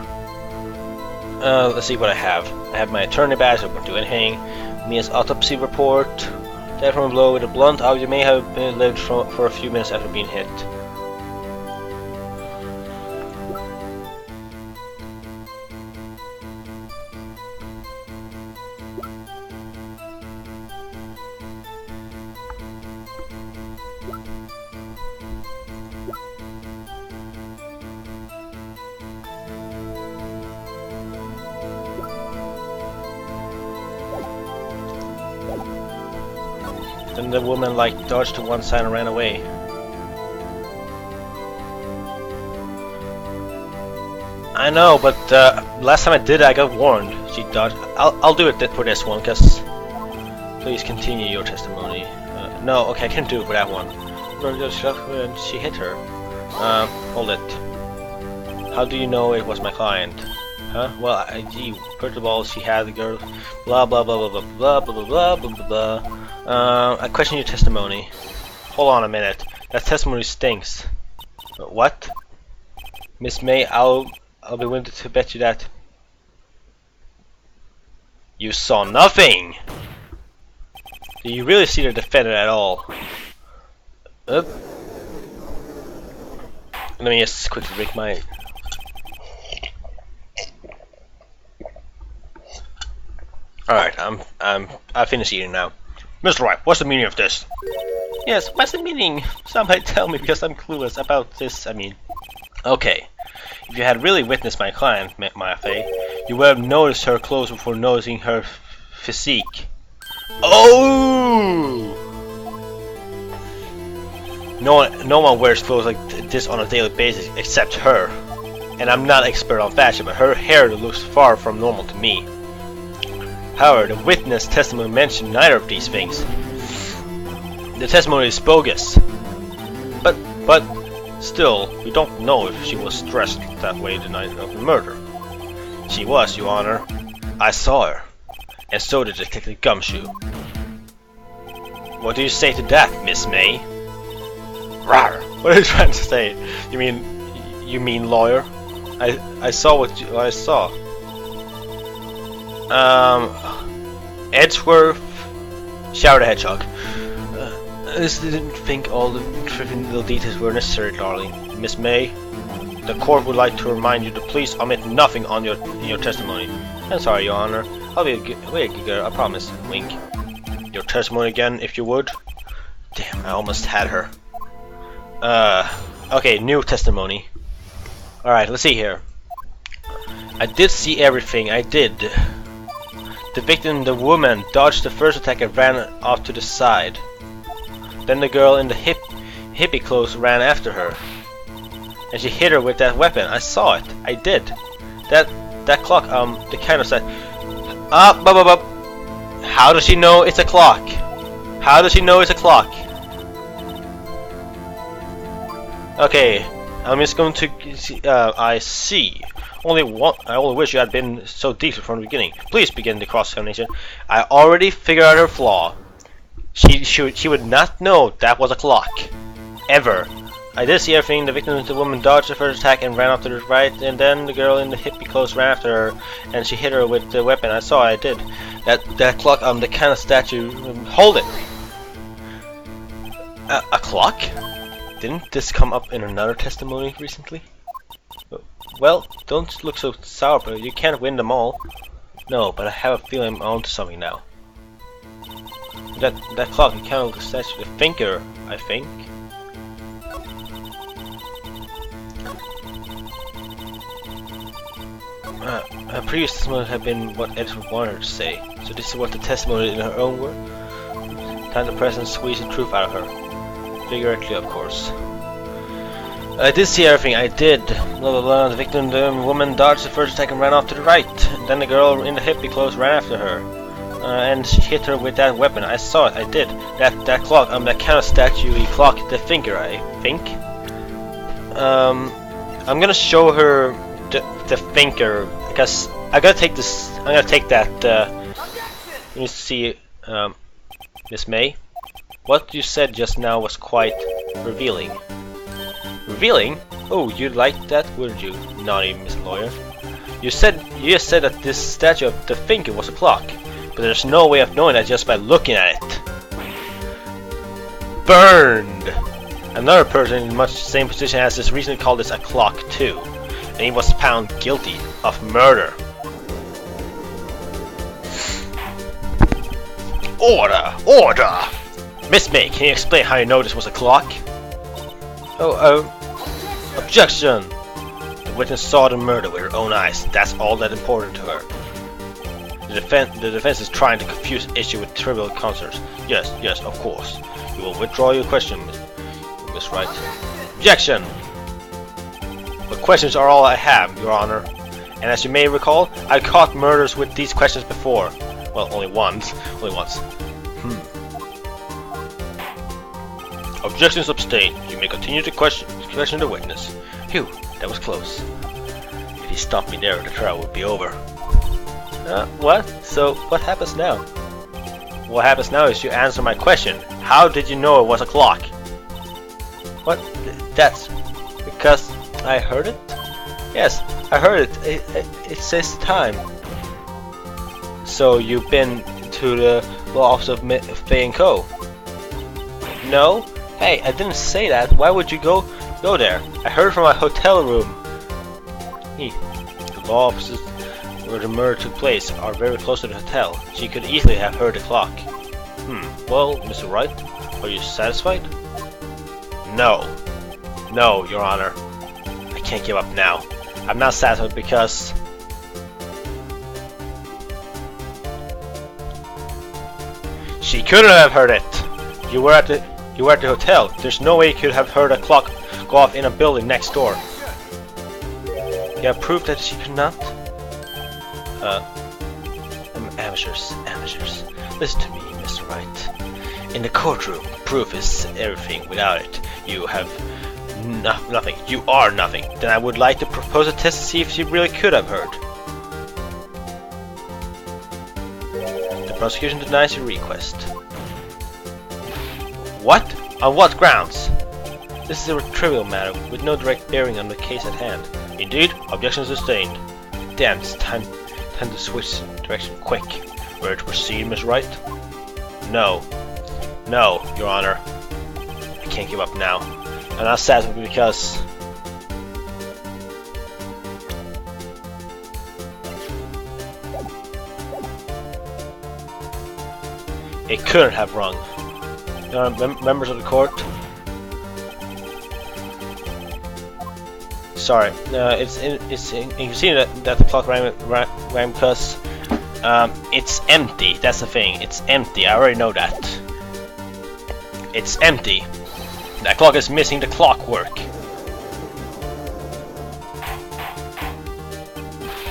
Let's see what I have. I have my attorney badge. I won't do anything. Mia's autopsy report. Dead from a blow with a blunt object may have lived for a few minutes after being hit. Then the woman dodged to one side and ran away. I know, but last time I did it, I got warned. She dodged. I'll do it for this one, cause please continue your testimony. No, okay, I can't do it for that one. She hit her. Hold it. How do you know it was my client? Huh? Well, gee, first of all, she had the girl. Blah blah blah blah blah blah blah blah blah blah. I question your testimony. Hold on a minute. That testimony stinks. What? Miss May, I'll be willing to bet you that you saw nothing. Do you really see the defendant at all? Let me just quickly drink my. Alright, I finished eating now. Mr. Wright, what's the meaning of this? Yes, what's the meaning? Somebody tell me because I'm clueless about this, Okay, if you had really witnessed my client, Mafe, you would have noticed her clothes before noticing her physique. Oh! No one wears clothes like this on a daily basis except her. And I'm not expert on fashion, but her hair looks far from normal to me. However, the witness testimony mentioned neither of these things. The testimony is bogus. But still, we don't know if she was dressed that way the night of the murder. She was, Your Honor. I saw her. And so did Detective Gumshoe. What do you say to that, Miss May? Rawr! What are you trying to say? You mean lawyer? I saw what I saw. Edgeworth, Shower the Hedgehog. I just didn't think all the trivial details were necessary, darling. Miss May, the court would like to remind you to please omit nothing on in your testimony. I'm sorry, Your Honor. I'll be a good girl, I promise. Wink. Your testimony again, if you would. Damn, I almost had her. Okay, new testimony. Alright, let's see here. I did see everything, I did. The victim, the woman, dodged the first attack and ran off to the side. Then the girl in the hippie clothes ran after her. And she hit her with that weapon. I saw it. I did. That clock, the kind of said, how does she know it's a clock? How does she know it's a clock? Okay, I'm just going to I see. I only wish you had been so decent from the beginning. Please begin the cross-examination. I already figured out her flaw. She would not know that was a clock. Ever. I did see everything. The victim, the woman, dodged the first attack and ran off to the right, and then the girl in the hippie clothes ran after her, and she hit her with the weapon. I saw it, I did. That clock, the kind of statue. Hold it! A clock? Didn't this come up in another testimony recently? Well, don't look so sour, but you can't win them all. No, but I have a feeling I'm onto something now. That clock, the kind of statue, the thinker, I think. Her previous testimony had been what Edward wanted her to say, so this is what the testimony in her own word. Time to press and squeeze the truth out of her. Figuratively, of course. I did see everything, I did. Blah blah blah. The victim, the woman, dodged the first attack and ran off to the right. Then the girl in the hippie clothes ran after her. And she hit her with that weapon. I saw it, I did. That clock, that kind of statue-y clock, the thinker, I think. I'm gonna show her the thinker, because I gotta take this, I'm gonna take that, let me see, Miss May. What you said just now was quite revealing. Revealing? Oh, you'd like that, wouldn't you, naughty Miss Lawyer? You just said that this statue of the thinker was a clock, but there's no way of knowing that just by looking at it. Burned! Another person in much the same position as this recently called this a clock too, and he was found guilty of murder. Order! Order! Miss May, can you explain how you know this was a clock? Objection! The witness saw the murder with her own eyes. That's all that important to her. The defense is trying to confuse the issue with trivial concerns. Yes, of course. You will withdraw your question, Miss Wright. Objection! But questions are all I have, Your Honor. And as you may recall, I caught murders with these questions before. Well, only once. Objections abstained. You may continue to question the witness. Phew, that was close. If he stopped me there, the trial would be over. What? So, what happens now? What happens now is you answer my question. How did you know it was a clock? What? That's because I heard it? Yes, I heard it. It says time. So you've been to the law office of Fay & Co? No? Hey, I didn't say that. Why would you go there? I heard from my hotel room. The law offices where the murder took place are very close to the hotel. She could easily have heard the clock. Well, Mr. Wright, are you satisfied? No, Your Honor. I can't give up now. I'm not satisfied because... she couldn't have heard it! You were at the hotel. There's no way you could have heard a clock go off in a building next door. You have proof that she could not? Amateurs. Listen to me, Mr. Wright. In the courtroom, proof is everything. Without it, you have nothing. You are nothing. Then I would like to propose a test to see if she really could have heard. The prosecution denies your request. What? On what grounds? This is a trivial matter with no direct bearing on the case at hand. Indeed, objection sustained. Damn, it's time to switch direction quick. Where to proceed, Miss Wright? No, Your Honor. I can't give up now. I'm not satisfied because... it couldn't have rung. Members of the court. Sorry, you can see that the clock rang because it's empty. That's the thing. It's empty. I already know that. It's empty. That clock is missing the clockwork.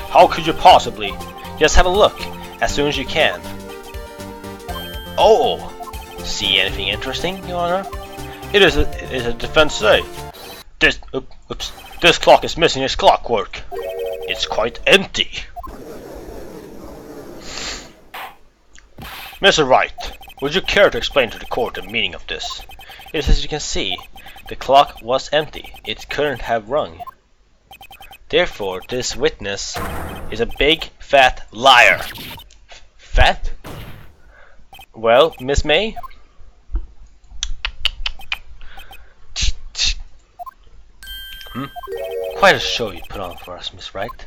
How could you possibly? Just have a look as soon as you can. Oh, see anything interesting, Your Honor? It is a defense say. This clock is missing its clockwork. It's quite empty. Mr. Wright, would you care to explain to the court the meaning of this? It is as you can see, the clock was empty. It couldn't have rung. Therefore, this witness is a big, fat liar. Fat? Well, Miss May? Quite a show you put on for us, Miss Wright.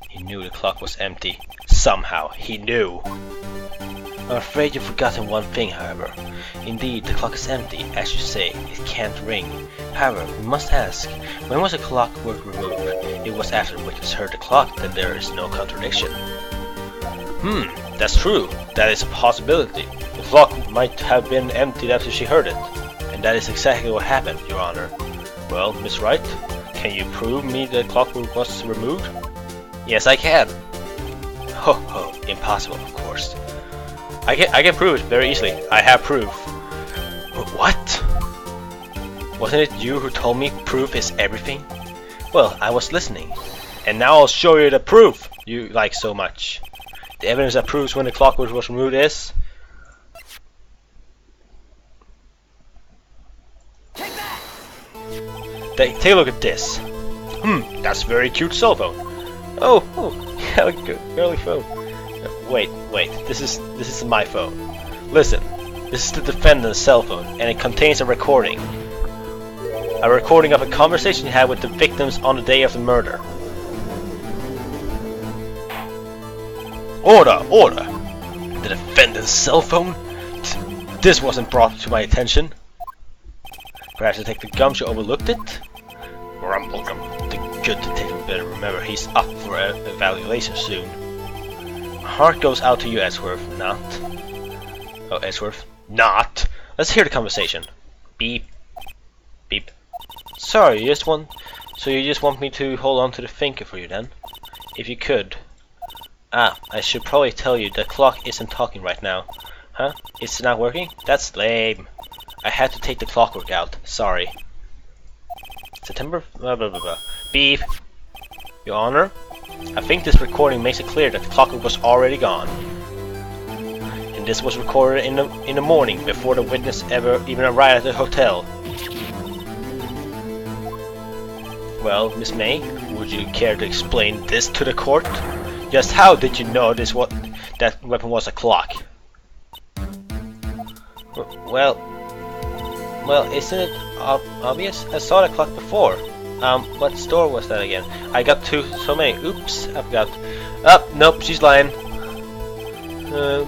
He knew the clock was empty. Somehow, he knew. I'm afraid you've forgotten one thing, however. Indeed, the clock is empty. As you say, it can't ring. However, we must ask, when was the clockwork removed? It was after the witness heard the clock, then there is no contradiction. That's true. That is a possibility. The clock might have been emptied after she heard it. And that is exactly what happened, Your Honor. Well, Miss Wright, can you prove me the clockwork was removed? Yes, I can. Ho, impossible, of course. I can prove it very easily. I have proof. What? Wasn't it you who told me proof is everything? Well, I was listening. And now I'll show you the proof you like so much. The evidence that proves when the clockwork was removed is... Take a look at this. That's a very cute cell phone. Oh, yeah, a girly phone. Wait, this is my phone. Listen, This is the defendant's cell phone, and it contains a recording. A recording of a conversation he had with the victims on the day of the murder. Order! Order! The defendant's cell phone? This wasn't brought to my attention. Perhaps Detective Gumshoe overlooked it? Rumblegum, the good detective better remember he's up for evaluation soon. My heart goes out to you, Edgeworth, not. Oh, Edgeworth, not. Let's hear the conversation. Beep. Beep. Sorry, you just want me to hold on to the finger for you then? If you could. Ah, I should probably tell you the clock isn't talking right now. Huh? It's not working? That's lame. I had to take the clockwork out. Sorry. September blah blah blah blah. Beep. Your Honor, I think this recording makes it clear that the clockwork was already gone. And this was recorded in the morning before the witness even arrived at the hotel. Well, Miss May, would you care to explain this to the court? Just how did you know that weapon was a clock? Well, isn't it obvious? I saw the clock before. What store was that again? I got so many. Oops, I forgot. Nope, she's lying.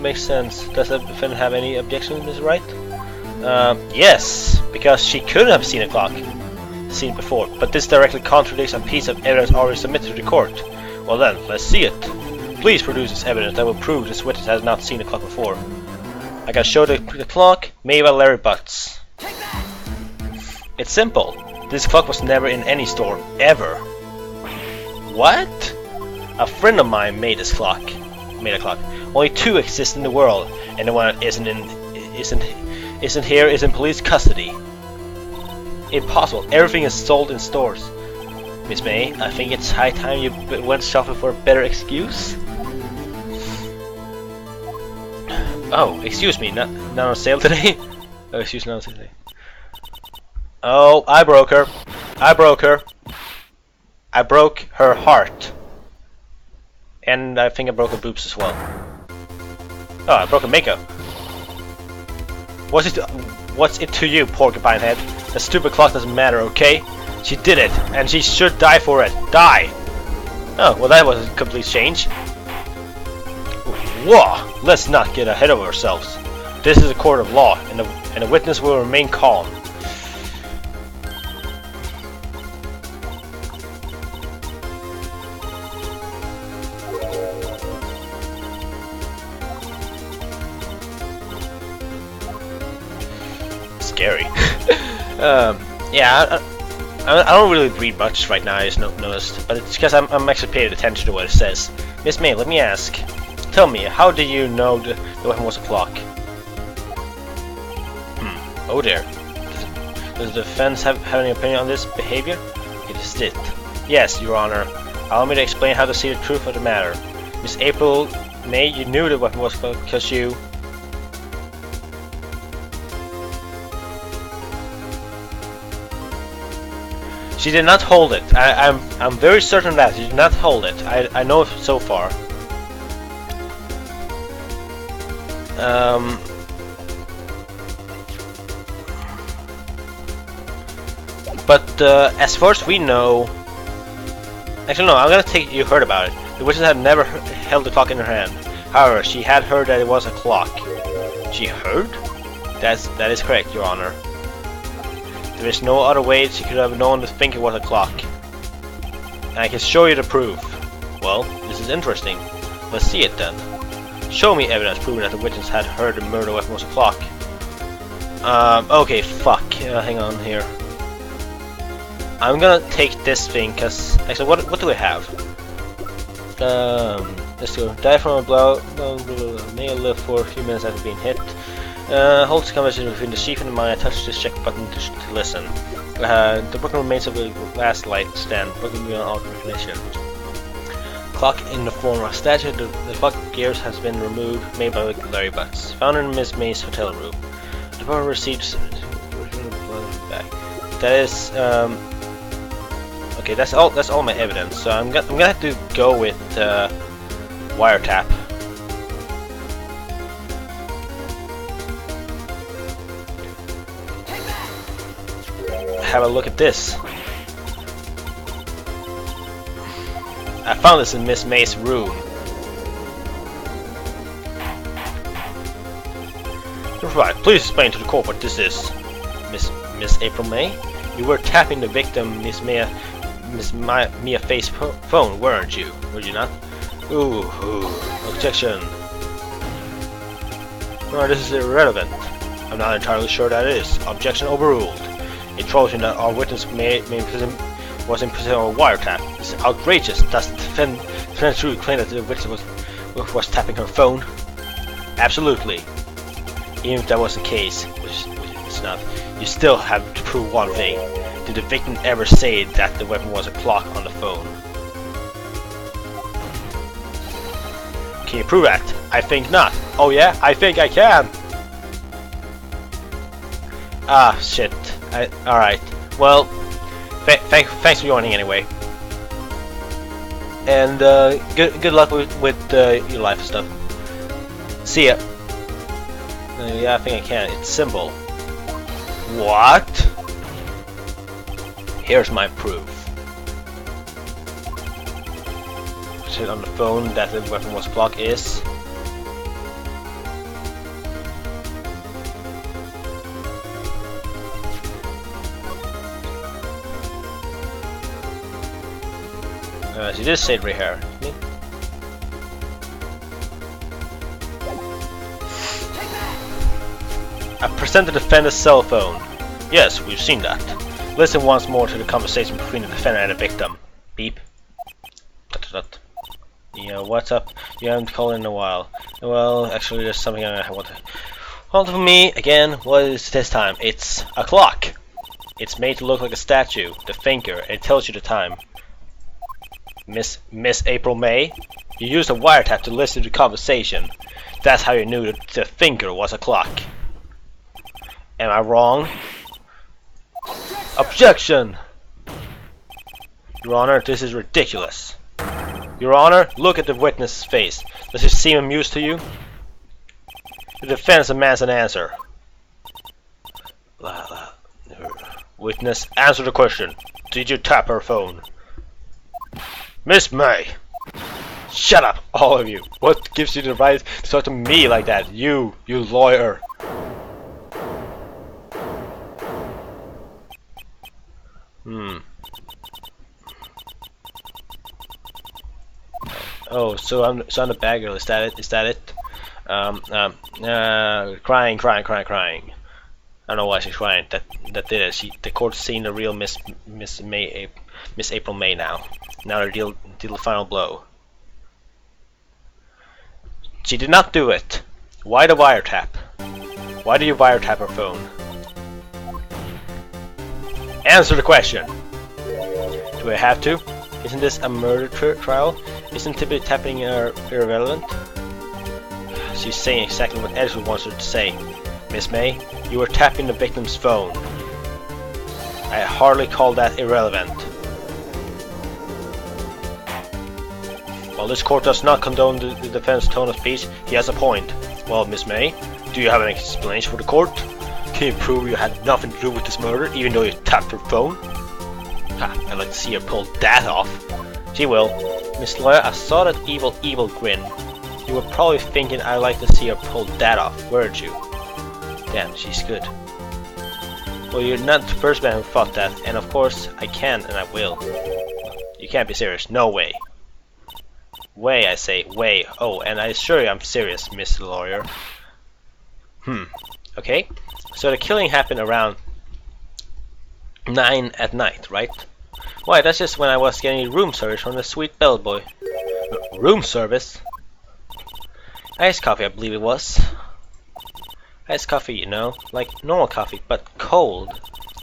Makes sense. Does the defendant have any objection, Ms. Wright? Yes, because she could have seen a clock seen before, but this directly contradicts a piece of evidence already submitted to the court. Well then, let's see it. Please produce this evidence that will prove this witness has not seen the clock before. I can show the clock made by Larry Butts. It's simple. This clock was never in any store, ever. What? A friend of mine made a clock. Only two exist in the world, and the one that isn't here is in police custody. Impossible. Everything is sold in stores. Miss May, I think it's high time you went shopping for a better excuse. Oh, excuse me, not on sale today? Oh, excuse me, not on sale today. Oh, I broke her. I broke her heart. And I think I broke her boobs as well. Oh, I broke her makeup. What's it to you, porcupine head? The stupid clock doesn't matter, okay? She did it, and she should die for it. Die! Oh, well that was a complete change. Whoa! Let's not get ahead of ourselves. This is a court of law, and the witness will remain calm. Scary. Yeah, I don't really read much right now, I just noticed, but it's because I'm actually paying attention to what it says. Miss May, let me ask. Tell me, how do you know the weapon was a clock? Oh dear. Does the defense have any opinion on this behavior? It is it. Yes, Your Honor. Allow me to explain how to see the truth of the matter. Miss April May, you knew the weapon was because you... She did not hold it. I'm very certain that she did not hold it. I know so far. But as far as we know, actually no, I'm gonna take. You heard about it. The witness had never held the clock in her hand. However, she had heard that it was a clock. She heard? That is correct, Your Honor. There is no other way she could have known to think it was a clock. And I can show you the proof. Well, this is interesting. Let's see it then. Show me evidence proving that the witness had heard the murder weapon was a clock. Okay, fuck. Hang on here. I'm gonna take this thing, cause actually, what do we have? Let's go. Die from a blow. May live for a few minutes after being hit. Holds the conversation between the chief and the mine. Touch this check button to listen. The broken remains of the last light stand. Broken beyond all recognition. Clock in the form of a statue. The clock gears has been removed, made by Larry Butts. Found in Miss May's hotel room. The department received back. That is okay. That's all my evidence. So I'm gonna have to go with wiretap. have a look at this. I found this in Miss May's room. Right, please explain to the court what this is. Miss April May? You were tapping the victim, Miss Mia Faye's phone, weren't you? Were you not? Ooh, objection. No, this is irrelevant. I'm not entirely sure that it is. Objection overruled. It shows you that our witness was in prison on a wiretap. It's outrageous. Does the defense really claim that the witness was tapping her phone? Absolutely. Even if that was the case, which it's not, you still have to prove one thing. Did the victim ever say that the weapon was a clock on the phone? Can you prove that? I think not. Oh yeah? I think I can! Ah, shit. Alright. Well, thanks for joining anyway. And good luck with your life and stuff. See ya. Yeah, I think I can. It's simple. What? Here's my proof. Shit on the phone that the weapon was clock is. See, this said right here. I present the defendant's cell phone. Yes, we've seen that. Listen once more to the conversation between the defendant and the victim. Beep. Yeah, what's up? You haven't called in a while. Well, actually, there's something I want to hold for me again. What is this time? It's a clock. It's made to look like a statue. The finger. It tells you the time. Miss April May, you used a wiretap to listen to the conversation. That's how you knew that the finger was a clock. Am I wrong? Objection! Your Honor, this is ridiculous. Your Honor, look at the witness's face. Does it seem amused to you? The defense demands an answer. Witness, answer the question. Did you tap her phone? Miss May! Shut up, all of you! What gives you the right to talk to me like that? You lawyer! Oh, so I'm the bad girl. Is that it? Is that it? Crying. I don't know why she's crying. That did it. The court's seen the real Miss April May now. Now they deal the final blow. She did not do it. Why the wiretap? Why do you wiretap her phone? Answer the question. Do I have to? Isn't this a murder trial? Isn't typically tapping irrelevant? She's saying exactly what Edward wants her to say. Miss May, you were tapping the victim's phone. I hardly call that irrelevant. While this court does not condone the defense's tone of speech, he has a point. Well, Miss May, do you have any explanation for the court? Can you prove you had nothing to do with this murder, even though you tapped her phone? Ha, I'd like to see her pull that off. She will. Miss Lawyer, I saw that evil grin. You were probably thinking I'd like to see her pull that off, weren't you? Damn, she's good. Well, you're not the first man who thought that, and of course, I can and I will. You can't be serious. No way. Way, I say. Way. Oh, and I assure you I'm serious, Mr. Lawyer. Okay. So the killing happened around 9 at night, right? Why, that's just when I was getting room service from the sweet bellboy. Room service? Iced coffee, I believe it was. Iced coffee, you know, like normal coffee, but cold.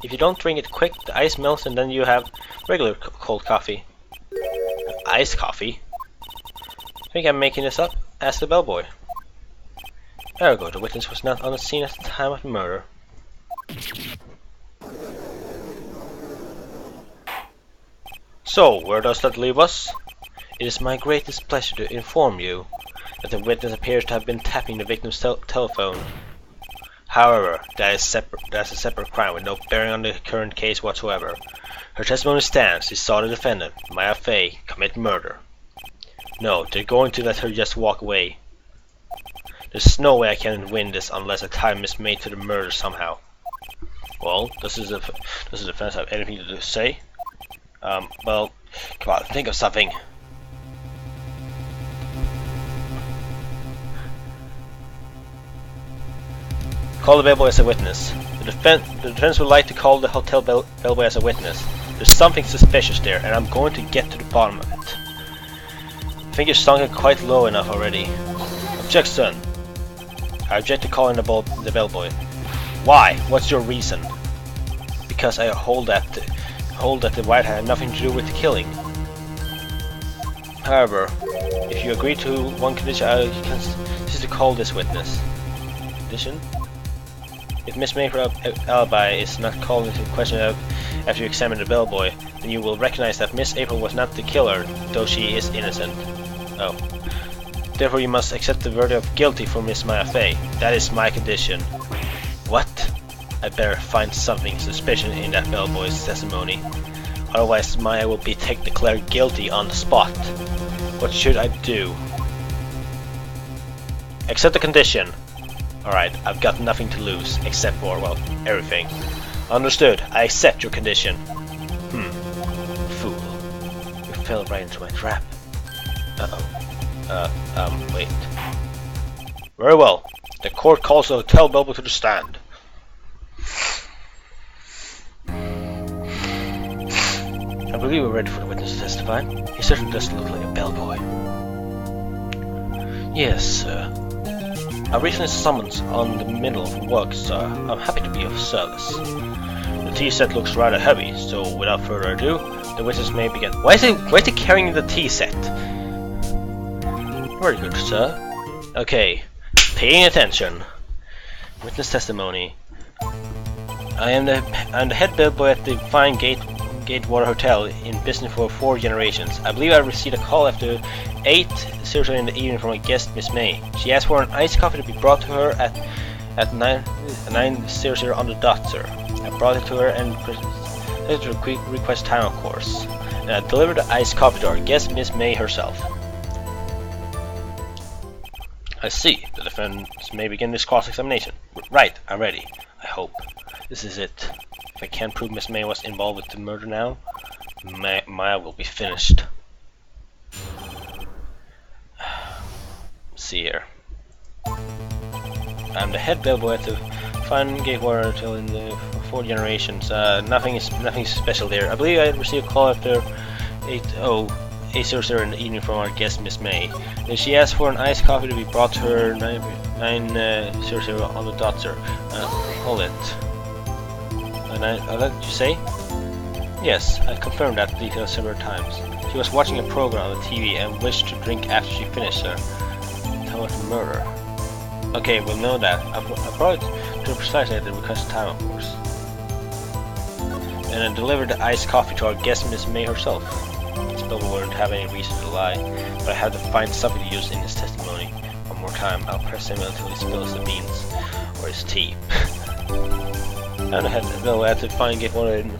If you don't drink it quick, the ice melts and then you have regular cold coffee. Iced coffee? I think I'm making this up. Ask the bellboy. Ergo, the witness was not on the scene at the time of the murder. So, where does that leave us? It is my greatest pleasure to inform you that the witness appears to have been tapping the victim's telephone. However, that's a separate crime with no bearing on the current case whatsoever. Her testimony stands. She saw the defendant, Maya Fey, commit murder. No, they're going to let her just walk away. There's no way I can win this unless a time is made to the murder somehow. Well, does the defense have anything to say? Well, come on, think of something. Call the bellboy as a witness. The defense would like to call the hotel bellboy as a witness. There's something suspicious there, and I'm going to get to the bottom of it. I think you're sunk it quite low enough already. Objection. I object to calling the bellboy. Why? What's your reason? Because I hold that the White had nothing to do with the killing. However, if you agree to one condition, I consist to call this witness. Condition? If Miss May's alibi is not called into question after you examine the bellboy, then you will recognize that Miss April was not the killer, though she is innocent. Oh. Therefore you must accept the verdict of guilty for Miss Maya Fey. That is my condition. What? I better find something suspicious in that bellboy's testimony. Otherwise Maya will be declared guilty on the spot. What should I do? Accept the condition. Alright, I've got nothing to lose, except for, well, everything. Understood, I accept your condition. Fool. You fell right into my trap. Wait. Very well. The court calls the hotel bellboy to the stand. I believe we're ready for the witness to testify. He certainly doesn't look like a bellboy. Yes, sir. I recently summoned on the middle of work, sir. I'm happy to be of service. The tea set looks rather heavy, so without further ado, the witness may begin. Why is he carrying the tea set? Very good, sir. Okay, paying attention. Witness testimony. I am the head bellboy at the fine Gatewater Hotel in business for 4 generations. I believe I received a call after 8:00 in the evening from a guest, Miss May. She asked for an iced coffee to be brought to her at 9:00 on the dot, sir. I brought it to her and request time, of course. And I delivered the iced coffee to our guest, Miss May herself. I see. The defense may begin this cross-examination. Right, I'm ready. I hope. This is it. If I can't prove Miss May was involved with the murder now, Maya will be finished. See here. I'm the head bellboy at the fine Gatewater Hotel in the 4 generations. Nothing special there. I believe I received a call after 8:00 in the evening from our guest, Miss May. Then she asked for an iced coffee to be brought to her 9:00 on the dot, sir. Hold it. What did you say? Yes, I confirmed that detail several times. She was watching a program on the TV and wished to drink after she finished, sir. Time of the murder. Okay, we'll know that. I brought it to her precisely at the requested time, of course. And I delivered the iced coffee to our guest, Miss May herself. This bellboy wouldn't have any reason to lie, but I had to find something to use in his testimony. One more time, I'll press him until he spills the beans, or his tea. I had to find Gatewater in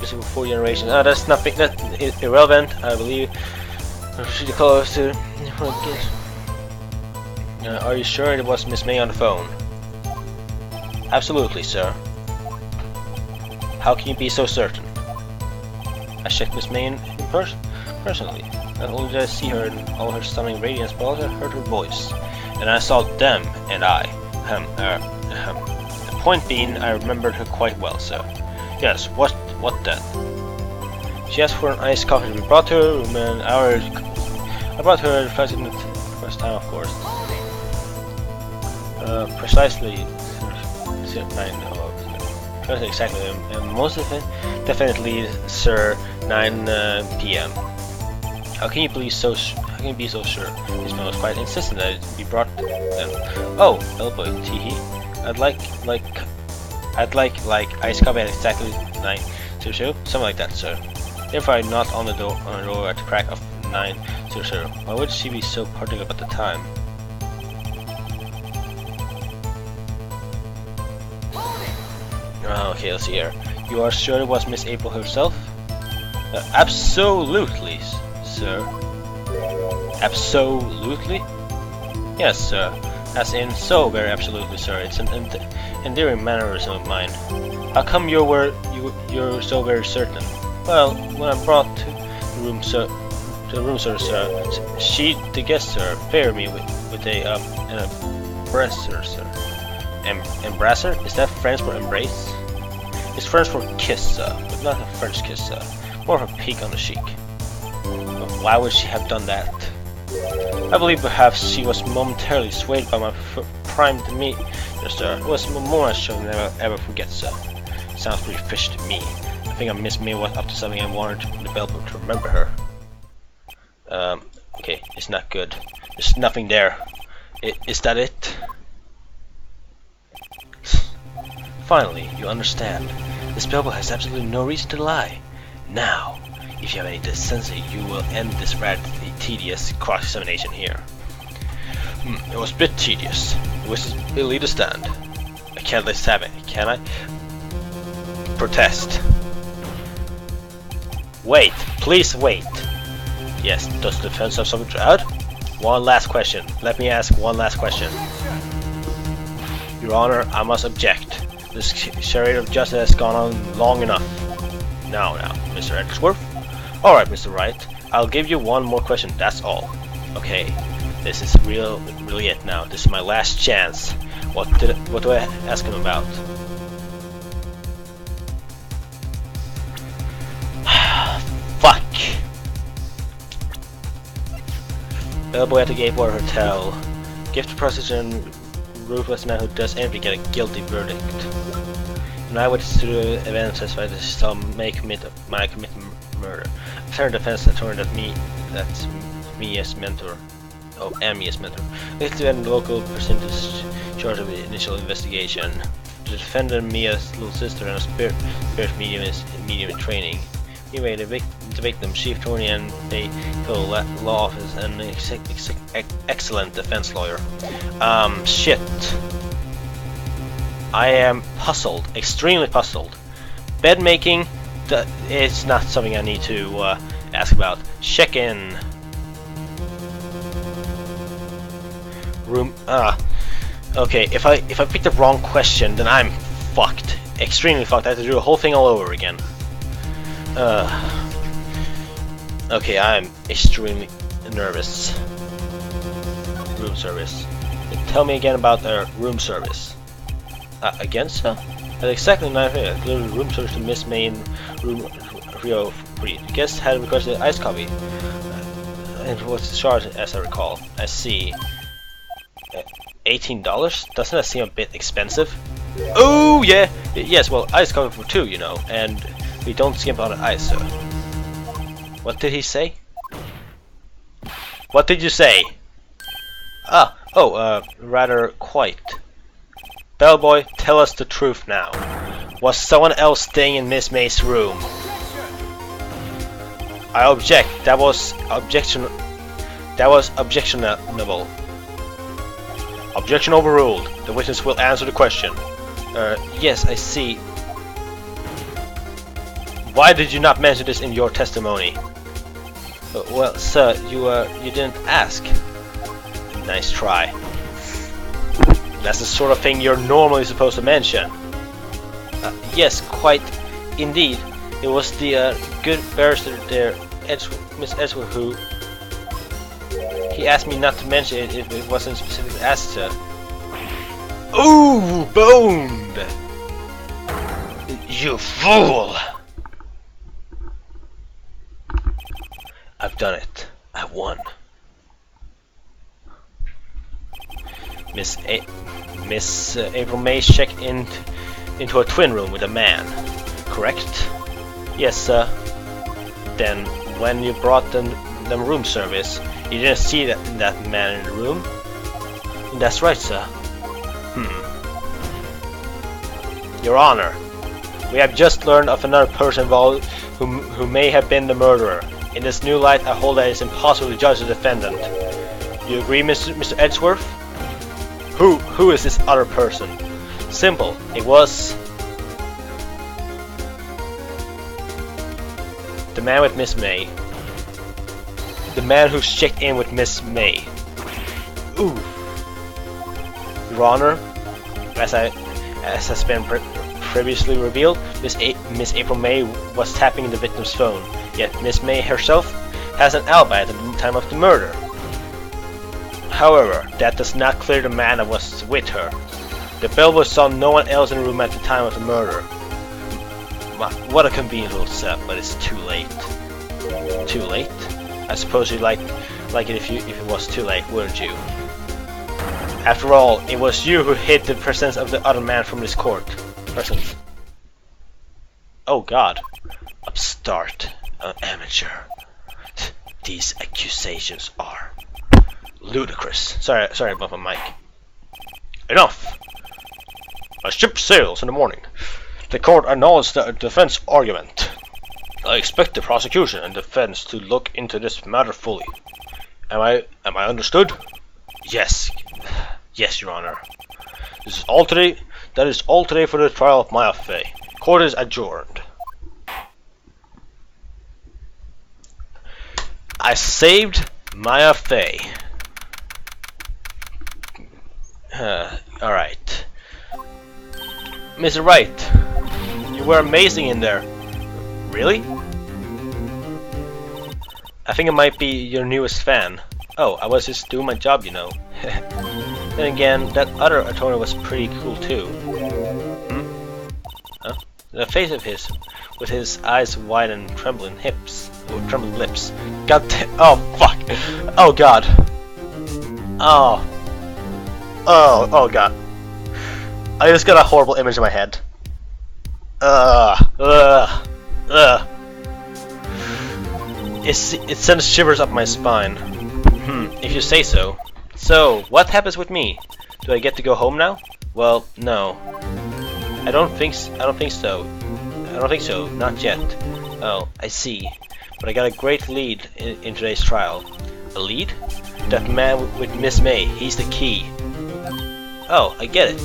business for 4 generations. That's nothing. That's irrelevant. I believe. She called us to. Are you sure it was Miss May on the phone? Absolutely, sir. How can you be so certain? I checked Miss May personally. Not only did I see her in all her stunning radiance, but also heard her voice. And I saw them and I. The point being, I remembered her quite well, sir. Yes, what then? She asked for an iced coffee to be brought to her room an hour. I brought her the first time, of course. Precisely 9. Exactly. Most of it, definitely, sir. 9 p.m. How can you be so sure? This man was quite insistent that it be brought to them. Oh, bellboy, teehee. I'd like iced coffee at exactly 9:00, something like that, sir. Therefore, I knocked on the door at the crack of 9:00. Why would she be so particular about the time? Okay, let's see here. You are sure it was Miss April herself? Absolutely, sir. Absolutely? Yes, sir. As in, so very absolutely, sir. It's an endearing mannerism of mine. How come you're so very certain? Well, when I brought to the room, sir, she, the guest, sir, favored me with an embracer, sir. Embracer? Is that French for embrace? It's French for kiss, sir, but not a French kiss, sir. More of a peek on the cheek. But why would she have done that? I believe perhaps she was momentarily swayed by my prime demeanor, sir. It was a moment I shall never ever forget, sir. Sounds pretty fishy to me. I think Miss May was up to something and wanted the bellboy to remember her. Okay, it's not good. There's nothing there. Is that it? Finally, you understand. This bellboy has absolutely no reason to lie. Now, if you have any decency, you will end this rather tedious cross-examination here. It was a bit tedious. It was illegal to stand. I can't let this happen, can I? Protest. Wait, please wait. Yes, does the defense have something to add? One last question. Let me ask one last question. Your Honor, I must object. This charade of justice has gone on long enough. Now, Mr. Edgeworth. Alright, Mr. Wright. I'll give you one more question, that's all. Okay, this is really it now. This is my last chance. What do I ask him about? Fuck! Bellboy at the Gateway Hotel. Give the prosecution ruthless man who does anything get a guilty verdict. And I would to the event satisfied that some may commit murder. Attorney defense attorney that's me as mentor. Oh, and me as mentor. Let's do a local percentage charge of the initial investigation. The defendant, Mia's little sister, and a spirit medium in training. Anyway, the victim, chief attorney, and the law office, and an excellent defense lawyer. Shit. I am puzzled, extremely puzzled. Bed making, it's not something I need to ask about. Check in. Room. Okay. If I pick the wrong question, then I'm fucked. Extremely fucked. I have to do the whole thing all over again. Okay, I'm extremely nervous. Room service. Tell me again about the room service. Again, sir? At exactly 9 minutes, delivered room service to Miss May in room 303. The guest had requested an iced coffee, and was charged as I recall. I see. $18? Doesn't that seem a bit expensive? Oh yeah! Yes, well, iced coffee for 2, you know, and we don't skimp on the ice, sir. What did he say? What did you say? Rather quite. Bellboy, tell us the truth now. Was someone else staying in Miss May's room? I object. That was objectionable. Objection overruled. The witness will answer the question. Yes, I see. Why did you not mention this in your testimony? Well, sir, you didn't ask. Nice try. That's the sort of thing you're normally supposed to mention. Yes, quite indeed. It was the good barrister there, Miss Edgeworth, who... He asked me not to mention it if it wasn't specifically asked, sir. Ooh, boned! You fool! I've done it. I won. Miss April May checked into a twin room with a man, correct? Yes, sir. Then, when you brought them room service, you didn't see that man in the room? That's right, sir. Your Honor, we have just learned of another person involved who may have been the murderer. In this new light, I hold that it's impossible to judge the defendant. You agree, Mr. Edgeworth? Who is this other person? Simple. It was... The man with Miss May. The man who's checked in with Miss May. Ooh. Your Honor, as has been previously revealed, Miss April May was tapping the victim's phone, yet Miss May herself has an alibi at the time of the murder. However, that does not clear the man that was with her. The bellboy saw no one else in the room at the time of the murder. What a convenient little setup, but it's too late. Too late? I suppose you'd like it if it was too late, wouldn't you? After all, it was you who hid the presence of the other man from this court. Presence. Oh God. Upstart. An amateur. These accusations are ludicrous. Sorry about my mic. Enough! A ship sails in the morning. The court acknowledged the defense argument. I expect the prosecution and defense to look into this matter fully. Am I understood? Yes. Yes, Your Honor. That is all today for the trial of Maya Fey. Court is adjourned. I saved Maya Fey. Alright. Mr. Wright, you were amazing in there. Really? I think I might be your newest fan. Oh, I was just doing my job, you know. Then again, that other attorney was pretty cool too. Huh? The face of his, with his eyes wide and trembling lips. God damn! Oh fuck! Oh God! Oh! Oh God! I just got a horrible image in my head. It sends shivers up my spine. If you say so. So, what happens with me? Do I get to go home now? Well, no. I don't think so. Not yet. Oh, I see. But I got a great lead in today's trial. A lead? That man with Miss May. He's the key. Oh, I get it.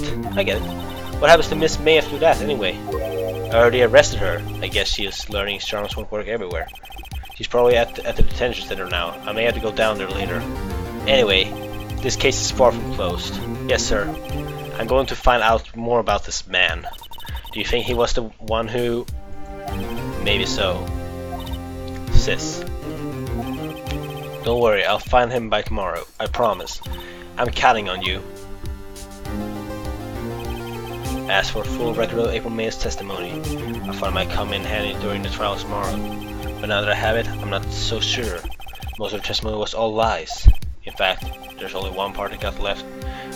What happens to Miss May after that, anyway? I already arrested her. I guess she is learning charms won't work everywhere. She's probably at the detention center now. I may have to go down there later. Anyway, this case is far from closed. Yes, sir. I'm going to find out more about this man. Do you think he was the one who... Maybe so. Sis. Don't worry, I'll find him by tomorrow. I promise. I'm counting on you. As for full record of April May's testimony, I thought it might come in handy during the trial tomorrow. But now that I have it, I'm not so sure. Most of the testimony was all lies. In fact, there's only one part that got left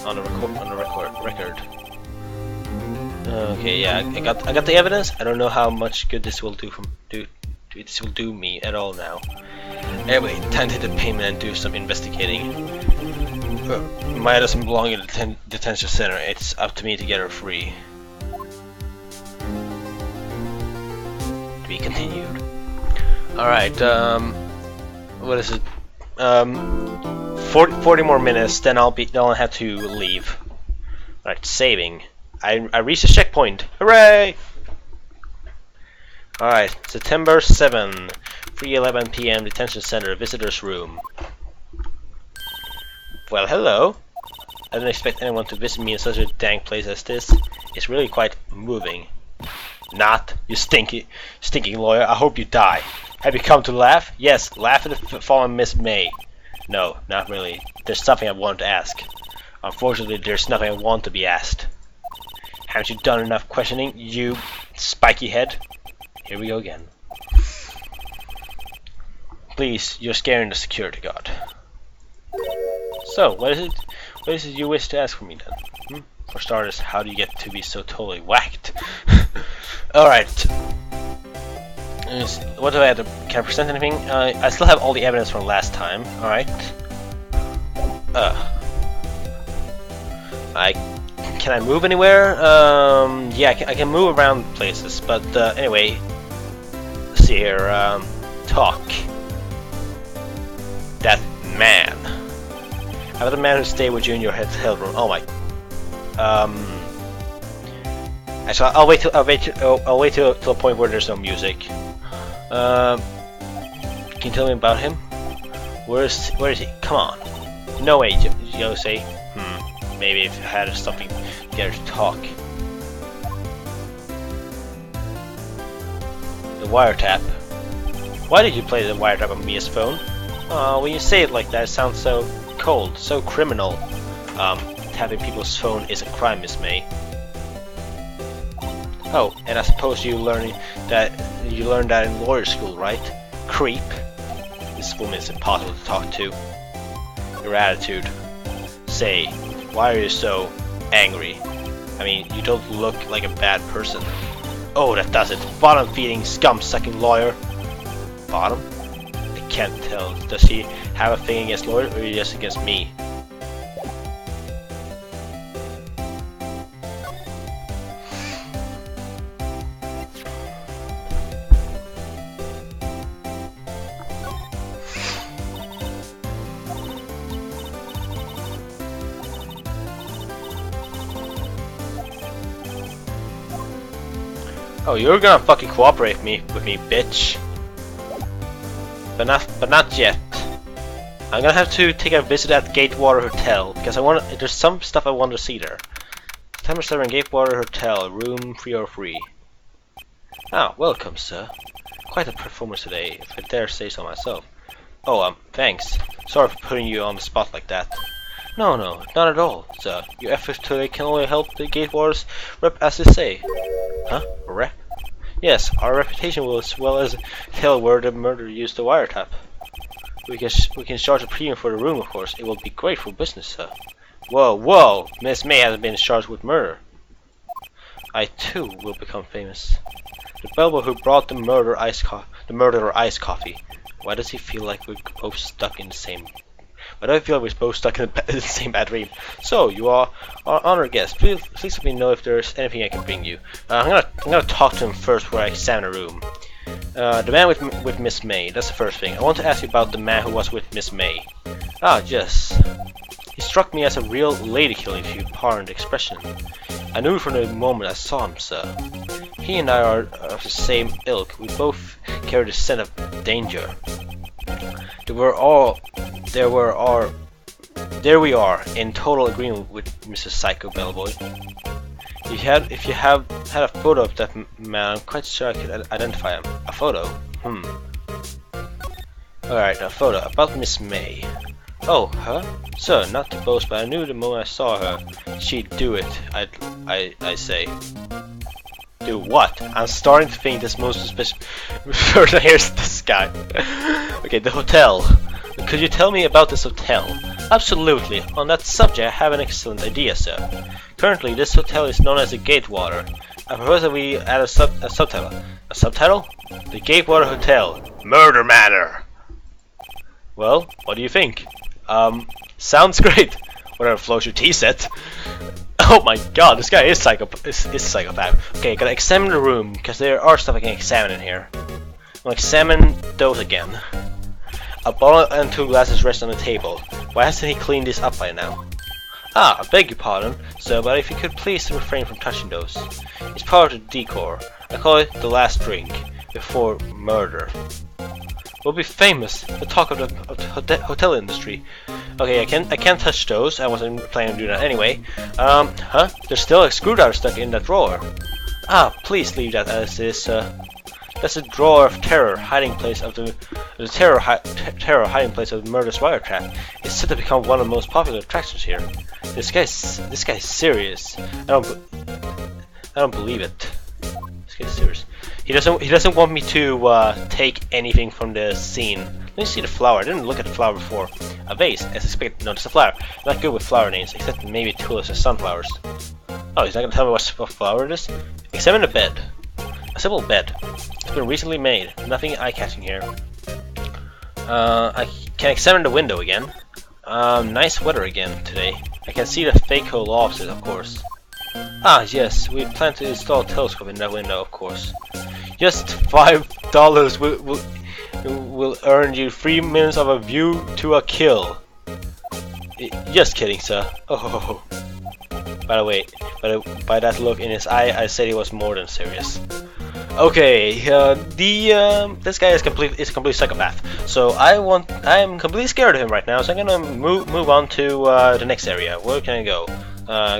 on the record. Okay, yeah, I got the evidence. I don't know how much good this will do me at all now. Anyway, time to hit the payment and do some investigating. Maya doesn't belong in the detention center. It's up to me to get her free. To be continued. Alright, what is it? 40 more minutes, then I'll have to leave. Alright, saving. I reached the checkpoint. Hooray! Alright, September 7, 3:11 PM, detention center, visitors room. Well, hello. I didn't expect anyone to visit me in such a dank place as this. It's really quite moving. Not, you stinking lawyer. I hope you die. Have you come to laugh? Yes, laugh at the fallen Miss May. No, not really. There's something I want to ask. Unfortunately, there's nothing I want to be asked. Haven't you done enough questioning, you spiky head? Here we go again. Please, you're scaring the security guard. So, what is it you wish to ask from me then? For starters, how do you get to be so totally whacked? Alright. What do I have to... Can I present anything? I still have all the evidence from last time. Alright. Can I move anywhere? Yeah, I can move around places, but anyway. Let's see here. Talk. That man. How about the man who stayed with you in your hotel room? Oh my. Actually, I'll wait till a point where there's no music. Can you tell me about him? Where is he? Come on. No way, Jose. Maybe if you had something together to talk. The wiretap. Why did you play the wiretap on Mia's phone? When you say it like that, it sounds so cold, so criminal. Tapping people's phone is a crime, Miss May. Oh, and I suppose you learned that in lawyer school, right? Creep. This woman is impossible to talk to. Your attitude. Say, why are you so angry? I mean, you don't look like a bad person. Oh, that does it. Bottom-feeding, scum-sucking lawyer. Bottom? I can't tell. Does he have a thing against lawyers or just against me? Oh, you're gonna fucking cooperate with me, bitch. But not yet. I'm gonna have to take a visit at Gatewater Hotel because there's some stuff I want to see there. September 7, Gatewater Hotel, room 303. Ah, welcome, sir. Quite a performance today, if I dare say so myself. Oh, thanks. Sorry for putting you on the spot like that. No, not at all, sir. Your efforts today can only help the Gatewater's rep, as they say. Huh? A rep? Yes, our reputation will as well as tell where the murderer used the wiretap. We can charge a premium for the room, of course. It will be great for business, sir. Whoa! Miss May has been charged with murder. I too will become famous. The bellboy who brought the murderer iced coffee. Why does he feel like we're both stuck in the same? Why do I feel like we're both stuck in the same bad dream? So, you are our honored guest. Please let me know if there's anything I can bring you. I'm gonna talk to him first before I examine the room. The man with Miss May. That's the first thing. I want to ask you about the man who was with Miss May. Ah, yes. He struck me as a real lady killer, if you pardon the expression. I knew from the moment I saw him, sir. He and I are of the same ilk. We both carry the scent of danger. There we are, in total agreement with Mr. Psycho Bellboy. If you have had a photo of that man, I'm quite sure I could identify him. A photo? Alright, a photo about Miss May. Oh, her? Sir, not to boast, but I knew the moment I saw her, she'd do it, I say. Do what? I'm starting to think this most suspicious person here is this guy. Okay, the hotel. Could you tell me about this hotel? Absolutely. On that subject, I have an excellent idea, sir. Currently, this hotel is known as the Gatewater. I propose that we add a subtitle. A subtitle? The Gatewater Hotel. Murder Manor. Well, what do you think? Sounds great. Whatever floats your tea set. Oh my god, this guy is psychopath. Okay, gotta examine the room, because there are stuff I can examine in here. I'll examine those again. A bottle and 2 glasses rest on the table. Why hasn't he cleaned this up by now? Ah, I beg your pardon, sir, but if you could please refrain from touching those. It's part of the decor. I call it the last drink, before murder. We'll be famous, the talk of the hotel industry. Okay, I can't touch those. I wasn't planning to do that anyway. Huh? There's still a screwdriver stuck in that drawer. Ah, please leave that as is. That's a drawer of terror, hiding place of the terror hiding place of the murderous wiretap. It's said to become one of the most popular attractions here. This guy's serious. I don't believe it. This guy's serious. He doesn't want me to take anything from the scene. Let me see the flower. I didn't look at the flower before. A vase, as expected. No, it's a flower. I'm not good with flower names, except maybe tulips or sunflowers. Oh, he's not gonna tell me what flower it is? Examine the bed. A simple bed. It's been recently made. Nothing eye-catching here. I can examine the window again. Nice weather again today. I can see the fake hole opposite, of course. Ah, yes, we plan to install a telescope in that window, of course. Just $5 will earn you 3 minutes of a view to a kill. Just kidding, sir. Oh. By the way, by that look in his eye, I said he was more than serious. Okay, this guy is a complete psychopath. So I'm completely scared of him right now. So I'm gonna move on to the next area. Where can I go?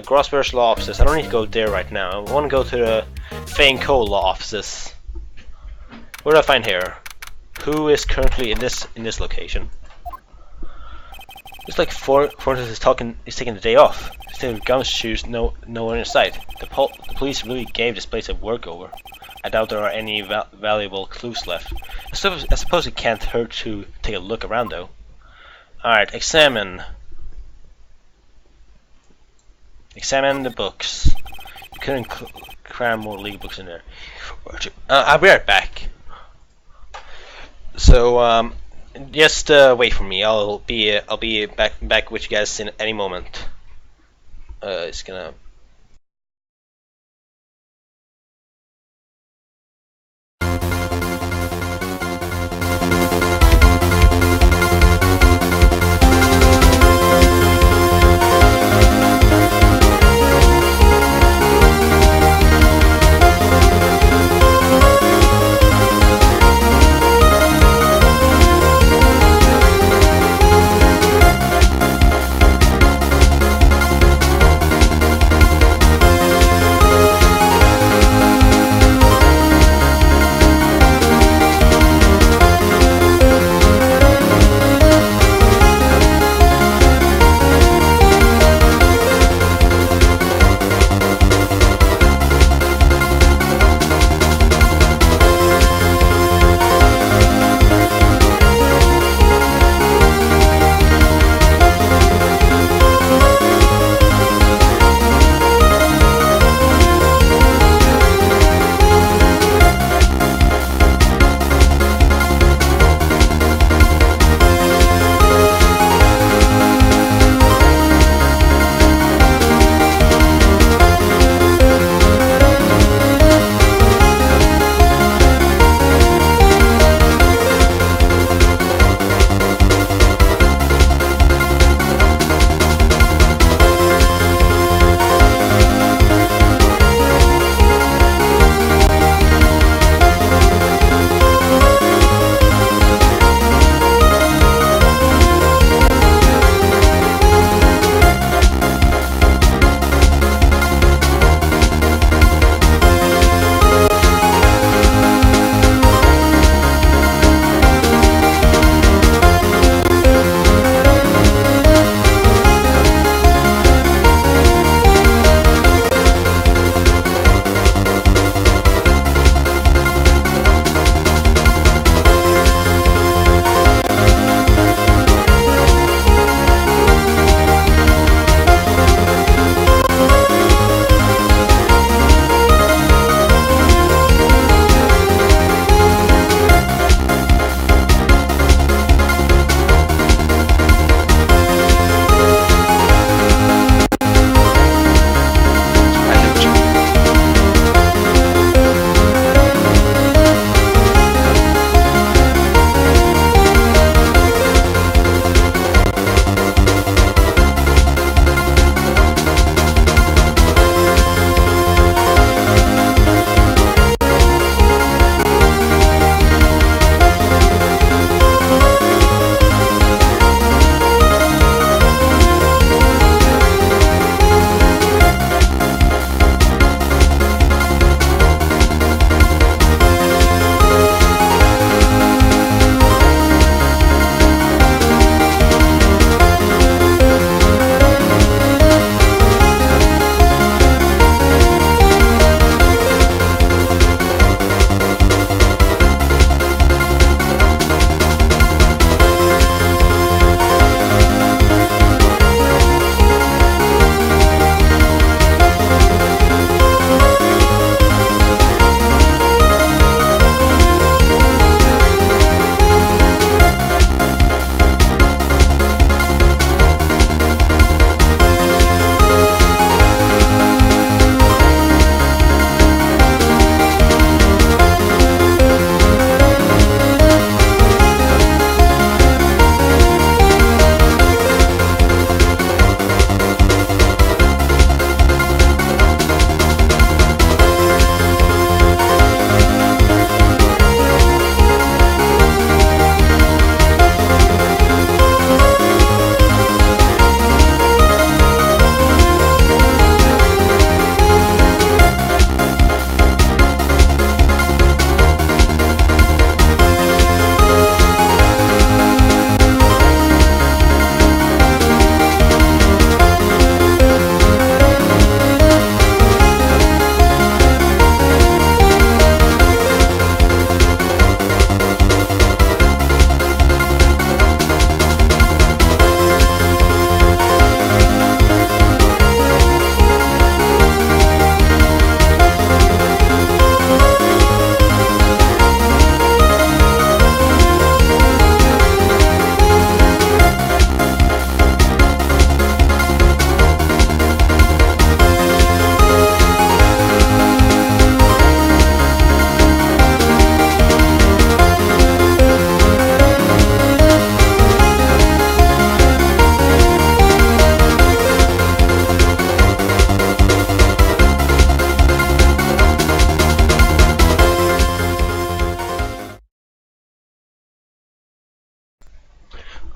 Grossberg's law offices. I don't need to go there right now. I want to go to the Fane Cole law offices. What do I find here? Who is currently in this location? Looks like Fortis is taking the day off. Still with gumshoes, nowhere in sight. The police really gave this place a workover. I doubt there are any valuable clues left. I suppose it can't hurt to take a look around though. Alright, examine the books. You couldn't cram more legal books in there. I'll be right back. So just wait for me. I'll be back with you guys in any moment. It's gonna.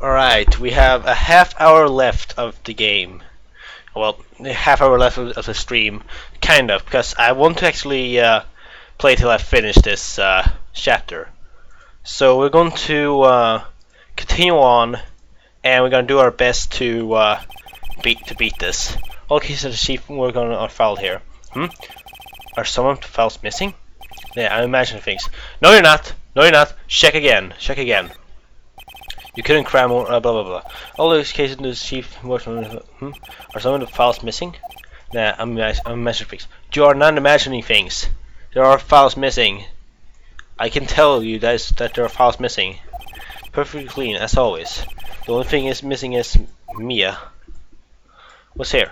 Alright, we have a half hour left of the game. Well, a half hour left of the stream. Kind of, because I want to actually play till I finish this chapter. So we're going to continue on, and we're going to do our best to beat this. All cases of the chief work on our file here. Are some of the files missing? Yeah, I'm imagining things. No, you're not. No, you're not. Check again. Check again. You couldn't cram more. Blah blah blah. All those cases the chief works on. Are some of the files missing? Nah, I'm imagining things. You are not imagining things. There are files missing. I can tell you guys that there are files missing. Perfectly clean as always. The only thing is missing is Mia. What's here?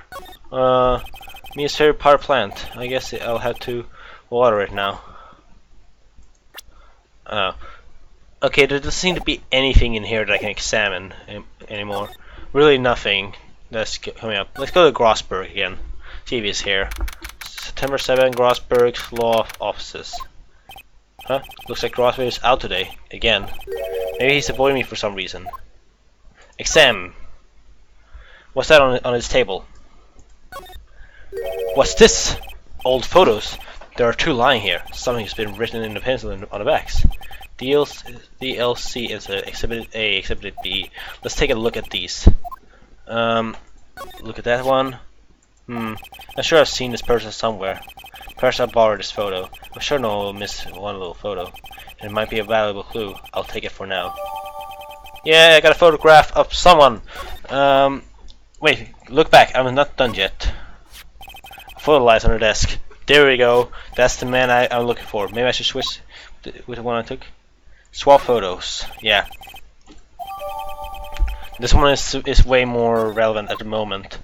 Mia's favorite power plant. I guess I'll have to water it now. Okay, there doesn't seem to be anything in here that I can examine anymore. Really nothing that's coming up. Let's go to Grossberg again. See if he's here. September 7, Grossberg's Law Offices. Huh? Looks like Grossberg is out today. Again. Maybe he's avoiding me for some reason. Exam. What's that on his table? What's this? Old photos. There are two lying here. Something's been written in the pencil on the backs. DLC is Exhibit A, Exhibit B. Let's take a look at these. Look at that one. I'm sure I've seen this person somewhere. Perhaps I borrowed this photo. I'm sure no one will miss one little photo. And it might be a valuable clue. I'll take it for now. Yeah, I got a photograph of someone. Wait, look back. I'm not done yet. Photo lies on her desk. There we go. That's the man I'm looking for. Maybe I should switch with the one I took. Swap photos. Yeah. This one is way more relevant at the moment.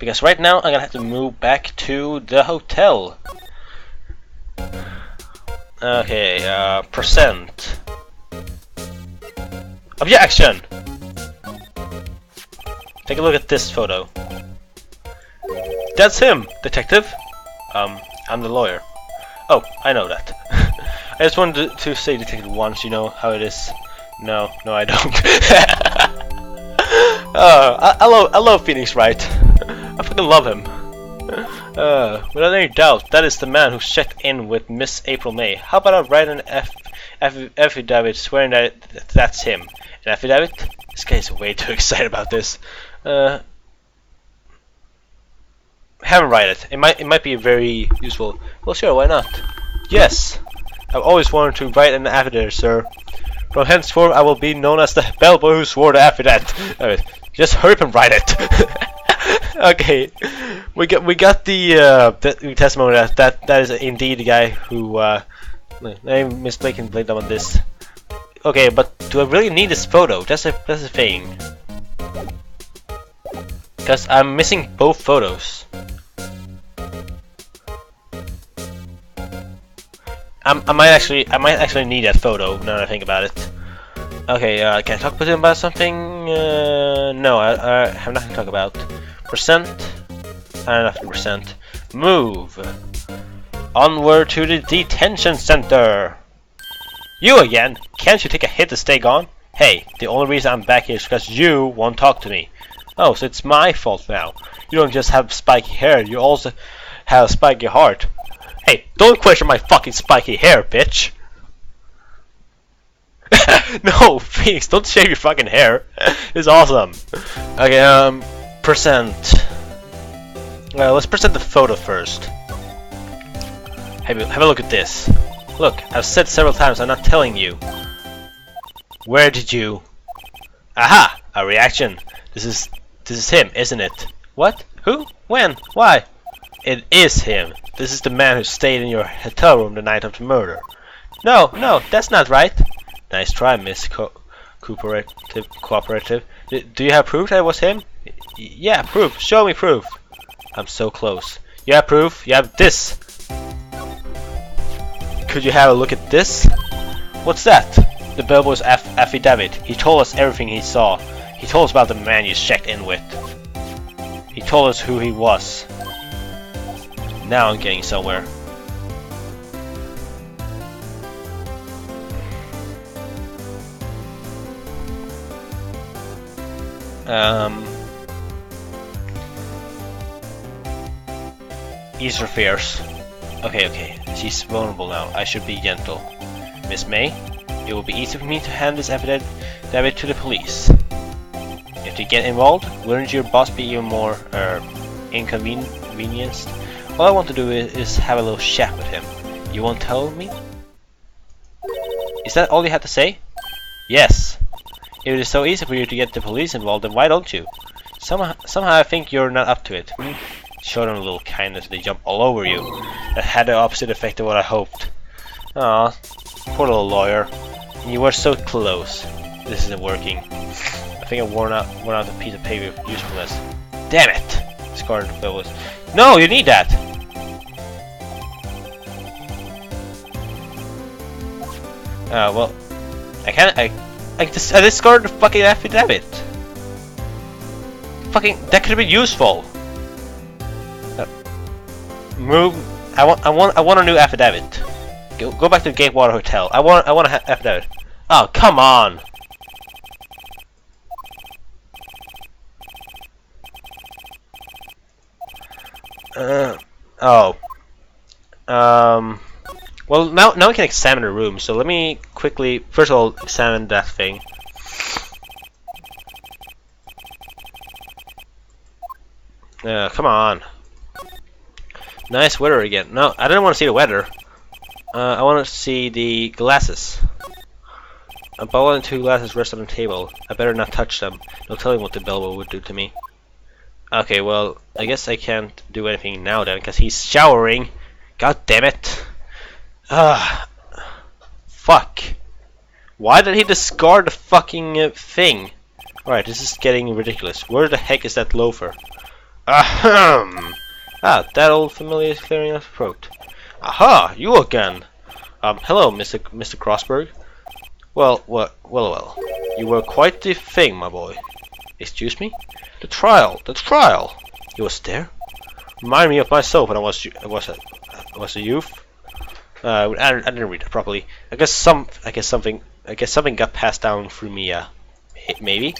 Because right now I'm gonna have to move back to the hotel. Okay, percent. Objection! Take a look at this photo. That's him, detective. I'm the lawyer. Oh, I know that. I just wanted to say detective once, you know how it is. No, I don't. I love Phoenix Wright. I fucking love him. Without any doubt, that is the man who checked in with Miss April May. How about I write an affidavit swearing that that's him? An affidavit? This guy's way too excited about this. Have him write it. It might be very useful. Well, sure, why not? Yes. I've always wanted to write an affidavit, sir. From henceforth, I will be known as the bellboy who swore the affidavit. Just hurry up and write it. Okay, we got the testimony that is indeed the guy who mistaken blamed them on this. Okay, but do I really need this photo? That's the thing. Because I'm missing both photos. I might actually need that photo now that I think about it. Okay, can I talk with him about something? No, I'm not gonna talk about percent. I don't have to percent. Move onward to the detention center. You again? Can't you take a hit to stay gone? Hey, the only reason I'm back here is because you won't talk to me. Oh, so it's my fault now. You don't just have spiky hair, you also have a spiky heart. Hey, don't question my fucking spiky hair, bitch! No, Phoenix, don't shave your fucking hair. It's awesome. Okay, percent. Let's present the photo first. Have a look at this. Look, I've said several times I'm not telling you. Where did you... Aha! A reaction. This is him, isn't it? What? Who? When? Why? It is him. This is the man who stayed in your hotel room the night of the murder. No, that's not right. Nice try, Miss Cooperative. Do you have proof that it was him? Yeah, proof. Show me proof. I'm so close. You have proof? You have this. Could you have a look at this? What's that? The bellboy's affidavit. He told us everything he saw. He told us about the man you checked in with. He told us who he was. Now I'm getting somewhere. Ease her fears. Okay. She's vulnerable now. I should be gentle. Miss May, it will be easy for me to hand this affidavit to the police. If you get involved, wouldn't your boss be even more inconvenienced? All I want to do is have a little chat with him. You won't tell me? Is that all you had to say? Yes. If it is so easy for you to get the police involved, then why don't you? Somehow I think you're not up to it. Show them a little kindness, they jump all over you. That had the opposite effect of what I hoped. Aw, poor little lawyer. You were so close. This isn't working. I think I worn out a piece of paper of usefulness. Damn it! Scarred Phyllis. No, you need that! Well, I discarded the fucking affidavit. Fucking, that could have been useful. Move. I want a new affidavit. Go back to the Gatewater Hotel. I want an affidavit. Oh, come on. Well, now we can examine the room. So let me quickly, first of all, examine that thing. Come on. Nice weather again. No, I didn't want to see the weather. I want to see the glasses. A ball and 2 glasses rest on the table. I better not touch them. No telling what the bellboy would do to me. Okay, well, I guess I can't do anything now then, because he's showering. God damn it. Fuck. Why did he discard the fucking thing? Alright, this is getting ridiculous. Where the heck is that loafer? Ahem! Ah, that old familiar is clearing up the throat. Aha! You again! Hello, Mr. Crossberg. Well. You were quite the thing, my boy. Excuse me? The trial! You was there? Remind me of myself when I was a youth. I didn't read it properly. I guess something got passed down through me. Maybe.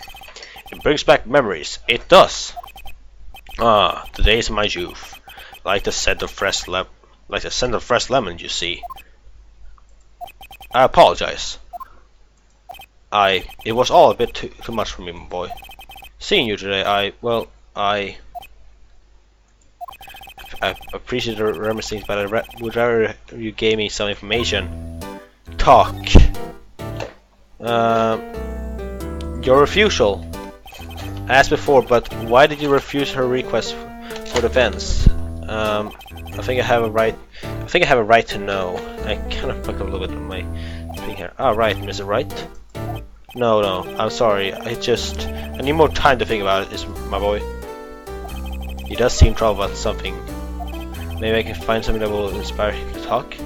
It brings back memories. It does. Ah, the days of my youth. Like the scent of fresh lemon, you see. I apologize. It was all a bit too much for me, my boy. Seeing you today, I appreciate the reminiscence, but I would rather you gave me some information. Talk. Your refusal. I asked before, but why did you refuse her request for the fence? I think I have a right to know. I kind of fucked up a little bit on my thing here. Ah, right, Mr. Wright. No, I'm sorry. I need more time to think about it, my boy. He does seem troubled about something. Maybe I can find something that will inspire him to talk.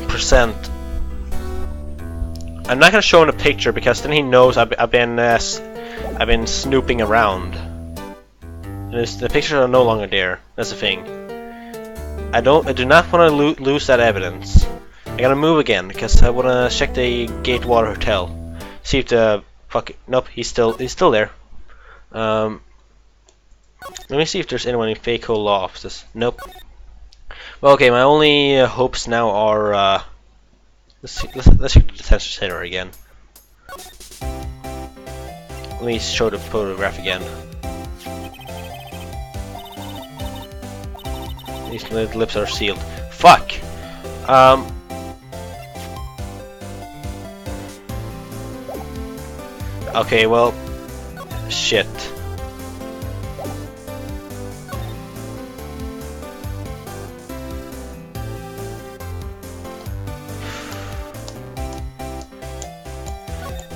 Percent. I'm not gonna show him a picture because then he knows I've been snooping around. And the pictures are no longer there. That's the thing. I do not want to lose that evidence. I gotta move again because I want to check the Gatewater Hotel. See if the nope, he's still there. Let me see if there's anyone in Faco law offices. Nope. Well, okay, my only hopes now are let's check the detention center again. Let me show the photograph again. These lips are sealed. Fuck. Okay, well, shit.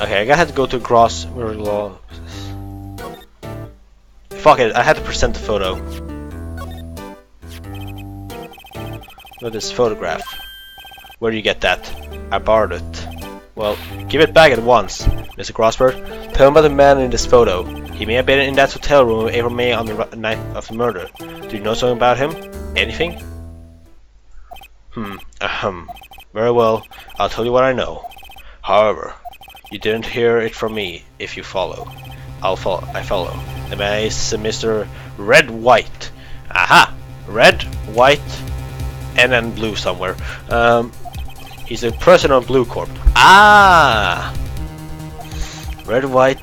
Okay, I had to go to Gross law offices. Fuck it, I had to present the photo. Look at this photograph. Where do you get that? I borrowed it. Well, give it back at once, Mr. Crossberg. Tell him about the man in this photo. He may have been in that hotel room with April May on the night of the murder. Do you know something about him? Anything? Very well, I'll tell you what I know. However, you didn't hear it from me. If you follow, I follow. The man is Mr. Red White. Aha! Red, white, and then blue somewhere. He's the president of Blue Corp. Ah! Red, white,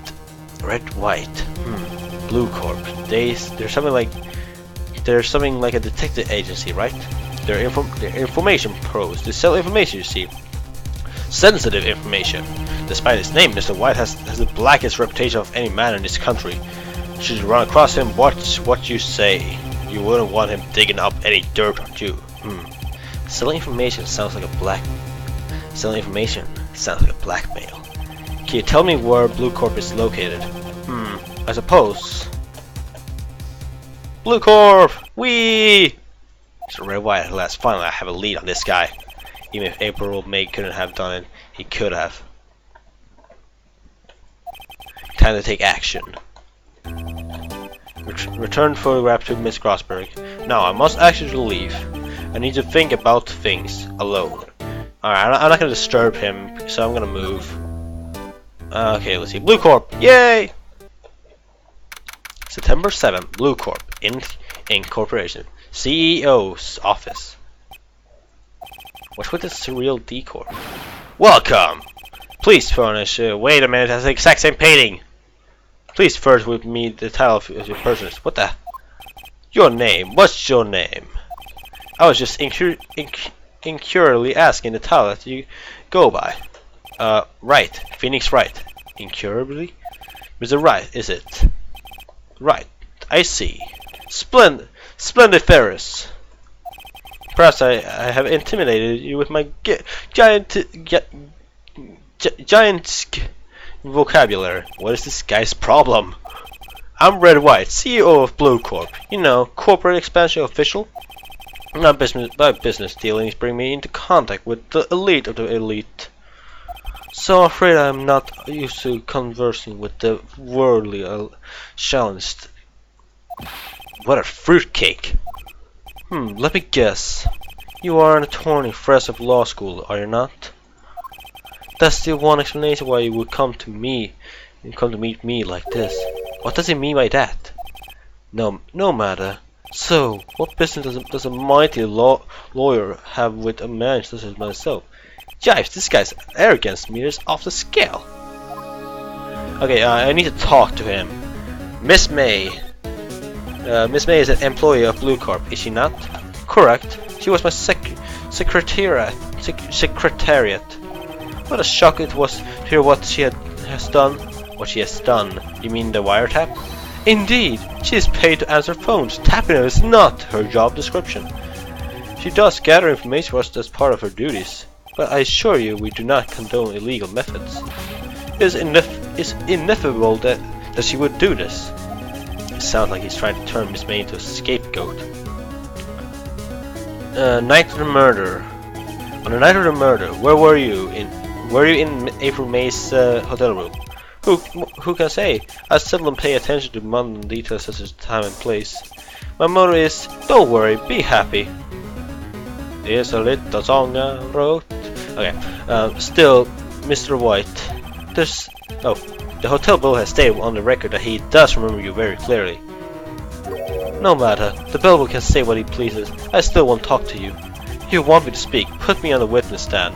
Blue Corp. There's something like a detective agency, right? They're information pros. They sell information, you see. Sensitive information. Despite his name, Mr. White has the blackest reputation of any man in this country. Should you run across him, watch what you say. You wouldn't want him digging up any dirt on you. Selling information sounds like a blackmail. Can you tell me where Blue Corp is located? I suppose. Blue Corp! Whee! Mr. Red White at last. Finally, I have a lead on this guy. Even if April May couldn't have done it, he could have. Time to take action. Return photograph to Miss Grossberg. Now I must actually leave. I need to think about things alone. Alright, I'm not gonna disturb him, so I'm gonna move. Okay, let's see. Blue Corp! Yay! September 7th, Blue Corp Incorporation. CEO's office. What's with the surreal decor? Welcome! Please furnish. Wait a minute, that's the exact same painting! Please first with me the title of your personage. What the? Your name. What's your name? I was just incurably asking the title that you go by. Wright. Phoenix Wright. Incurably? Mr. Wright, is it? Right. I see. Splendid Ferris. Perhaps I have intimidated you with my giant vocabulary. What is this guy's problem? I'm Red White, CEO of Blue Corp. You know, corporate expansion official. My business dealings bring me into contact with the elite of the elite. So afraid I'm not used to conversing with the worldly challenged. What a fruitcake! Let me guess. You are an attorney fresh of law school, are you not? That's the one explanation why you would come to me and come to meet me like this. What does he mean by that? No matter. So, what business does a mighty lawyer have with a man such as myself? Jives, this guy's arrogance meters off the scale. Okay, I need to talk to him. Miss May. Miss May is an employee of Blue Corp, is she not? Correct. She was my secretariat. What a shock it was to hear what she has done. What she has done? You mean the wiretap? Indeed, she is paid to answer phones. Tapping her is not her job description. She does gather information for us as part of her duties, but I assure you we do not condone illegal methods. It is inevitable that she would do this. It sounds like he's trying to turn Miss May into a scapegoat. Night of the murder. On the night of the murder, where were you? Were you in April May's hotel room? Who can say? I seldom pay attention to mundane details such as time and place. My motto is, don't worry, be happy. There's a little song I wrote. Okay, still, Mr. White, the hotel bill has stated on the record that he does remember you very clearly. No matter, the bellboy can say what he pleases. I still won't talk to you. If you want me to speak, put me on the witness stand.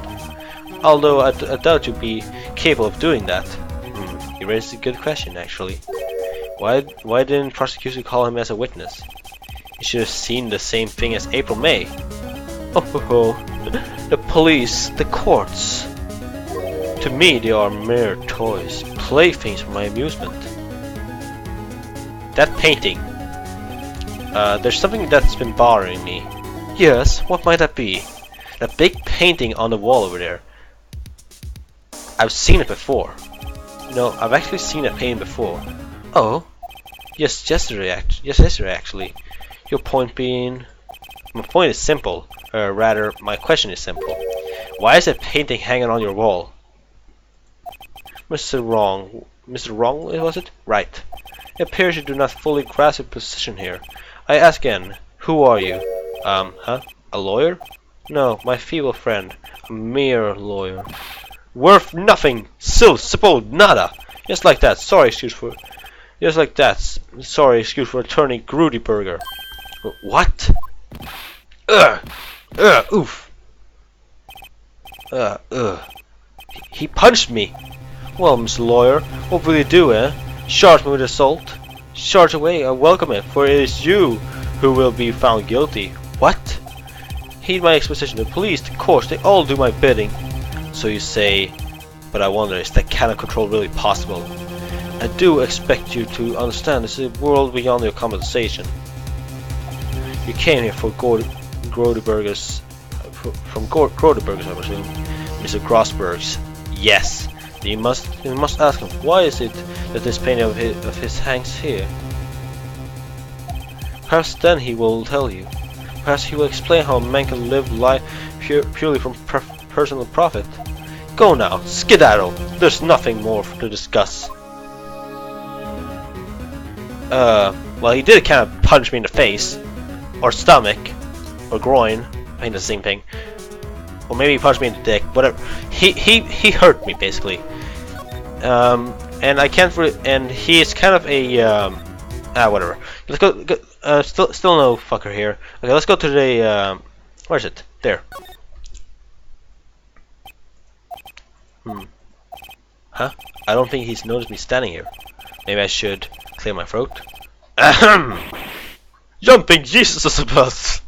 Although I doubt you'd be capable of doing that. You raised a good question, actually. Why didn't prosecution call him as a witness? He should have seen the same thing as April May. Oh, the police, the courts. To me, they are mere toys, playthings for my amusement. That painting. There's something that's been bothering me. Yes, what might that be? That big painting on the wall over there. I've seen it before. No, I've actually seen that painting before. Oh? Yes, yesterday actually. Your point being... My point is simple. Or rather, my question is simple. Why is that painting hanging on your wall? Mr. Wrong, was it? Right. It appears you do not fully grasp your position here. I ask again, who are you? Huh? A lawyer? No, my feeble friend. A mere lawyer. Worth nothing! Still, simple, nada! Just like that, sorry excuse for... Just like that, sorry excuse for Attorney Grudyberger. What? Oof. He punched me! Well, Mr. Lawyer, what will you do, eh? Charge me with assault? Charge away, I welcome it, for it is you who will be found guilty. What? Heed my exposition, the police, the courts, they all do my bidding. So you say, but I wonder, is that kind of control really possible? I do expect you to understand this is a world beyond your compensation. You came here for Grodeberger's, from Grodeberger's, I presume. Mr. Grossberg's. Yes. You must ask him, why is it that this painting of his hangs here? Perhaps then he will tell you. Perhaps he will explain how a man can live life purely from personal profit. Go now, skedaddle! There's nothing more to discuss. Well, he did kind of punch me in the face, or stomach, or groin. I think the same thing. Or maybe he punched me in the dick. Whatever. He hurt me basically. And I can't. And he is kind of a whatever. Let's go. Still no fucker here. Okay, let's go to the. Where is it? There. Huh? I don't think he's noticed me standing here. Maybe I should clear my throat. Ahem! Jumping Jesus above!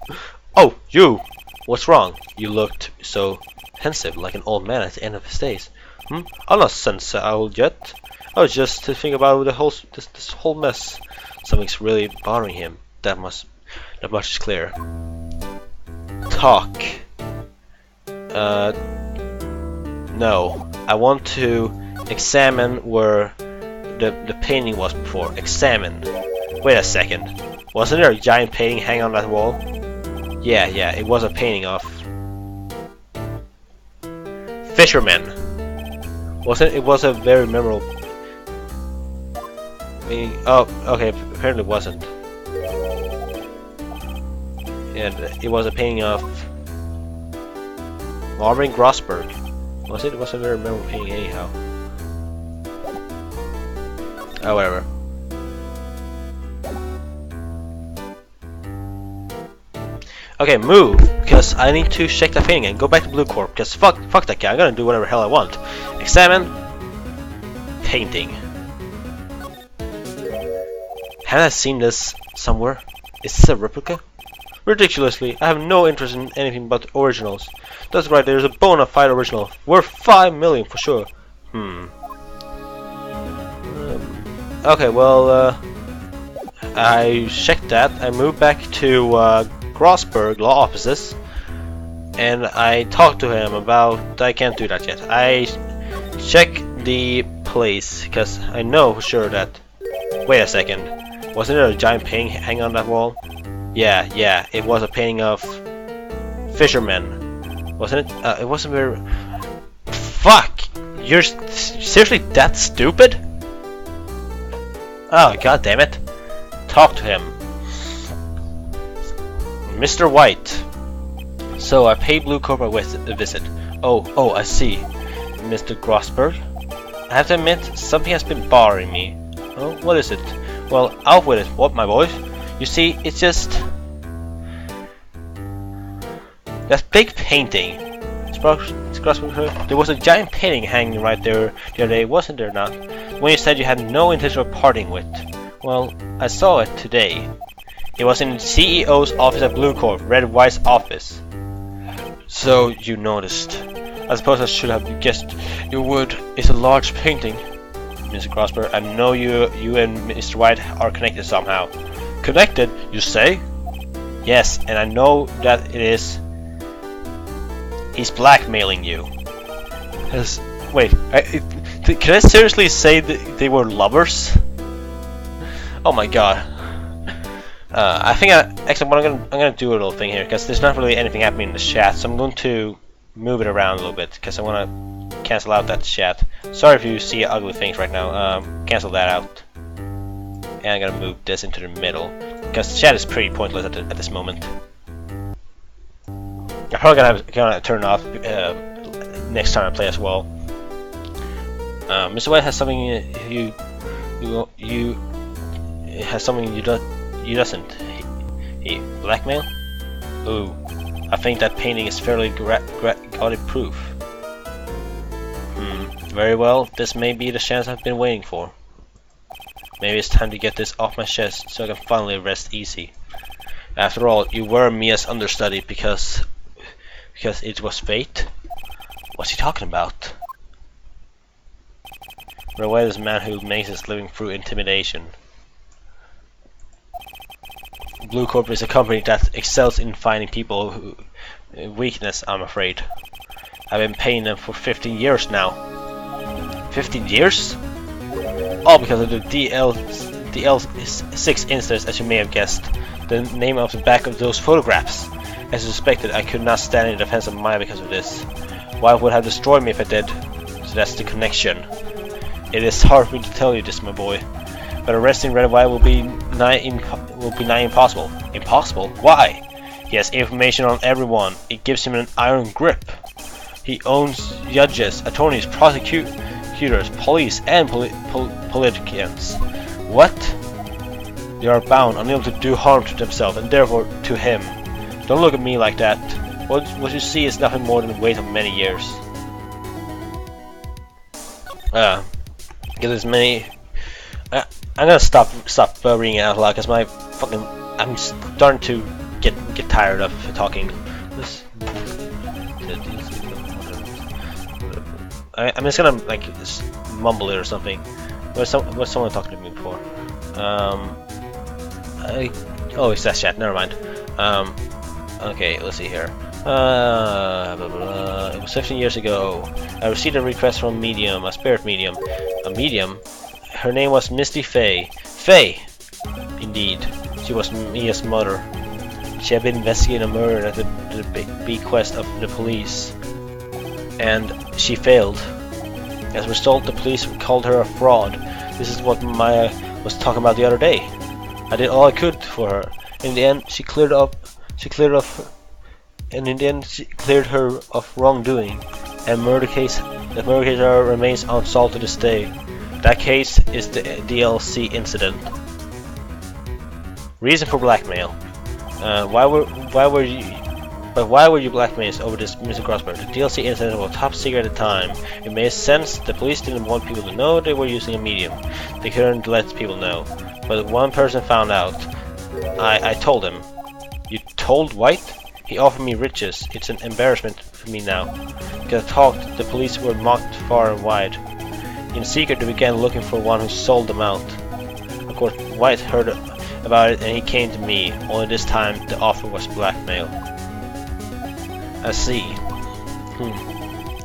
Oh, you! What's wrong? You looked so pensive, like an old man at the end of his days. I'm not senile yet. I was just thinking about the whole this whole mess. Something's really bothering him. That much is clear. Talk. No. I want to examine where the painting was before. Examine. Wait a second. Wasn't there a giant painting hanging on that wall? Yeah, it was a painting of fishermen. Wasn't it? It was a very memorable painting. Oh, okay. Apparently, it wasn't. And it was a painting of Marvin Grossberg. Was it? It was a very memorable painting, anyhow. Oh, whatever. Okay, move, because I need to check the painting and go back to Blue Corp, because fuck that guy, I'm gonna do whatever hell I want. Examine. Painting. Haven't I seen this somewhere? Is this a replica? Ridiculously, I have no interest in anything but originals. That's right, there's a bona fide original. Worth 5 million for sure. Okay, well, I checked that. I moved back to Grossberg Law Offices, and I talked to him about. I can't do that yet. I check the place because I know for sure that. Wait a second, wasn't there a giant painting hanging on that wall? Yeah, it was a painting of fishermen, wasn't it? It wasn't very. Fuck! You're seriously that stupid? Oh, god damn it! Talk to him. Mr. White. So I paid Blue Corp a visit. Oh, I see. Mr. Grossberg? I have to admit, something has been bothering me. Oh, what is it? Well, out with it. What, my boy? You see, it's just... that big painting. There was a giant painting hanging right there the other day, wasn't there not? When you said you had no intention of parting with. Well, I saw it today. It was in the CEO's office at Blue Corp, Red White's office. So you noticed. I suppose I should have guessed you would. It's a large painting. Mr. Grossberg, I know you and Mr. White are connected somehow. Connected, you say? Yes, and I know that it is. He's blackmailing you. Wait, can I seriously say that they were lovers? Oh my god. I think actually I'm gonna do a little thing here because there's not really anything happening in the chat, so I'm going to move it around a little bit because I want to cancel out that chat. Sorry if you see ugly things right now. Cancel that out. And I'm gonna move this into the middle, because chat is pretty pointless at this moment. I'm probably gonna turn it off next time I play as well. Mr. White has something you has something you doesn't. He blackmail? Ooh, I think that painting is fairly gaudy proof. Very well, this may be the chance I've been waiting for. Maybe it's time to get this off my chest so I can finally rest easy. After all, you were Mia's understudy because it was fate? What's he talking about? White is a man who makes his living through intimidation. Blue Corp is a company that excels in finding people who weakness, I'm afraid. I've been paying them for 15 years now. 15 years? All because of the DL6 instance, as you may have guessed. The name of the back of those photographs. As suspected, I could not stand in defense of Maya because of this. Why would have destroyed me if I did? So that's the connection. It is hard for me to tell you this, my boy, but arresting Red White will be nigh impossible. Impossible? Why? He has information on everyone. It gives him an iron grip. He owns judges, attorneys, prosecutors, police, and politicians. What? They are bound, unable to do harm to themselves, and therefore to him. Don't look at me like that. What you see is nothing more than the weight of many years. Because as many. I'm gonna stop reading it out loud because my fucking. I'm starting to get tired of talking. This. I'm just gonna like just mumble it or something. What's someone talking to me before? Oh, it's that chat. Never mind. Okay, let's see here. Blah, blah, blah. It was 15 years ago. I received a request from a medium, a spirit medium. A medium? Her name was Misty Faye. Faye! Indeed. She was Mia's mother. She had been investigating a murder at the bequest of the police. And she failed. As a result, the police called her a fraud. This is what Maya was talking about the other day. I did all I could for her. In the end, she cleared her of wrongdoing. And the murder case remains unsolved to this day. That case is the DLC incident. Reason for blackmail. Why were you blackmailed over this, Mr. Crossberg? The DLC incident was top secret at the time. It made sense. The police didn't want people to know they were using a medium. They couldn't let people know. But one person found out. I told him. You told White? He offered me riches. It's an embarrassment for me now. Because I talked, the police were mocked far and wide. In secret, they began looking for one who sold them out. Of course, White heard about it and he came to me. Only this time, the offer was blackmail. I see.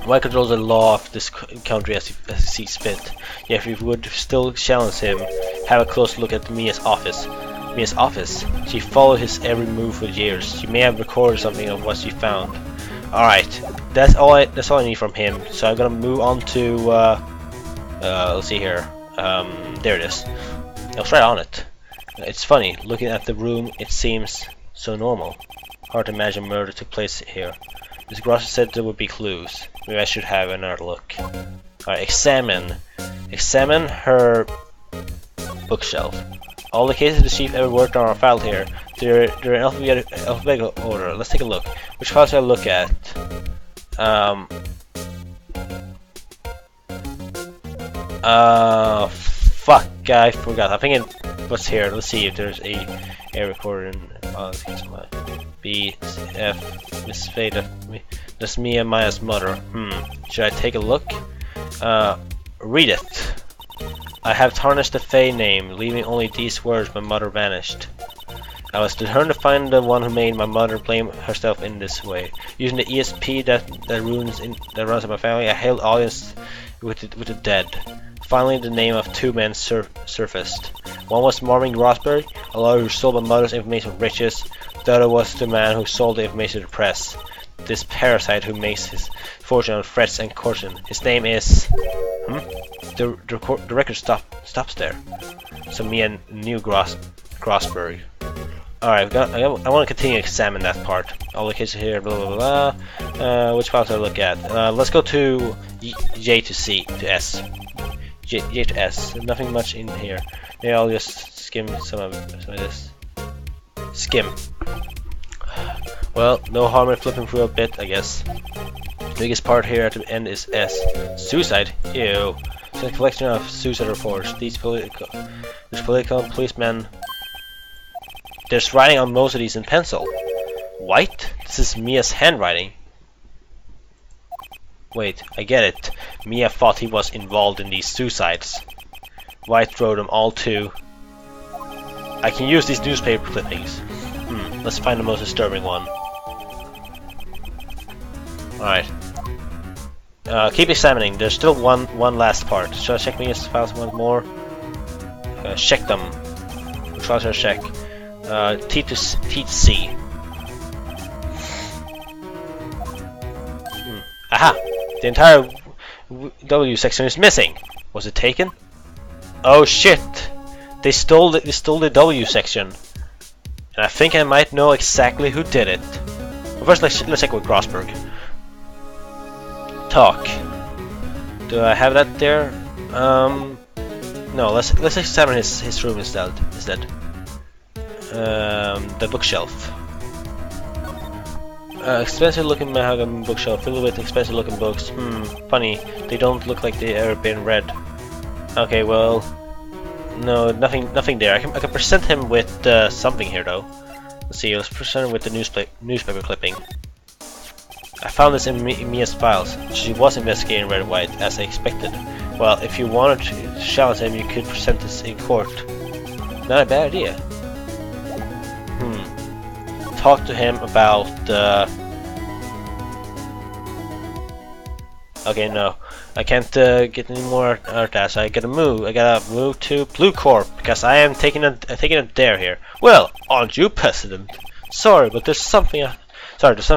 White controls the law of this country as he sees fit. Yet if you would still challenge him, have a close look at Mia's office. Mia's office? She followed his every move for years. She may have recorded something of what she found. Alright, that's all I need from him. So I'm gonna move on to let's see here. There it is. I was right on it. It's funny, looking at the room, it seems so normal. Hard to imagine murder took place here. Ms. Grosser said there would be clues. Maybe I should have another look. Alright, examine her bookshelf. All the cases the chief ever worked on are filed here. They're in alphabetical order. Let's take a look. Which files should I look at? Fuck, I forgot. I think it was here. Let's see if there's a recorder in BF Miss Fada. That's me and Maya's mother. Should I take a look? Read it. I have tarnished the Faye name, leaving only these words: my mother vanished. I was determined to find the one who made my mother blame herself in this way. Using the ESP that runs in my family, I hailed audience with the dead. Finally, the name of two men surfaced. One was Marvin Rosberg, a lawyer who sold my mother's information for riches. The other was the man who sold the information to the press. this parasite who makes his fortune on threats and coercion. His name is... The record stops there. So me and New Grossberg. Alright, I want to continue to examine that part. All the cases here, blah blah blah. Which files do I look at? Let's go to J to C to S. J to S. Nothing much in here. Maybe I'll just skim some of this. Skim. Well, no harm in flipping through a bit, I guess. The biggest part here at the end is S. Suicide? Ew. It's a collection of suicide reports. These political policemen. There's writing on most of these in pencil. White? This is Mia's handwriting. Wait, I get it. Mia thought he was involved in these suicides. White wrote them all too. I can use these newspaper clippings. Let's find the most disturbing one. Alright. Keep examining. There's still one last part. Should I check Mia's files once more? Check them. Which files should I check? T to C. Aha! The entire W section is missing. Was it taken? Oh shit! They stole the W section, and I think I might know exactly who did it. But first, let's check with Grossberg. Talk. Do I have that there? No. Let's examine his room instead. The bookshelf. Expensive looking mahogany bookshelf filled with expensive looking books. Funny. They don't look like they ever been read. Okay, well, no, nothing there. I can present him with something here though. Let's see. Let's present him with the newspaper clipping. I found this in Mia's files. She was investigating Red and White as I expected. Well, if you wanted to challenge him, you could present this in court. Not a bad idea. Talk to him about okay, no, I can't get any more tasks. I gotta move to Blue Corp because I am taking a dare here. Well, aren't you, President? Sorry, but there's something I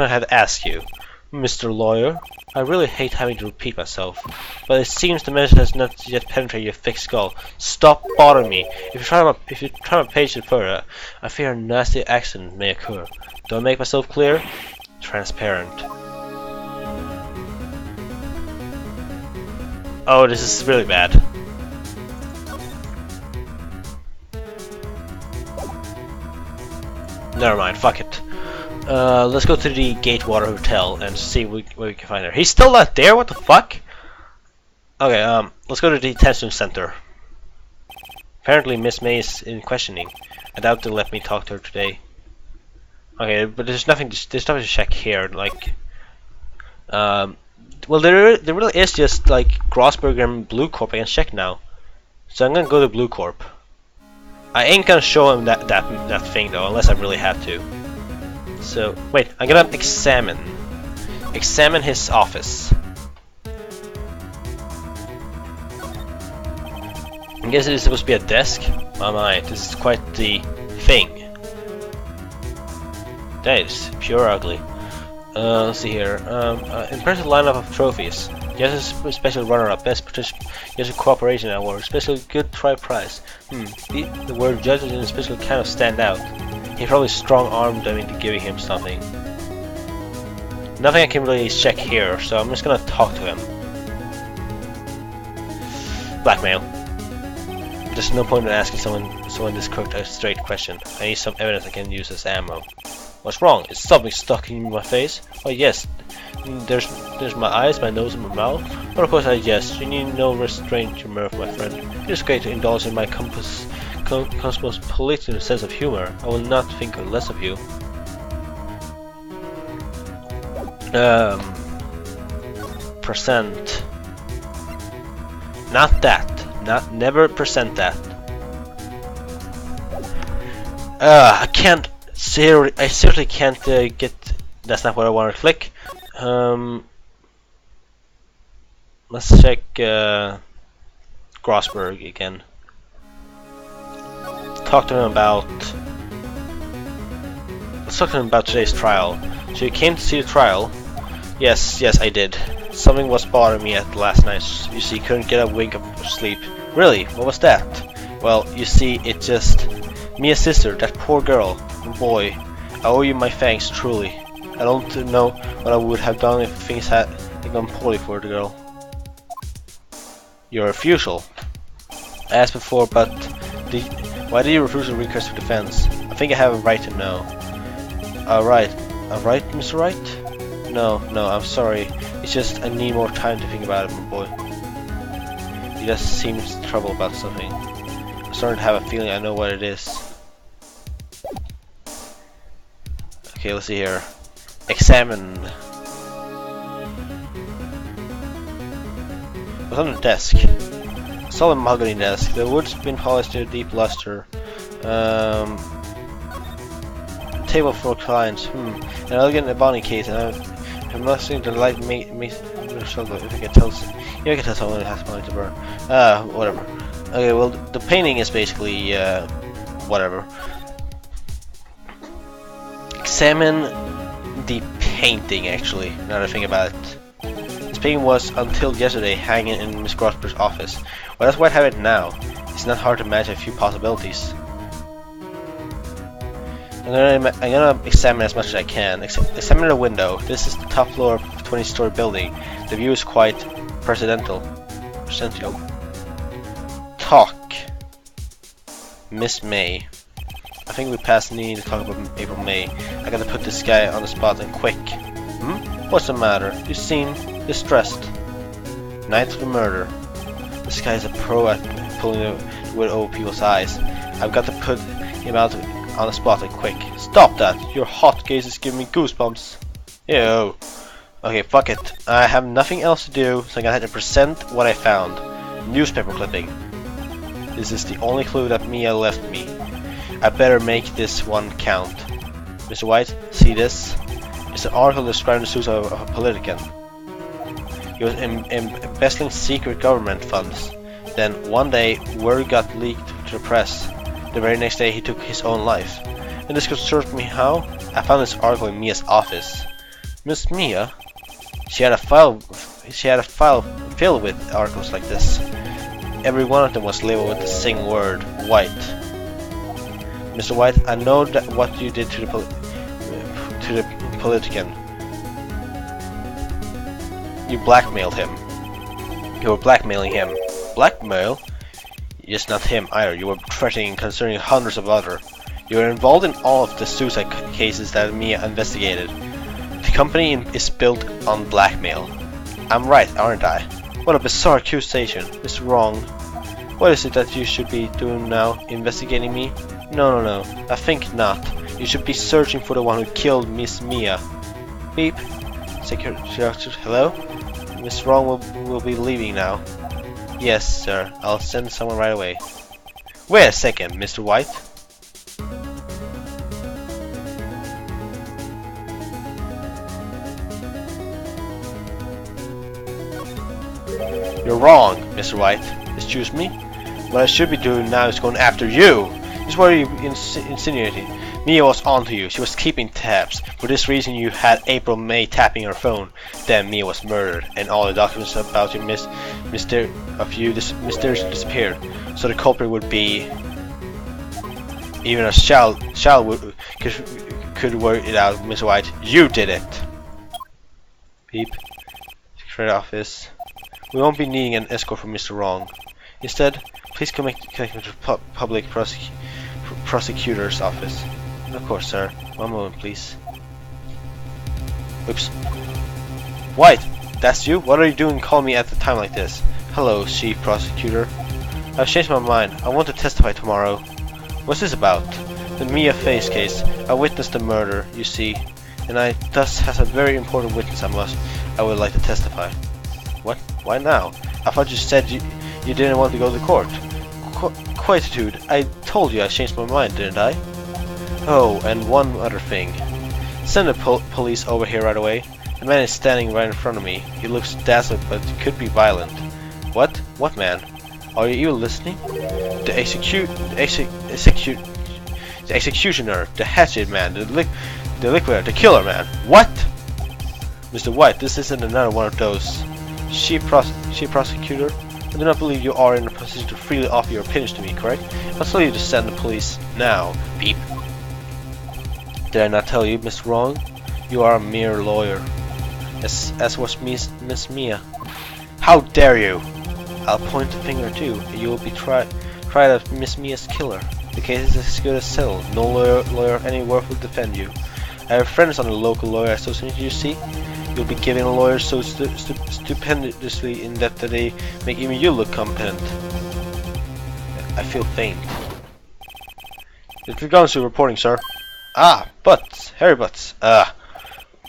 had to ask you, Mr. Lawyer. I really hate having to repeat myself, but it seems the message has not yet penetrated your thick skull. Stop bothering me. If you try to page it further, I fear a nasty accident may occur. Do I make myself clear? Transparent. Oh, this is really bad. Never mind, fuck it. Let's go to the Gatewater Hotel and see where we can find her. He's still not there? What the fuck? Okay, let's go to the detention center. Apparently Miss May is in questioning. I doubt they'll let me talk to her today. Okay, but there's nothing to check here, like... well, there really is just, like, Grossberg and Blue Corp I can check now. So I'm gonna go to Blue Corp. I ain't gonna show him that thing, though, unless I really have to. So, wait, I'm gonna examine his office. I guess it is supposed to be a desk. Oh my, this is quite the thing. That is pure ugly. Let's see here. Impressive lineup of trophies. Yes, a special runner-up, best participant. Yes, a cooperation award, special good try prize. The word judges and special kind of stand out. He probably strong-armed them into giving him something. Nothing I can really check here, so I'm just gonna talk to him. Blackmail. There's no point in asking someone this crooked a straight question. I need some evidence I can use as ammo. What's wrong? Is something stuck in my face? Oh yes, there's my eyes, my nose, and my mouth. But of course I jest. You need no restraint to mirth, my friend. It is great to indulge in my constable's political sense of humor. I will not think less of you. Percent. Not that. Never present that. I can't. I seriously can't get. That's not what I want to click. Let's check Grossberg again. Talk to him about let's talk about today's trial. So you came to see the trial? Yes, I did. Something was bothering me at last night. You see, couldn't get a wink of sleep. Really? What was that? Well, you see, it's just Mia's sister, that poor girl. Boy, I owe you my thanks, truly. I don't know what I would have done if things had gone poorly for the girl. Your refusal. I asked before, but why did you refuse to request for defense? I think I have a right to know. Alright, Mr. Wright? No, I'm sorry. It's just I need more time to think about it, my boy. He just seems troubled about something. I'm starting to have a feeling I know what it is. Okay, let's see here. Examined. What's on the desk? Solid mahogany desk. The wood's been polished to a deep luster. Table for clients. An elegant ebony case, and I'm not seeing the light if you can tell. Yeah, I can tell someone has money to burn. Whatever. Okay, well, the painting is basically whatever. Examine the painting. Actually, now that I think about it. This painting was until yesterday hanging in Miss Grosberg's office. Well, that's why I have it now. It's not hard to imagine a few possibilities. I'm gonna examine as much as I can. Examine the window. This is the top floor of a 20-story building. The view is quite presidential. Talk. Miss May. I think we passed needing to talk about April May. I gotta put this guy on the spot and quick. What's the matter? You seem distressed. Night of the murder. This guy is a pro at pulling the wood over people's eyes. I've got to put him out on the spot and quick. Stop that! Your hot gaze is giving me goosebumps. Ew. Okay, fuck it. I have nothing else to do, so I'm gonna have to present what I found. Newspaper clipping. This is the only clue that Mia left me. I better make this one count. Mr. White, see this? It's an article describing the suicide of a politician. He was embezzling secret government funds. Then, one day, word got leaked to the press. The very next day, he took his own life. And this concerns me how? I found this article in Mia's office. Miss Mia? She had a file filled with articles like this. Every one of them was labeled with the same word, White. Mr. White, I know that what you did to the politician. You blackmailed him. You were blackmailing him. Blackmail? Yes, not him either. You were threatening concerning hundreds of others. You were involved in all of the suicide cases that Mia investigated. The company is built on blackmail. I'm right, aren't I? What a bizarre accusation. It's wrong. What is it that you should be doing now? Investigating me? No. I think not. You should be searching for the one who killed Miss Mia. Beep. Security. Hello? Miss Wrong will be leaving now. Yes, sir. I'll send someone right away. Wait a second, Mr. White. You're wrong, Mr. White. Excuse me? What I should be doing now is going after you. This is what you insinuating. Mia was onto you. She was keeping tabs. For this reason, you had April May tapping her phone. Then Mia was murdered, and all the documents about your mysteriously disappeared. So the culprit would be even a child could work it out, Mr. White. You did it. Beep. Secret office. We won't be needing an escort from Mr. Wrong. Instead, please connect me to the public prosecutor's office. Of course, sir. One moment, please. Oops. White, that's you? What are you doing calling me at a time like this? Hello, chief prosecutor. I've changed my mind. I want to testify tomorrow. What's this about? The Mia Face case. I witnessed the murder, you see, and I thus has a very important witness I would like to testify. What? Why now? I thought you said you didn't want to go to court. Quietude, I told you I changed my mind, didn't I? Oh, and one other thing. Send the police over here right away. The man is standing right in front of me. He looks dazzled, but could be violent. What? What man? Are you even listening? The The executioner, the hatchet man, the liquidator, the killer man. What? Mr. White, this isn't another one of those. Chief prosecutor, I do not believe you are in a position to freely offer your opinions to me, correct? I'll tell you to send the police now. Beep. Did I not tell you, Miss Wrong? You are a mere lawyer. As was Miss Mia. How dare you! I'll point the finger too. You will be tried as Miss Mia's killer. The case is as good as settled. No lawyer anywhere will defend you. I have friends on the local lawyer association, you see? You'll be giving lawyers so stupendously in depth that they make even you look competent. I feel faint. It's gone to reporting, sir. Ah, Butts, Harry Butts.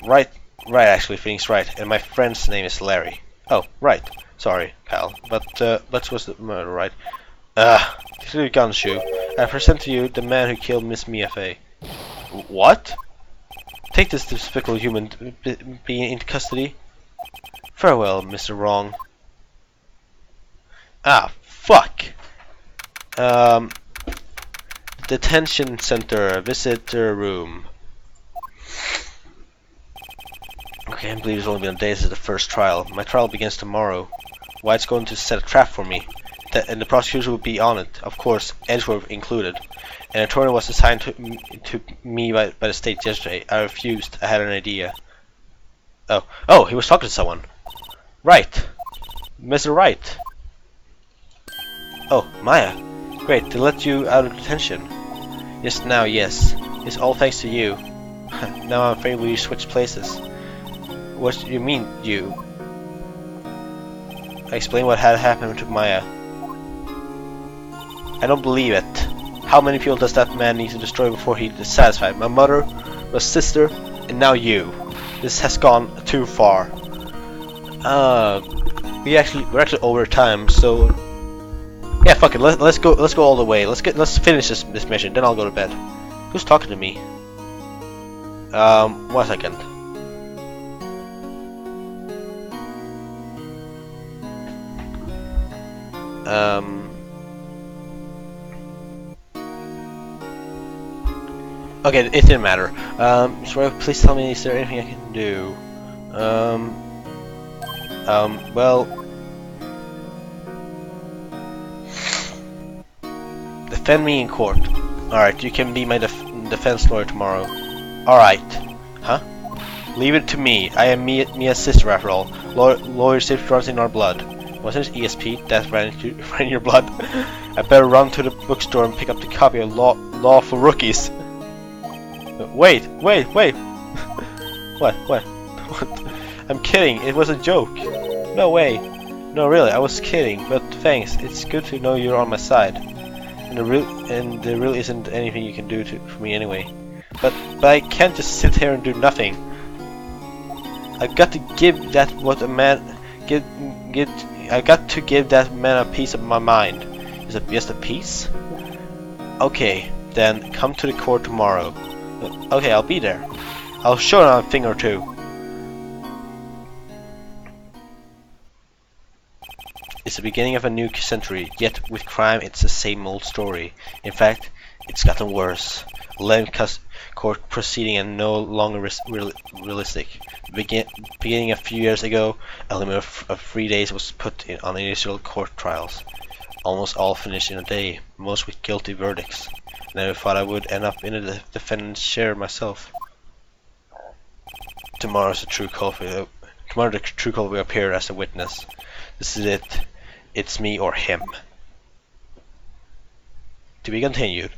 Right, actually, Phoenix Wright, and my friend's name is Larry. Oh, right. Sorry, pal, but Butts was the murderer, right? To the Gunshoe, I present to you the man who killed Miss Mia Fey. What? Take this despicable human being into custody. Farewell, Mr. Wrong. Ah, fuck. Detention center, visitor room. Okay, I believe it's only been a day since the first trial. My trial begins tomorrow. White's going to set a trap for me. And the prosecution will be on it, of course, Edgeworth included. An attorney was assigned to me by the state yesterday. I refused. I had an idea. Oh, he was talking to someone. Right. Mr. Wright. Oh, Maya. Great, they let you out of detention. Yes, now, yes. It's all thanks to you. Now I'm afraid we switch places. What do you mean, you? I explained what had happened to Maya. I don't believe it. How many people does that man need to destroy before he is satisfied? My mother, my sister, and now you. This has gone too far. We're actually over time, so yeah, fuck it. Let's go all the way. Let's finish this mission. Then I'll go to bed. Who's talking to me? 1 second. Okay, it didn't matter. So please tell me, is there anything I can do? Well, defend me in court. Alright, you can be my defense lawyer tomorrow. Alright. Huh? Leave it to me. I am Mia's sister after all. Lawyer safety runs in our blood. Wasn't it ESP? That ran in your blood. I better run to the bookstore and pick up the copy of Law for Rookies. Wait. What? I'm kidding. It was a joke. No way. No, really, I was kidding. But thanks. It's good to know you're on my side. And there really isn't anything you can do for me anyway. But I can't just sit here and do nothing. I've got to give that I got to give that man a piece of my mind. Is it just a piece? Okay, then come to the court tomorrow. Okay, I'll be there. I'll show him a thing or two. It's the beginning of a new century, yet with crime it's the same old story. In fact, it's gotten worse. Court proceeding and no longer realistic. Beginning a few years ago, a limit of 3 days was put on initial court trials. Almost all finished in a day, most with guilty verdicts. Never thought I would end up in a defendant's chair myself. Tomorrow the true culprit will appear as a witness. This is it. It's me or him. To be continued.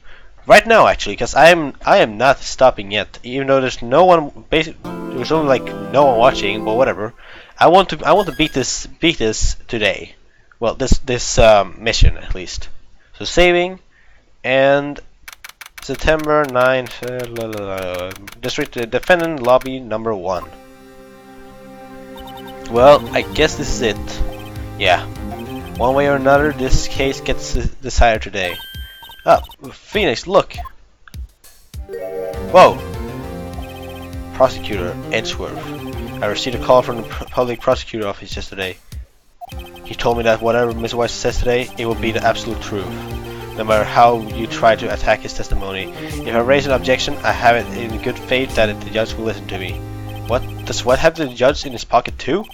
Right now, actually, because I am not stopping yet. Even though there's no one, there's only like no one watching, but whatever. I want to beat this today. Well, this mission at least. So saving, and September 9th, District Defendant Lobby number 1. Well, I guess this is it. Yeah. One way or another, this case gets decided today. Ah, Phoenix, look! Whoa! Prosecutor, Edgeworth. I received a call from the public prosecutor office yesterday. He told me that whatever Miss White says today, it will be the absolute truth. no matter how you try to attack his testimony. If I raise an objection, I have it in good faith that the judge will listen to me. What? Does White have the judge in his pocket too?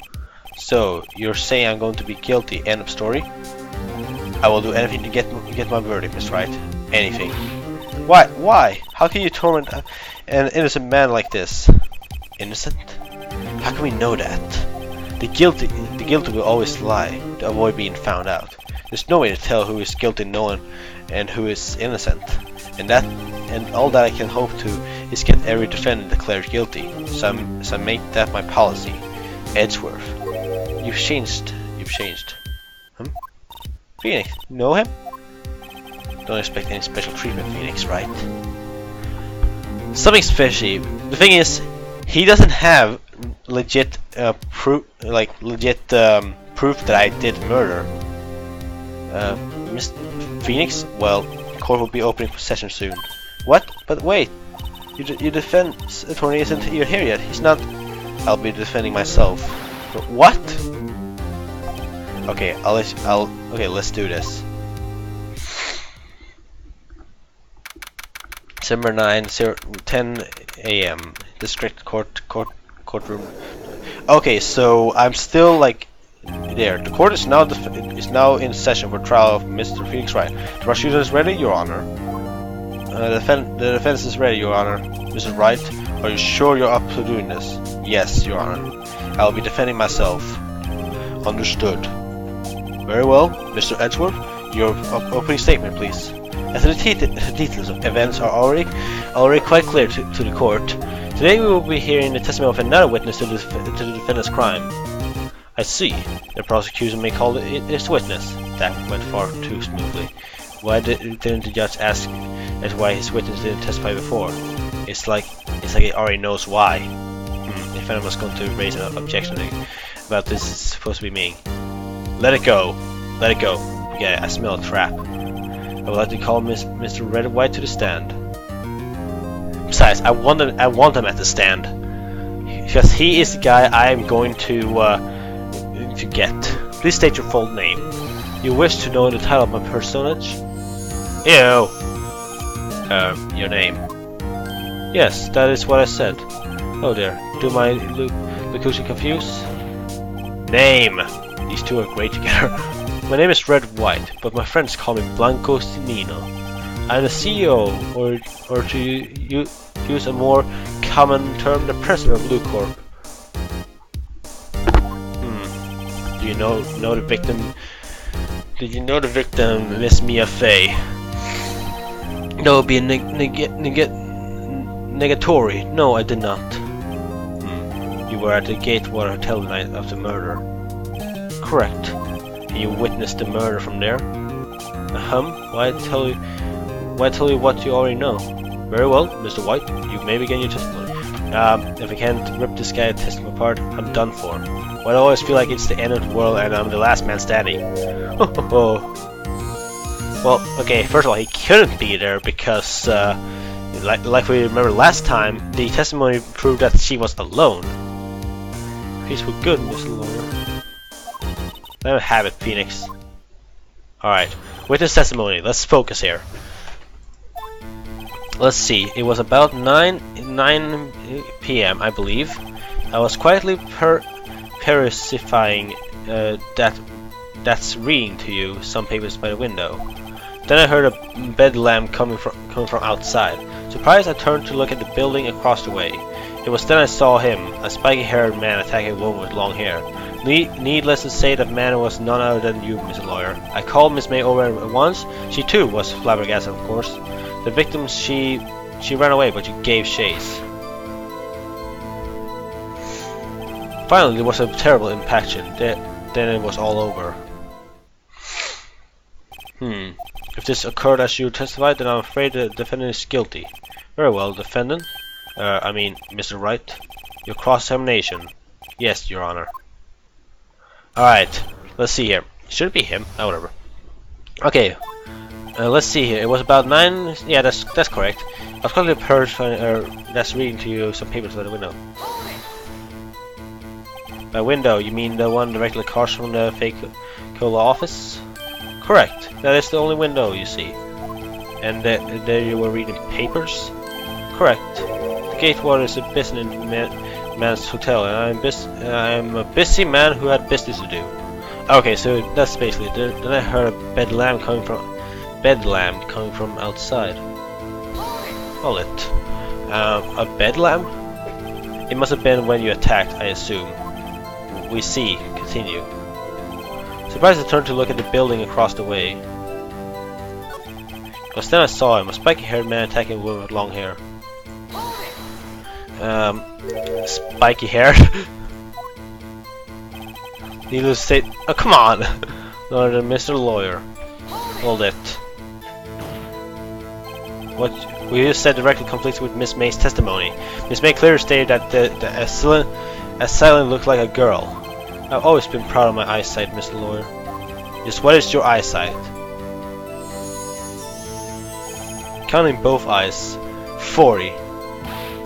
So, you're saying I'm going to be guilty, end of story? I will do anything to get my verdict, Miss Wright. Anything. Why? Why? How can you torment an innocent man like this? Innocent? How can we know that? The guilty will always lie to avoid being found out. There's no way to tell who is guilty, and who is innocent. And all that I can hope to is get every defendant declared guilty. So I make that my policy. Edgeworth. You've changed. Phoenix, you know him? Don't expect any special treatment, Phoenix, right? Something special. The thing is, he doesn't have legit proof that I did murder. Mr. Phoenix? Well, court will be opening for session soon. What? But wait, your defense attorney isn't here yet. He's not. I'll be defending myself. But what? Okay, okay, let's do this. December 9, 10 a.m. District courtroom. Okay, so I'm still like there. The court is now in session for trial of Mr. Phoenix Wright. The prosecution is ready, Your Honor. The defense is ready, Your Honor. Mrs. Wright, are you sure you're up to doing this? Yes, Your Honor. I will be defending myself. Understood. Very well, Mr. Edgeworth, your opening statement, please. As the details of events are already quite clear to the court, today we will be hearing the testimony of another witness to the defendant's crime. I see. The prosecution may call its witness. That went far too smoothly. Why didn't the judge ask as why his witness didn't testify before? It's like he already knows why. If anyone's going to raise an objection about this, is supposed to be me. Let it go. Let it go. Yeah, I smell a trap. I would like to call Mr. Red White to the stand. Besides, I want him at the stand because he is the guy I am going to get. Please state your full name. You wish to know the title of my personage? Ew. Your name. Yes, that is what I said. Oh dear. Do my locution confuse? Name. These two are great together. My name is Red White, but my friends call me Blanco Stinino. I'm the CEO, or to use a more common term, the president of Blue Corp. Do you know the victim? Did you know the victim, Miss Mia Fey? That would be a negatory. No, I did not. You were at the Gatewater Hotel the night of the murder. Correct. You witnessed the murder from there? Why tell you what you already know? Very well, Mr. White, you may begin your testimony. If I can't rip this guy testimony apart, I'm done for. Well, I always feel like it's the end of the world and I'm the last man standing. Well, okay, first of all, he couldn't be there because, like we remember last time, the testimony proved that she was alone. Please, we're good, Mr. Lawyer. Let me have it, Phoenix. Alright, witness testimony. Let's focus here. Let's see. It was about 9 p.m. I believe. I was quietly perusifying that's reading to you some papers by the window. Then I heard a bed lamp coming from outside. Surprised, I turned to look at the building across the way. It was then I saw him, a spiky-haired man attacking a woman with long hair. Needless to say, that man was none other than you, Mr. Lawyer. I called Miss May over at once. She too was flabbergasted, of course. The victim, she ran away, but you gave chase. Finally, there was a terrible impaction. Then it was all over. If this occurred as you testified, then I'm afraid the defendant is guilty. Very well, defendant. I mean, Mr. Wright. Your cross-examination. Yes, Your Honor. Alright, let's see here. Should it be him? Oh, whatever. Okay, let's see here. It was about 9. Yeah, that's correct. I was calling the person that's reading to you some papers by the window. By window, you mean the one directly across from the fake Cola office? Correct. That is the only window you see. And there you were reading papers? Correct. The Gatewater is a businessman's hotel, and I'm a busy man who had business to do. Okay, so that's basically it. Then I heard a bedlam coming from outside. Hold it. A bedlam? It must have been when you attacked, I assume. We see. Continue. Surprised I turned to look at the building across the way. Because then I saw him, a spiky-haired man attacking a woman with long hair. Spiky-haired? Needless to say... Oh, come on! No, Mr. Lawyer. Hold it. What we just said directly conflicts with Miss May's testimony. Miss May clearly stated that the assailant looked like a girl. I've always been proud of my eyesight, Mr. Lawyer. Just what is your eyesight? Counting both eyes, 40.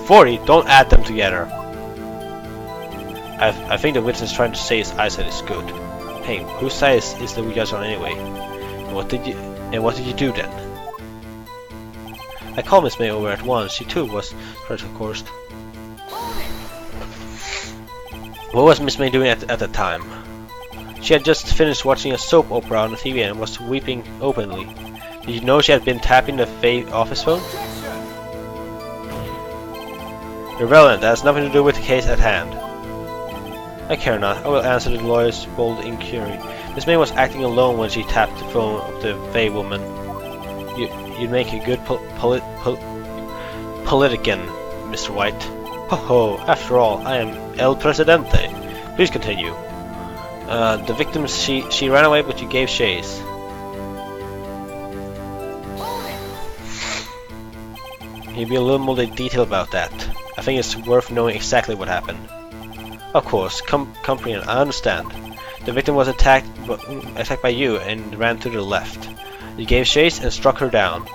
40? Don't add them together. I think the witness is trying to say his eyesight is good. Hey, whose side is the judge on anyway? And what did you do then? I called Miss May over at once. She too was hurt, of course. What was Miss May doing at the time? She had just finished watching a soap opera on the TV and was weeping openly. Did you know she had been tapping the office phone? Irrelevant, that has nothing to do with the case at hand. I care not. I will answer the lawyer's bold inquiry. Miss May was acting alone when she tapped the phone of the Fae woman. You'd make a good politician, Mr. White. Ho ho, after all, I am El Presidente. Please continue. The victim, she ran away, but you gave chase. Can you be a little more detailed about that? I think it's worth knowing exactly what happened. Of course, comprehend, I understand. The victim was attacked by you and ran to the left. You gave chase and struck her down.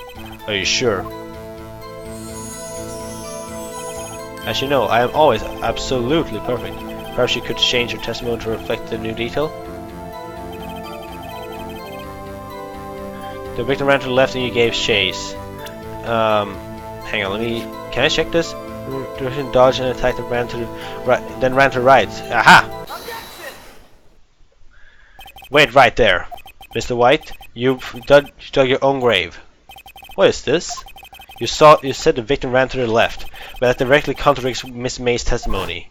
Are you sure? As you know, I am always absolutely perfect. Perhaps you could change your testimony to reflect the new detail? The victim ran to the left and you gave chase. Hang on, can I check this? Direction dodged and attacked and ran to the right, then ran to the right. Aha! Wait right there. Mr. White, you dug your own grave. What is this? You said the victim ran to the left, but that directly contradicts Miss May's testimony.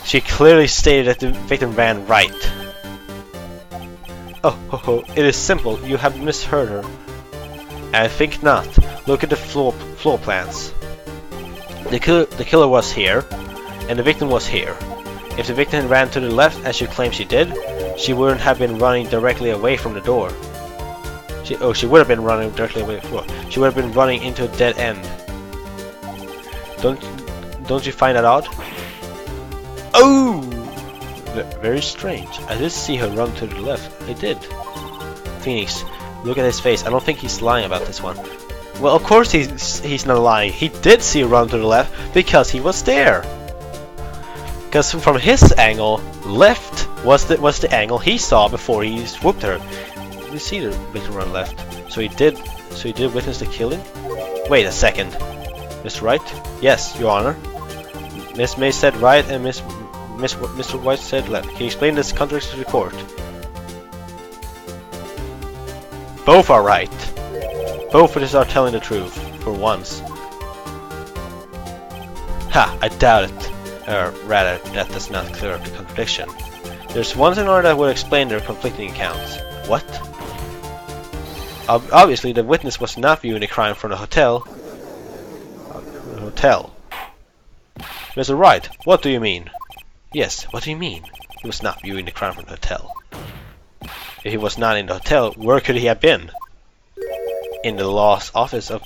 She clearly stated that the victim ran right. Oh, ho, ho, it is simple. You have misheard her. I think not. Look at the floor plans. The killer was here, and the victim was here. If the victim ran to the left, as you claim she did, she wouldn't have been running directly away from the door. She would have been running directly away from the floor. She would have been running into a dead end. Don't you find that odd? Oh! Very strange. I did see her run to the left. I did. Phoenix, look at his face. I don't think he's lying about this one. Well, of course he's not lying. He did see her run to the left because he was there. Because from his angle, left was the angle he saw before he swooped her. You see the victim run left. So he did witness the killing? Wait a second. Mr. Wright? Yes, Your Honor. Miss May said right and Mr. White said left. Can you explain this contradiction to the court? Both are right. Both of us are telling the truth, for once. Ha, I doubt it. Rather, that does not clear up the contradiction. There's one thing or that would explain their conflicting accounts. What? Obviously, the witness was not viewing the crime from the hotel. Mr. Wright, what do you mean? Yes, what do you mean? He was not viewing the crime from the hotel. If he was not in the hotel, where could he have been? In the law's office of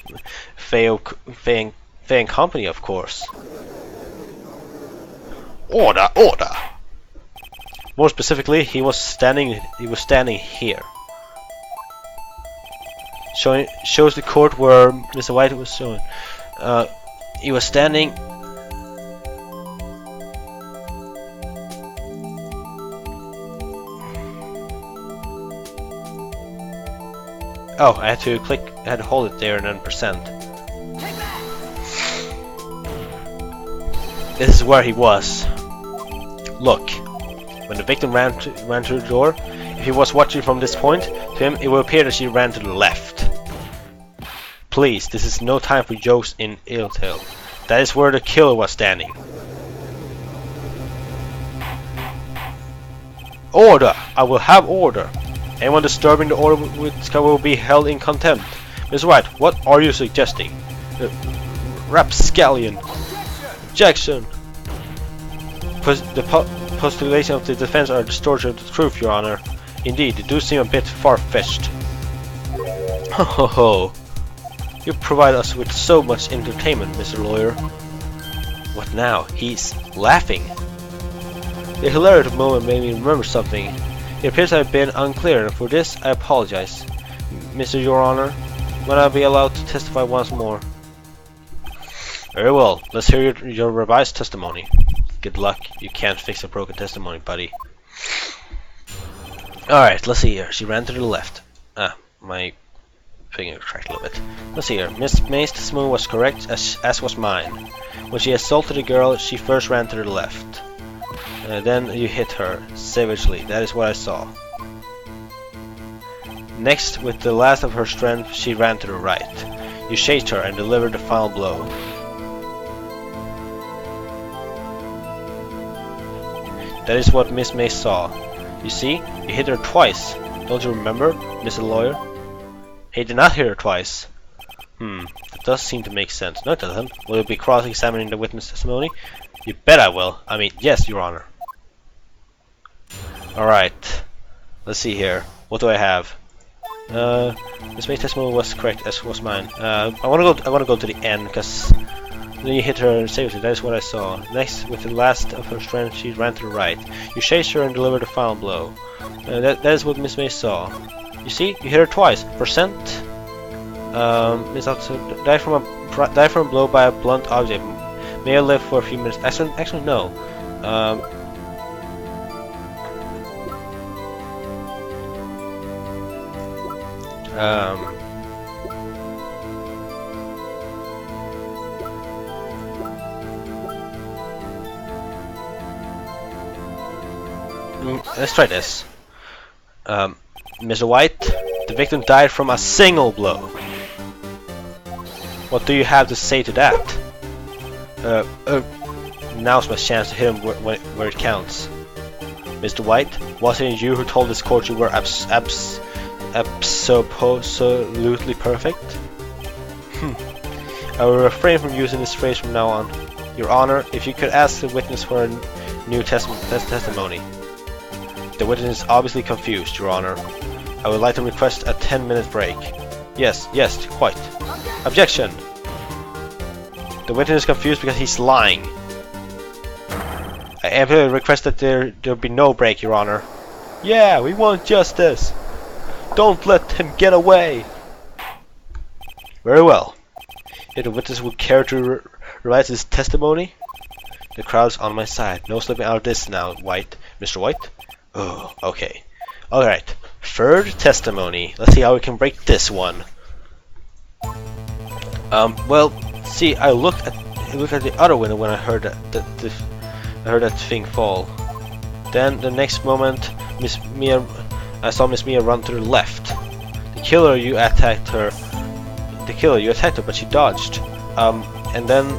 Faye and Company, of course. Order, order! More specifically, he was standing here. Shows the court where Mr. White was shown. He was standing. Oh, I had to click, I had to hold it there and then percent. This is where he was. Look, when the victim ran to the door, if he was watching from this point, to him it will appear that she ran to the left. Please, this is no time for jokes in ill tale. That is where the killer was standing. Order! I will have order. Anyone disturbing the order will be held in contempt. Ms. Wright, what are you suggesting? Rapscallion. Objection. The postulation of the defense are distortion of the truth, Your Honor. Indeed, they do seem a bit far-fetched. Ho ho ho. You provide us with so much entertainment, Mr. Lawyer. What now? He's laughing. The hilarious moment made me remember something. It appears I have been unclear, and for this I apologize. Mr. Your Honor, might I be allowed to testify once more? Very well, let's hear your revised testimony. Good luck, you can't fix a broken testimony, buddy. Alright, let's see here. She ran to the left. My finger cracked a little bit. Let's see here. Miss May's testimony was correct, as was mine. When she assaulted the girl, she first ran to the left. Then you hit her savagely. That is what I saw. Next, with the last of her strength, she ran to the right. You chased her and delivered the final blow. That is what Miss May saw. You see, you hit her twice. Don't you remember, Mr. Lawyer? He did not hit her twice. That does seem to make sense. No, it doesn't. Will you be cross-examining the witness testimony? You bet I will. I mean, yes, Your Honor. Alright. Let's see here. What do I have? Miss May's testimony was correct, as was mine. I wanna go to the end, because then you hit her safely. That is what I saw. Next, with the last of her strength, she ran to the right. You chased her and delivered the final blow. That is what Miss May saw. You see, you hit her twice. Percent. Miss Officer died from a blow by a blunt object. May I live for a few minutes? Actually no. Let's try this. Mr. White, the victim died from a single blow. What do you have to say to that? Now's my chance to hit him where it counts. Mr. White, wasn't it you who told this court you were absolutely perfect? I will refrain from using this phrase from now on. Your Honor, if you could ask the witness for a new testimony. The witness is obviously confused, Your Honor. I would like to request a 10-minute break. Yes, quite. Objection! The witness is confused because he's lying. I absolutely request that there be no break, Your Honor. Yeah, we want justice! Don't let him get away! Very well. If the witness would care to revise his testimony, the crowd's on my side. No slipping out of this now, White. Mr. White? Oh, okay. Alright. Third testimony. Let's see how we can break this one. Well, see, I looked at the other window when I heard that thing fall. Then the next moment, I saw Miss Mia run to the left. The killer, you attacked her, but she dodged. And then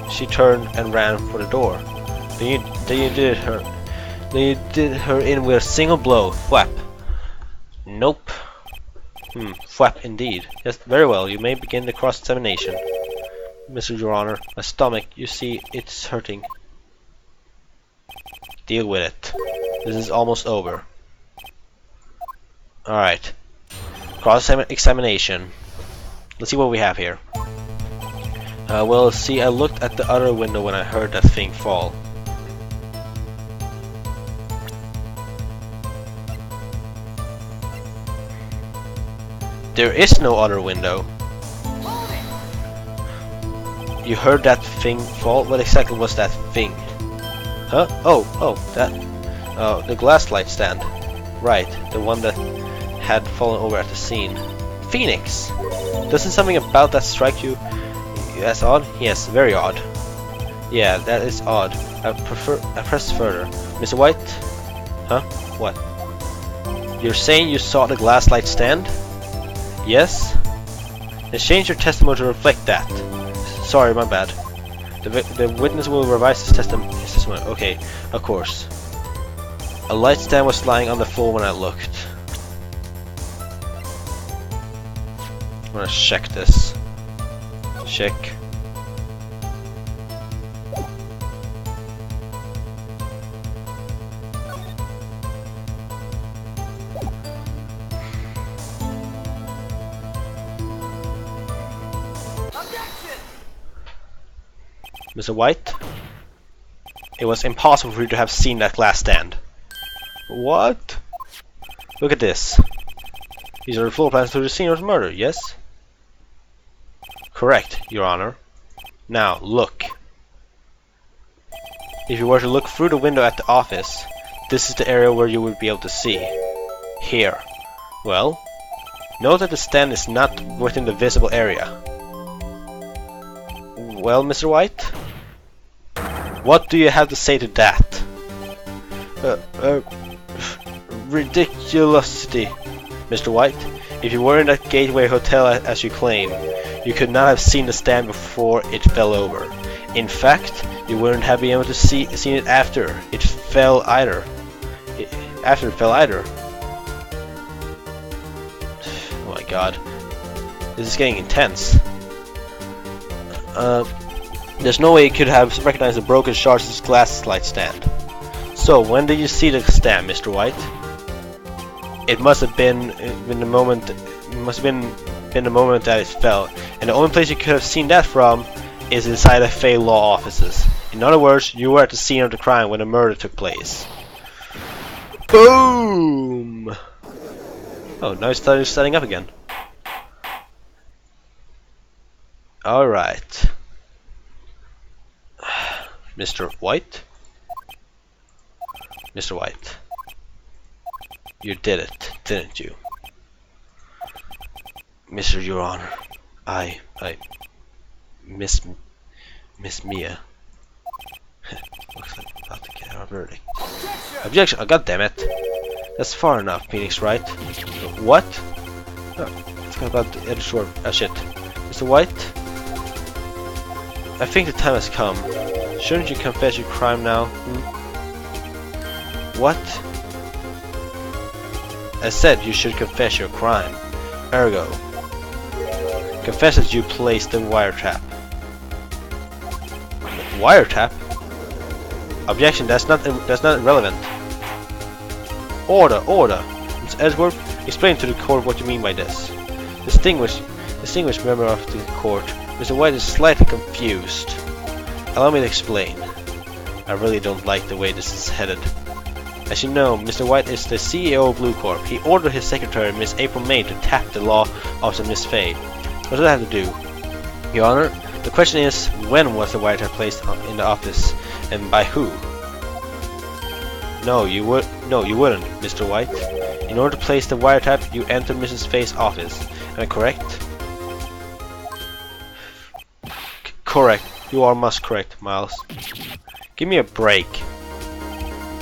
she turned and ran for the door. Then you did her in with a single blow. Thwap. Nope. Thwap indeed. Yes, very well. You may begin the cross-examination. Mr. Your Honor, my stomach, you see, it's hurting. Deal with it. This is almost over. Alright. Cross-examination. Let's see what we have here. Well, see, I looked at the other window when I heard that thing fall. There is no other window. You heard that thing fall? What exactly was that thing? Huh? Oh, that. The glass light stand. Right, the one that had fallen over at the scene. Phoenix, doesn't something about that strike you as odd? Yes, very odd. Yeah, that is odd. I press further. Mr. White? Huh? What? You're saying you saw the glass light stand? Yes? Then change your testimony to reflect that. Sorry, my bad. The witness will revise his testimony. Okay, of course. A light stand was lying on the floor when I looked. I'm gonna check this. Check. Mr. White? It was impossible for you to have seen that glass stand. What? Look at this. These are the floor plans to the scene of the murder, yes? Correct, Your Honor. Now, look. If you were to look through the window at the office, this is the area where you would be able to see. Here. Well, note that the stand is not within the visible area. Well, Mr. White? What do you have to say to that? Ridiculosity. Mr. White, if you were in that Gateway Hotel as you claim, you could not have seen the stand before it fell over. In fact, you wouldn't have been able to seen it after it fell either. Oh my god. This is getting intense. There's no way you could have recognized the broken shards' glass light stand. So, when did you see the stand, Mr. White? It must have been the moment. It must have been the moment that it fell, and the only place you could have seen that from is inside the Fay Law offices. In other words, you were at the scene of the crime when the murder took place. Boom! Oh, now it's starting up again. All right. Mr. White? Mr. White. You did it, didn't you? Mr. Your Honor, I Miss Mia. Looks like I'm about to get our verdict. Objection! Oh, God damn it! That's far enough, Phoenix Wright. What? Oh, it's kind of about the edge short. Oh shit. Mr. White? I think the time has come. Shouldn't you confess your crime now? What? I said you should confess your crime. Ergo, confess that you placed the wiretap. Wiretap? Objection, that's not relevant. Order. Ms. Edgeworth, explain to the court what you mean by this. Distinguished member of the court, Mr. White is slightly confused. Allow me to explain. I really don't like the way this is headed. As you know, Mr. White is the CEO of Blue Corp. He ordered his secretary, Miss April May, to tap the law officer Miss Fay. What does that have to do? Your Honor, the question is, when was the wiretap placed in the office, and by who? No, you wouldn't, Mr. White. In order to place the wiretap, you entered Mrs. Fay's office. Am I correct? Correct. You are most correct, Miles. Give me a break.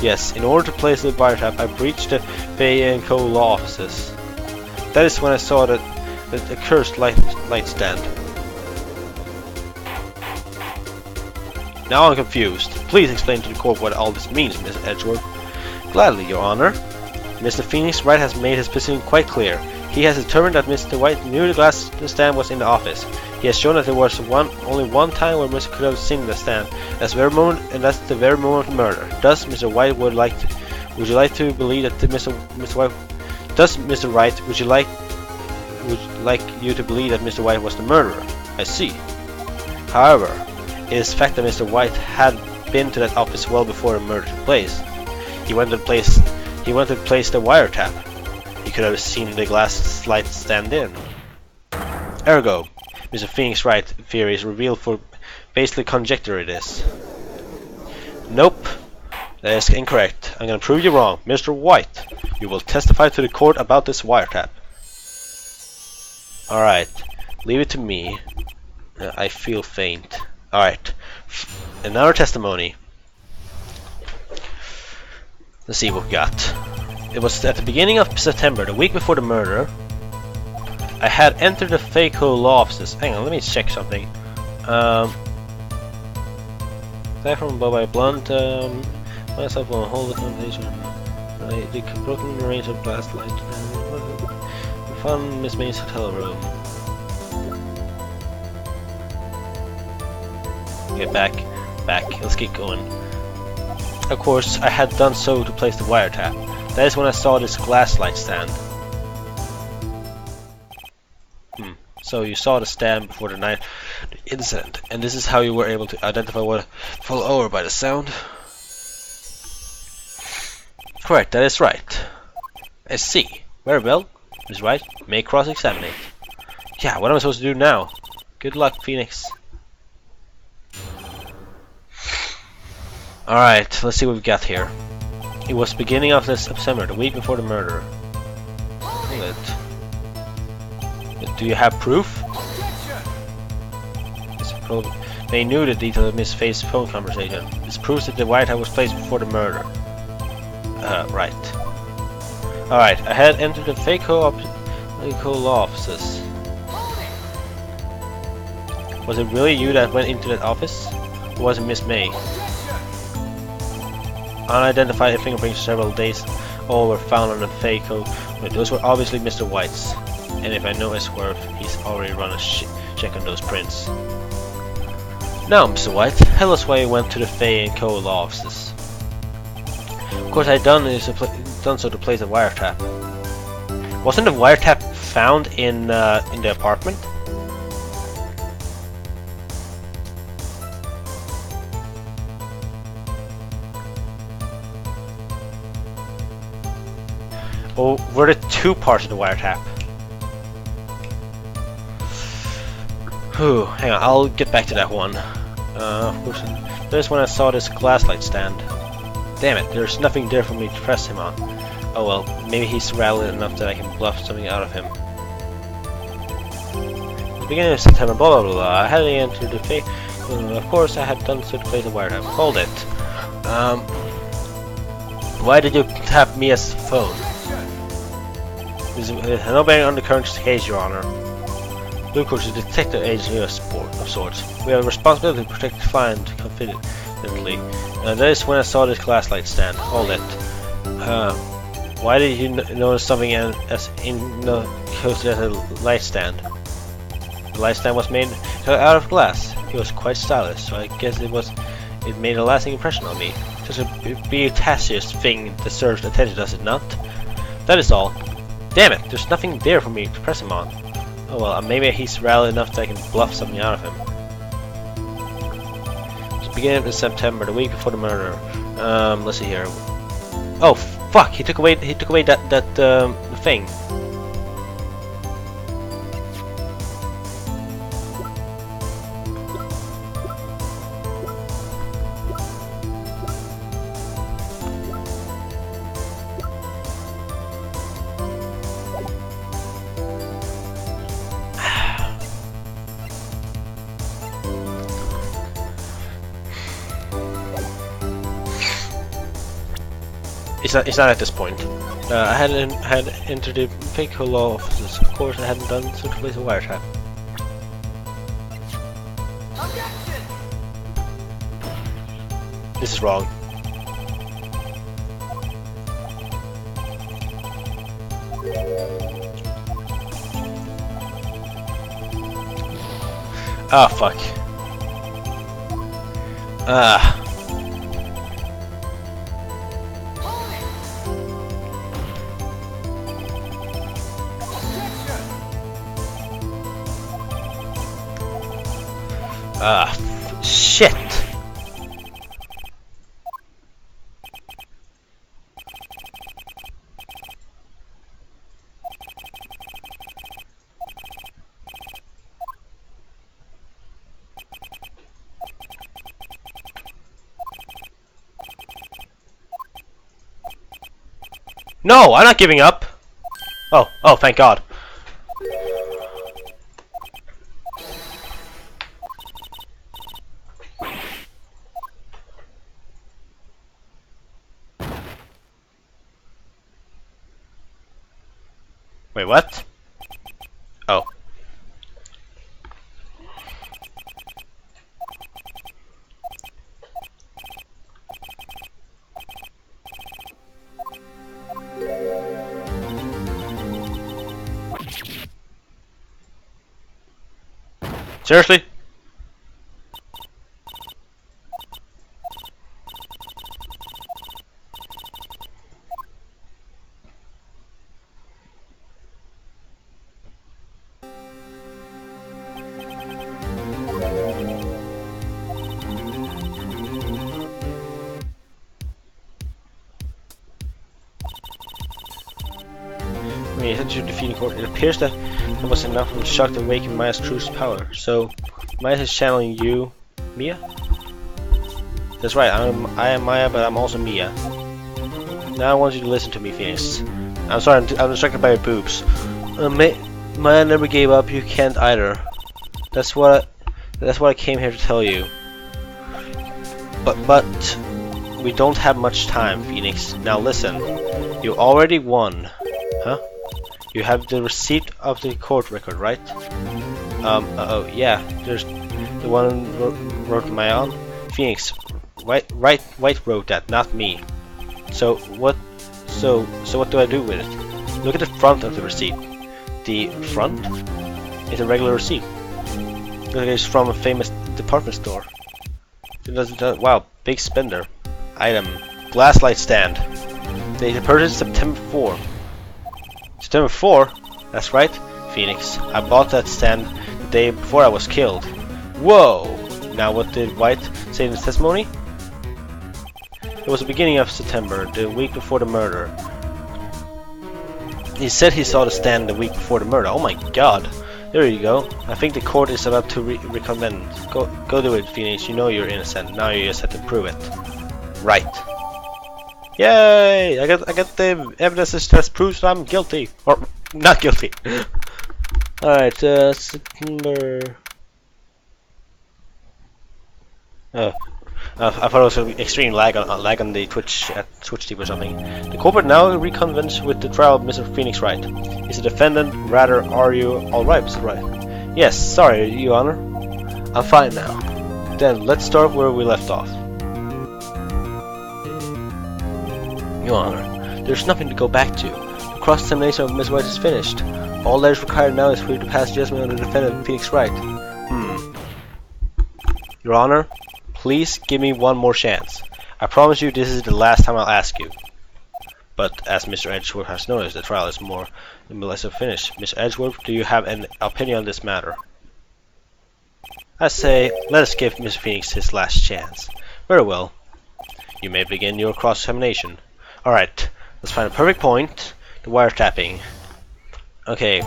Yes, in order to place the wiretap, I breached the Fay & Co. law offices. That is when I saw the accursed light stand. Now I'm confused. Please explain to the court what all this means, Miss Edgeworth. Gladly, Your Honor. Mr. Phoenix Wright has made his position quite clear. He has determined that Mr. White knew the glass stand was in the office. He has shown that there was only one time where Mr. could have seen the stand. That's the very moment, and that's the very moment of the murder. Thus, Mr. White would you like to believe that Mr. White? Thus, Mr. Wright, would you like you to believe that Mr. White was the murderer? I see. However, it is fact that Mr. White had been to that office well before the murder took place. He went to place the wiretap. He could have seen the glass light stand in. Ergo, Mr. Phoenix Wright theory is revealed for basically conjecture it is. Nope, that is incorrect. I'm gonna prove you wrong. Mr. White, you will testify to the court about this wiretap. Alright, leave it to me. I feel faint. Alright, another testimony. Let's see what we got. It was at the beginning of September, the week before the murder. I had entered the Faco law offices. Hang on, let me check something. That from Bobby Blunt. Myself on hold the foundation. The broken range of glass light. We found Miss May's hotel room. Okay, back. Let's keep going. Of course, I had done so to place the wiretap. That is when I saw this glass light stand. So you saw the stand before the night incident, and this is how you were able to identify what fell over by the sound? Correct, that is right. I see. Very well. Ms. Wright, may cross-examine. Yeah, what am I supposed to do now? Good luck, Phoenix. Alright, let's see what we've got here. It was beginning of this September, the week before the murder. Do you have proof? They knew the detail of Miss Faye's phone conversation. This proves that the wiretap was placed before the murder. Right. Alright, I had entered the Faco law offices. Was it really you that went into that office? Or was it Miss May? Unidentified fingerprints several days old were found on the Faco. But those were obviously Mr. White's. And if I know his worth, he's already run a check on those prints. Now, Mr. White, tell us why you went to the Fay & Co. law offices. Of course, I done so to place a wiretap. Wasn't the wiretap found in the apartment? Or were there two parts of the wiretap? Whew, hang on, I'll get back to that one. Of course, there's when I saw this glass light stand. Damn it, there's nothing there for me to press him on. Oh well, maybe he's rallied enough that I can bluff something out of him. At the beginning of September, blah blah blah, I had entered the fake. Of course, I had done so to place a wiretap. Hold it. Why did you tap me as phone? There's no bearing on the current case, Your Honor. Of course, a detective agency of sorts. We have a responsibility to protect the client confidently. That is when I saw this glass light stand. Hold it. Why did you notice something as close as a light stand? The light stand was made out of glass. It was quite stylish, so I guess it made a lasting impression on me. Such a beauteous thing deserves attention, does it not? That is all. Damn it, there's nothing there for me to press him on. Oh well, maybe he's rallied enough that I can bluff something out of him. It's beginning of September, the week before the murder. Let's see here. Oh fuck! He took away that thing. It's not at this point. I had entered the fake law offices. Of course, I hadn't done so to place a wiretap. This is wrong. Ah, fuck. Ah. Shit! No, I'm not giving up! Oh, thank God. Wait, what? Oh. Seriously? When you head to defeating court, it appears that there was enough of a shock to awaken Maya's true power. So, Maya is channeling you, Mia? That's right, I am Maya, but I'm also Mia. Now I want you to listen to me, Phoenix. I'm sorry, I'm distracted by your boobs. Maya never gave up, you can't either. That's what I came here to tell you. But we don't have much time, Phoenix. Now listen, you already won. Huh? You have the receipt of the court record, right? Oh yeah, there's the one wrote Maya on. Phoenix, White wrote that, not me. So what do I do with it? Look at the front of the receipt. The front is a regular receipt. Look, it's from a famous department store. Wow, big spender. Item: glass light stand. They purchased September 4. September 4? That's right, Phoenix. I bought that stand the day before I was killed. Whoa! Now what did White say in his testimony? It was the beginning of September, the week before the murder. He said he saw the stand the week before the murder. Oh my god. There you go. I think the court is about to recommend. Go do it, Phoenix. You know you're innocent. Now you just have to prove it. Right. Yay! I got the evidence that proves that I'm guilty. Or not guilty. Alright, September. I thought it was an extreme lag on the Twitch TV or something. The court now reconvenes with the trial of Mr. Phoenix Wright. Is the defendant, rather, are you alright, Mr. Wright? Yes, sorry, Your Honor. I'm fine now. Then, let's start where we left off. Your Honor, there's nothing to go back to. The cross-examination of Ms. Wright is finished. All that is required now is for you to pass judgment on the defendant, Phoenix Wright. Your Honor, please give me one more chance. I promise you this is the last time I'll ask you. But as Mr. Edgeworth has noticed, the trial is more than less finished. Mr. Edgeworth, do you have an opinion on this matter? I say, let us give Mr. Phoenix his last chance. Very well. You may begin your cross-examination. Alright, let's find a perfect point. The wiretapping. Okay.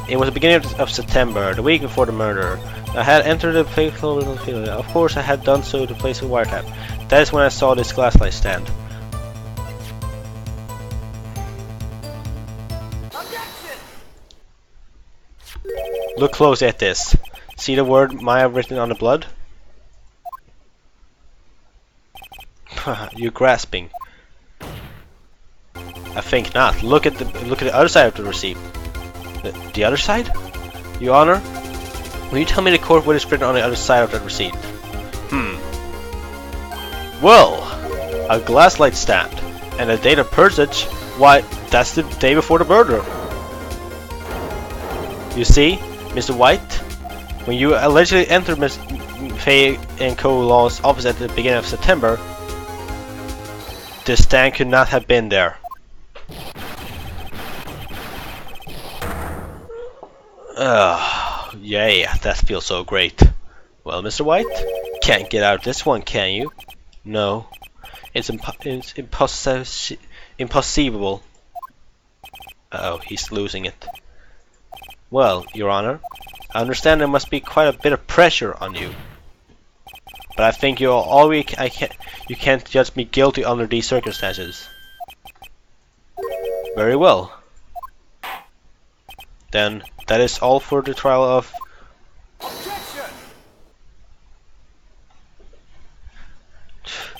It was the beginning of September, the week before the murder. I had entered the place. Of course, I had done so to place a wiretap. That is when I saw this glass light stand. Objection! Look closely at this. See the word Maya written on the blood? You're grasping. I think not. Look at the other side of the receipt. The other side? Your Honor, will you tell me the court what is written on the other side of that receipt? Well, a glass light stand. And the date of purchase, why, that's the day before the murder. You see, Mr. White, when you allegedly entered Ms. Fay & Co. Law's office at the beginning of September, the stand could not have been there. Yay, that feels so great. Well, Mr. White, can't get out of this one, can you? No, it's impossible. Uh-oh, he's losing it. Well, Your Honor, I understand there must be quite a bit of pressure on you. But I think you can't judge me guilty under these circumstances. Very well. Then that is all for the trial of... Objection!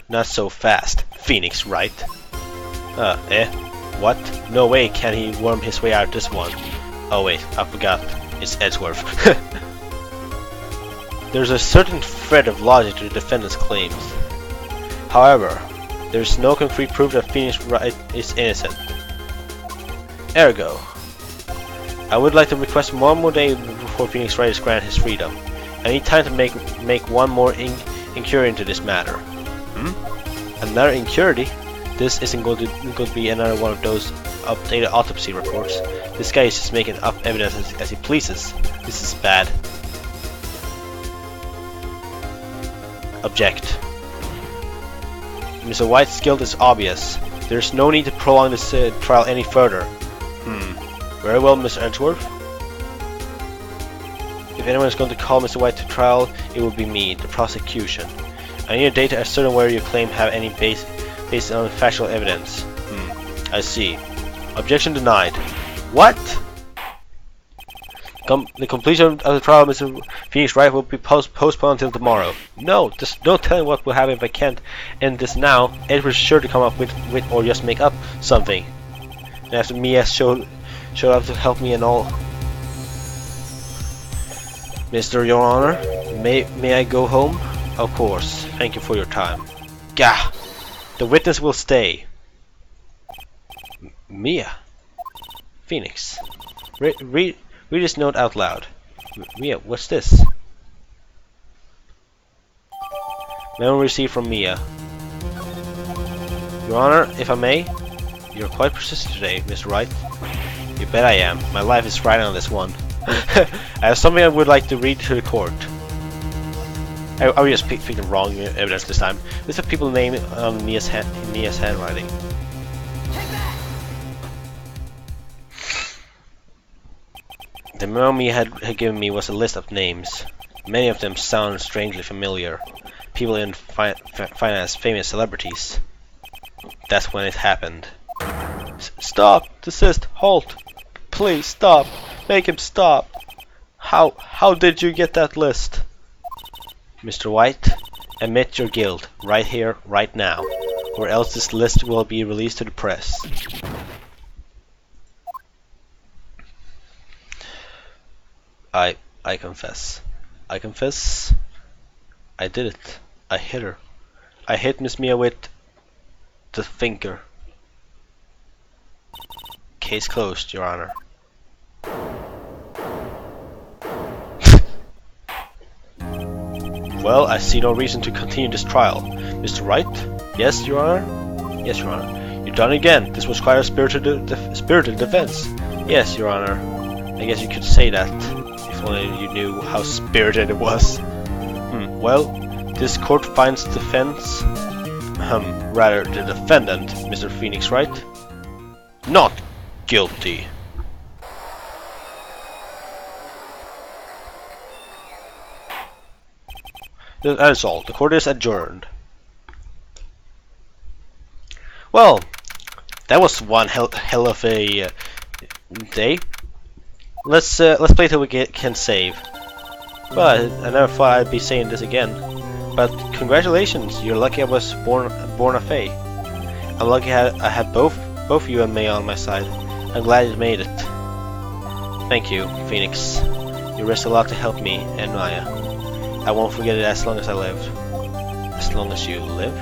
Not so fast, Phoenix Wright. What? No way can he worm his way out this one. Oh wait, I forgot. It's Edgeworth. There's a certain thread of logic to the defendant's claims. However, there's no concrete proof that Phoenix Wright is innocent. Ergo, I would like to request one more day before Phoenix Wright is granted his freedom. I need time to make one more inquiry into this matter. Another inquiry? This isn't going to be another one of those updated autopsy reports. This guy is just making up evidence as he pleases. This is bad. Object. Mr. White's guilt is obvious. There's no need to prolong this trial any further. Very well, Mr. Edgeworth. If anyone is going to call Mr. White to trial, it will be me, the prosecution. I need a day to ascertain whether your claim have any based on factual evidence. I see. Objection denied. What? The completion of the trial of Mr. Phoenix Wright will be postponed until tomorrow. No, there's no telling what will happen if I can't end this now. Edward's sure to come up with or just make up something. And after Mia showed up to help me and all. Mr. Your Honor, may I go home? Of course. Thank you for your time. Gah! The witness will stay. Mia. Phoenix. Read this note out loud. Mia, what's this? Memo received from Mia. Your Honor, if I may, you're quite persistent today, Mr. Wright. You bet I am. My life is riding on this one. I have something I would like to read to the court. I was just picking the wrong evidence this time. This is people's name on Mia's handwriting. The memo Mia had given me was a list of names. Many of them sound strangely familiar. People in finance, famous celebrities. That's when it happened. Stop! Desist! Halt! Please stop! Make him stop! How did you get that list? Mr. White, admit your guilt right here, right now, or else this list will be released to the press. I confess. I confess. I did it. I hit her. I hit Miss Mia with the finger. Case closed, Your Honor. Well, I see no reason to continue this trial. Mr. Wright? Yes, Your Honor? Yes, Your Honor. You've done it again. This was quite a spirited defense. Yes, Your Honor. I guess you could say that, if only you knew how spirited it was. Well, this court finds the defendant, Mr. Phoenix Wright, not guilty. That is all. The court is adjourned. Well, that was one hell of a day. Let's play till we can save. But I never thought I'd be saying this again. But congratulations, you're lucky I was born a Fae. I'm lucky I had both you and May on my side. I'm glad you made it. Thank you, Phoenix. You risked a lot to help me and Maya. I won't forget it as long as I live. As long as you live?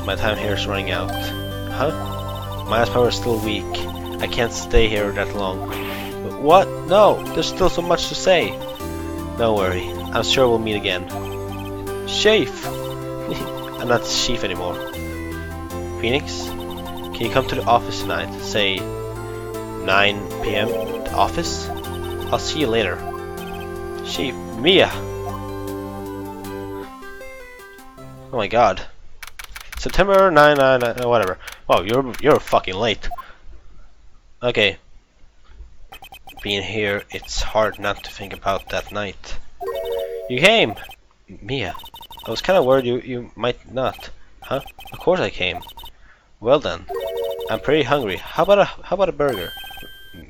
My time here is running out. Huh? Maya's power is still weak. I can't stay here that long. But what? No! There's still so much to say. Don't worry. I'm sure we'll meet again. Sheaf! I'm not Sheaf anymore. Phoenix? Can you come to the office tonight? Say 9 PM? The office? I'll see you later. Sheaf. Mia! Oh my god. September 9, whatever. Wow, you're fucking late. Okay. Being here, it's hard not to think about that night. You came! Mia. I was kinda worried you might not. Huh? Of course I came. Well then. I'm pretty hungry. How about a burger?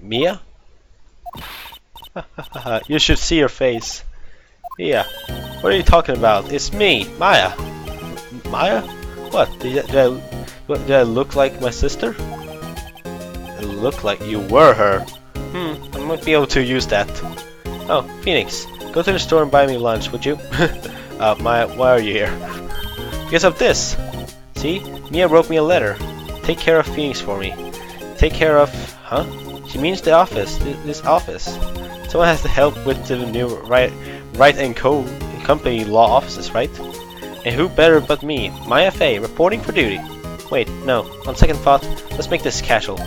Mia? You should see your face. Yeah. What are you talking about? It's me, Maya. Maya? What? Did I What, did I look like my sister? It looked like you were her. I might be able to use that. Oh, Phoenix, go to the store and buy me lunch, would you? Why are you here? Because of this. See, Mia wrote me a letter. Take care of Phoenix for me. Take care of, huh? She means the office, this office. Someone has to help with the new Wright and Company law offices, right? And who better but me, Maya Fey, reporting for duty. Wait, no, on second thought, let's make this casual.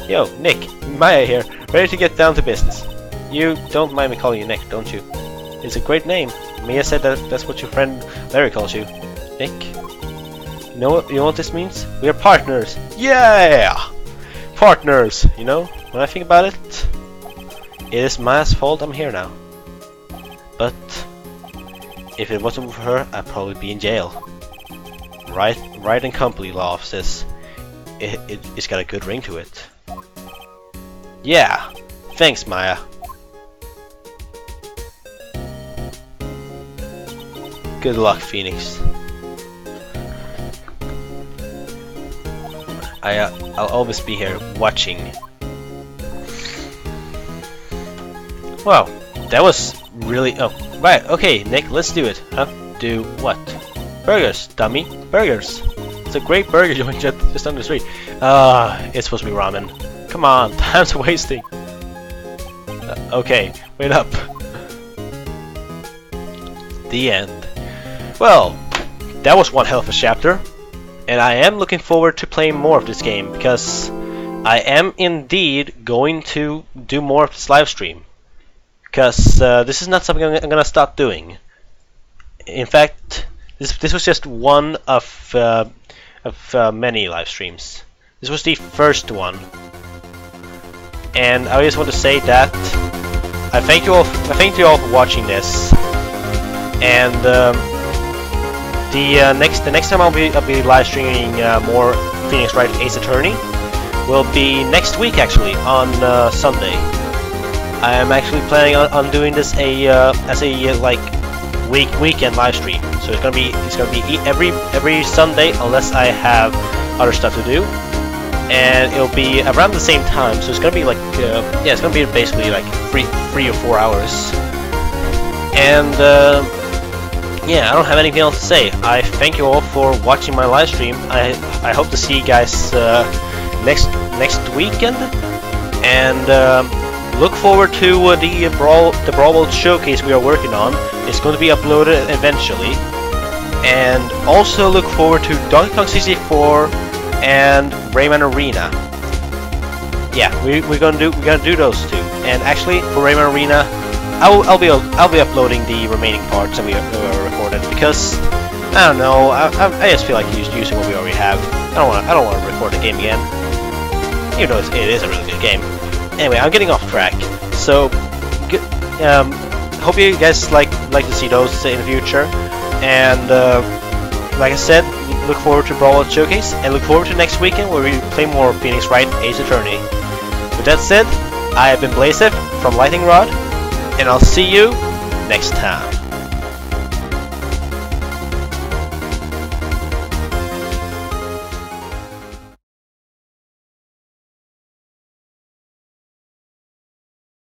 Yo, Nick, Maya here, ready to get down to business. You don't mind me calling you Nick, don't you? It's a great name. Mia said that's what your friend Larry calls you. Nick? You know what this means? We are partners. Yeah! Partners, you know? When I think about it, it is Maya's fault I'm here now. But if it wasn't for her, I'd probably be in jail. Wright and Company law offices. It's got a good ring to it. Yeah! Thanks, Maya. Good luck, Phoenix. I'll always be here watching. Wow, that was really... Oh, right, okay, Nick, let's do it. Huh? Do what? Burgers, dummy. Burgers. It's a great burger joint just down the street. It's supposed to be ramen. Come on, time's wasting. Okay, wait up. The end. Well, that was one hell of a chapter. And I am looking forward to playing more of this game, because I am indeed going to do more of this live stream. Because this is not something I'm gonna stop doing. In fact, this was just one of many live streams. This was the first one, and I just want to say that I thank you all for watching this. And the next time I'll be live streaming more Phoenix Wright Ace Attorney will be next week, actually, on Sunday. I am actually planning on doing this as a like weekend live stream. So it's gonna be every Sunday unless I have other stuff to do, and it'll be around the same time. So it's gonna be like yeah, it's gonna be basically like 3 or 4 hours. And yeah, I don't have anything else to say. I thank you all for watching my live stream. I hope to see you guys next weekend, and look forward to the Brawl Vault Showcase we are working on. It's going to be uploaded eventually, and also look forward to Donkey Kong 64 and Rayman Arena. Yeah, we're gonna do those two. And actually, for Rayman Arena, I'll be uploading the remaining parts that we recorded, because I don't know, I just feel like using what we already have. I don't want to record the game again, even though it is a really good game. Anyway, I'm getting off track. So, hope you guys like to see those in the future. And like I said, look forward to Brawl Vault Showcase, and look forward to next weekend where we play more Phoenix Wright Ace Attorney. With that said, I have been Blaseth from LightningRod, and I'll see you next time.